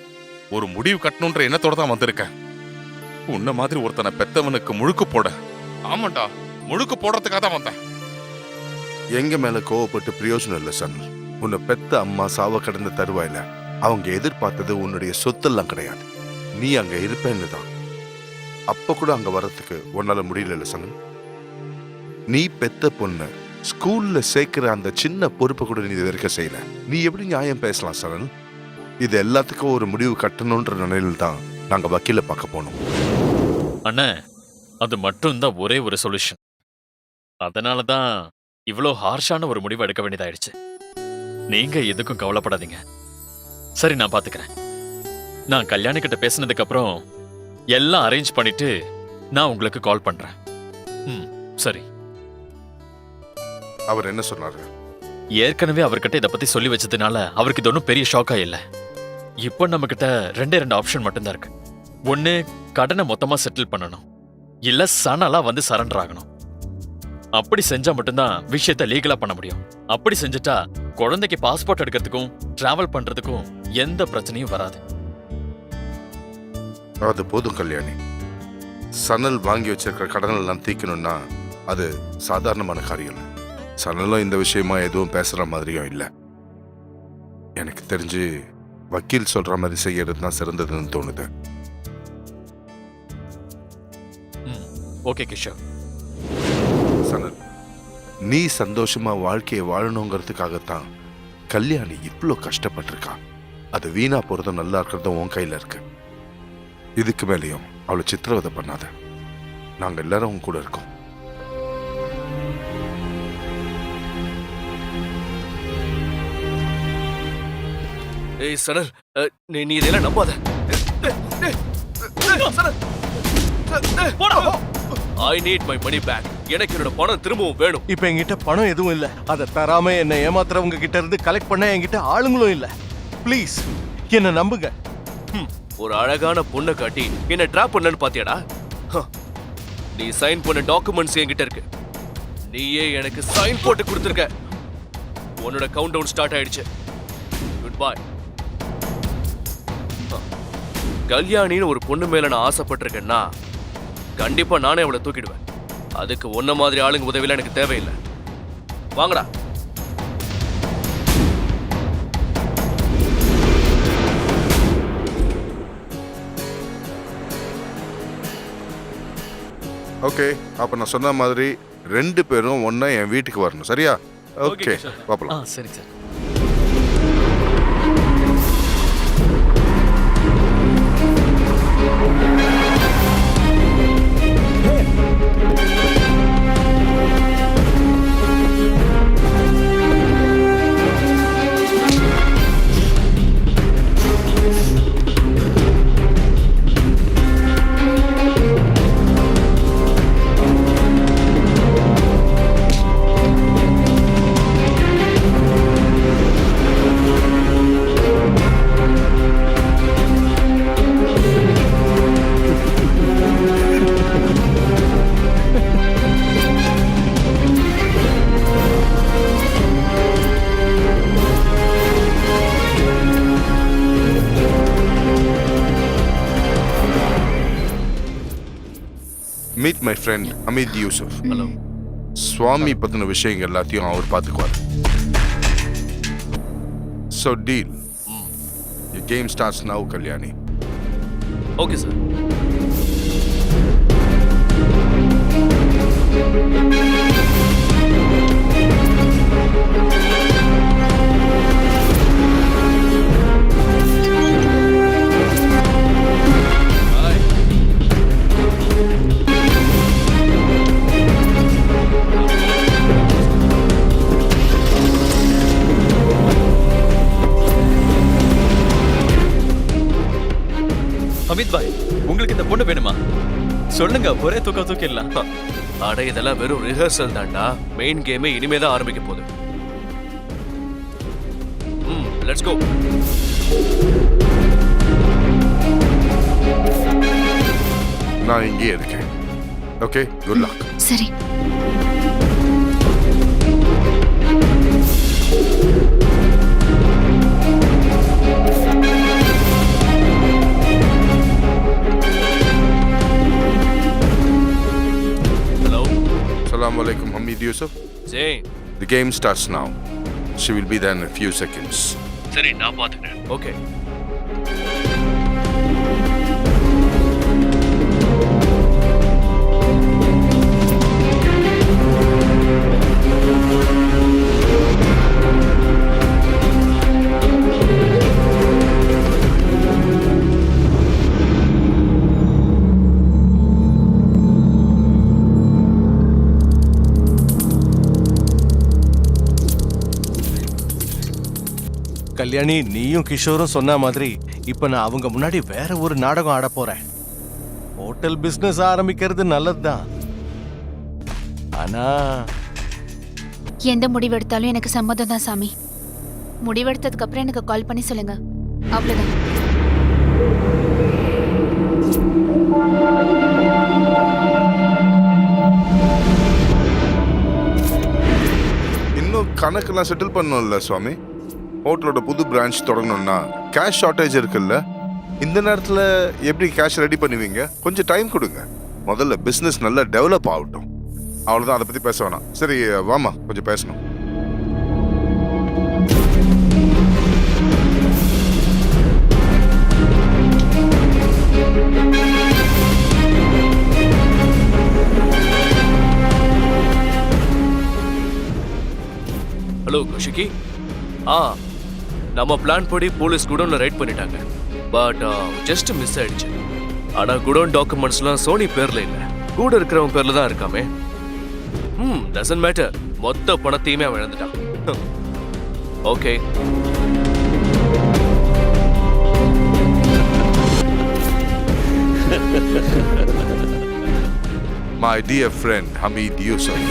ஒரு முடிவு கட்டணுன்ற எண்ணத்தோட தான் வந்திருக்கேன். உன்ன மாதிரி ஒருத்தனை பெத்தவனுக்கு முழுக்கு போட. ஆமாண்டா, முழுக்கு போடுறதுக்காக தான் வந்தேன். எங்க மேல கோவப்பட்டு பிரயோஜனம் இல்லை சனல். உன்னை பெத்த அம்மா சாவ கடந்த தருவாயில அவங்க எதிர்பார்த்தது உன்னுடைய சொத்தெல்லாம் கிடையாது, நீ அங்க இருப்பேன்னு தான். அப்ப கூட அங்க வர்றதுக்கு உன்னால முடியல சனல். நீ பெத்த பொண்ணு ஸ்கூல்ல சேர்க்கிற அந்த சின்ன பொறுப்பை கூட நீ இது வரைக்கும் செய்யல. நீ எப்படி நியாயம் பேசலாம் சனல்? இது எல்லாத்துக்கும் ஒரு முடிவு கட்டணும்ன்ற நிலையில தான் நாங்க வக்கீல பார்க்க போனோம். அண்ணே, அது மட்டும்தான் ஒரே ஒரு சொல்யூஷன். அதனால தான் இவ்வளோ ஹார்ஷான ஒரு முடிவு எடுக்க வேண்டியதாயிடுச்சு. நீங்க எதுக்கும் கவலைப்படாதீங்க. சரி, நான் பாத்துக்கிறேன். நான் கல்யாணி கிட்ட பேசினதுக்கு அப்புறம் எல்லாம் அரேஞ்ச் பண்ணிட்டு நான் உங்களுக்கு கால் பண்றேன். சரி. அவர் என்ன சொன்னாரு? ஏற்கனவே அவர்கிட்ட இதை பத்தி சொல்லி வச்சதுனால அவருக்கு இது ஒன்றும் பெரிய ஷாக்கா இல்லை. இப்போ நம்ம கிட்ட 2 ஆப்ஷன் மட்டும்தான் இருக்கு. ஒன்னு, கடனை மொத்தமா செட்டில் பண்ணணும், இல்ல சனலா வந்து சரண்டர் ஆகணும். அப்படி செஞ்சா மட்டும்தான் விஷயத்தை லீகலா பண்ண முடியும். அப்படி செஞ்சுட்டா குழந்தைக்கு பாஸ்போர்ட் எடுக்கிறதுக்கும் டிராவல் பண்றதுக்கும் எந்த பிரச்சனையும் வராது. அது போதும் கல்யாணி. சனல் வாங்கி வச்சிருக்கிற கடனை எல்லாம் தீக்கணும்னா அது சாதாரணமான காரியம் இல்லை. சனலும் இந்த விஷயமா எதுவும் பேசுற மாதிரியும் இல்லை. எனக்கு தெரிஞ்சு வக்கீல் சொல்ற மாதிரி செய்யறது தான் சிறந்ததுன்னு தோணுது. ஓகே கிஷோர். சனல், நீ சந்தோஷமா வாழ்க்கையை வாழணுங்கிறதுக்காகத்தான் கல்யாணி இவ்வளோ கஷ்டப்பட்டிருக்கா. அது வீணா போறதும் நல்லா இருக்கிறதும் உன் கையில இருக்கு. இதுக்கு மேலேயும் அவளை சித்திரவதை பண்ணாத. நாங்க எல்லாரும் உன் கூட இருக்கோம். ஏய் சனல், நீ இதெல்லாம் நம்பாத. I need my money back. எனக்கு என்னோட பணம் திரும்பவும் வேணும். இப்ப என்கிட்ட பணம் எதுவும் இல்ல. அதை தராம என்ன ஏமாத்துறவங்க கிட்ட இருந்து கலெக்ட் பண்ண என்கிட்ட ஆளுங்களும் இல்ல. ப்ளீஸ் என்ன நம்புங்க. ஒரு அழகான பொண்ணை காட்டி என்ன டிராப் பண்ணலன்னு பாத்தியாடா? நீ சைன் பண்ண டாக்குமெண்ட்ஸ் என்கிட்ட இருக்கு. நீயே எனக்கு சைன் போட்டு கொடுத்துருக்க. உன்னோட கவுண்ட் டவுன் ஸ்டார்ட் ஆயிடுச்சு. Goodbye. கல்யாணின்னு ஒரு பொண்ணு மேல நான் ஆசைப்பட்டிருக்கேன்னா கண்டிப்பா நானே அவளை தூக்கிடுவேன். அதுக்கு ஒன்ன மாதிரி ஆளுங்க உதவியெல்லாம் எனக்கு தேவையில்லை. வாங்கடா. ஓகே, அப்ப நான் சொன்ன மாதிரி 2 பேரும் ஒன்னா என் வீட்டுக்கு வரணும். சரியா? ஓகே, பாப்பலாம். சரி sir. Meet my friend Amit Yusuf. Hello. Swami பத்தின விஷயங்கள் எல்லாத்தையும் அவர் பார்த்துக்குவார். So deal. Your game starts now, Kalyani. Okay sir. Amit பாய், உங்களுக்கு இந்த பொண்ணு வேணுமா? சொல்லுங்க, ஒரே தூக்க தூக்கிடலாம். அட இதெல்லாம் வெறும் ரிஹர்சல் தான்டா. மெயின் கேமே இனிமே தான் ஆரம்பிக்க போகுது. Let's go. நான் இங்கேயே இருக்கேன். Okay, good luck. சரி. Hello. Assalamu alaikum, Hamid Yusuf. Jain. The game starts now. She will be there in a few seconds. சரி, நான் பாத்துக்கிறேன். ஓகே. கல்யாணி, நீயும் கிஷோரும் சொன்ன மாதிரி இப்ப நான் அவங்க முன்னாடி வேற ஒரு நாடகம் ஆட போறேன். ஹோட்டல் பிசினஸ் ஆரம்பிக்கிறது நல்லதுதான், ஆனா எந்த முடிவு எடுத்தாலும் எனக்கு சம்மதம் தான் சாமி. முடிவெடுத்ததுக்கு அப்புறம் எனக்கு கால் பண்ணி சொல்லுங்க. அவ்வளவுதான். இன்னும் கணக்கெல்லாம் செட்டில் பண்ணணும்ல சுவாமி. ஹோட்டலோட புது பிரான்ச் தொடங்கணும்னா கேஷ் ஷார்ட்டேஜ் இருக்குல்ல. இந்த நேரத்தில் எப்படி கேஷ் ரெடி பண்ணுவீங்க? கொஞ்சம் டைம் கொடுங்க. முதல்ல பிஸ்னஸ் நல்லா டெவலப் ஆகட்டும். அவ்வளோதான், அதை பற்றி பேச வேணாம். சரி வாமா, கொஞ்சம் பேசணும். ஹலோ குஷிகி. நம்ம பிளான் படி போலீஸ் குடோன்ல ரைட் பண்ணிட்டாங்க. பட் ஜஸ்ட் மிஸ் ஆயிடுச்சு. ஆனா குடோன் டாக்குமெண்ட்ஸ்லாம் சோனி பேர்ல இல்ல, கூட இருக்கிறவன் பேர்ல தான் இருக்காமே. Doesn't matter. மொத்த பணத்தையுமே அவன் இழந்துட்டான். Okay. My dear friend Hamid Yusuf.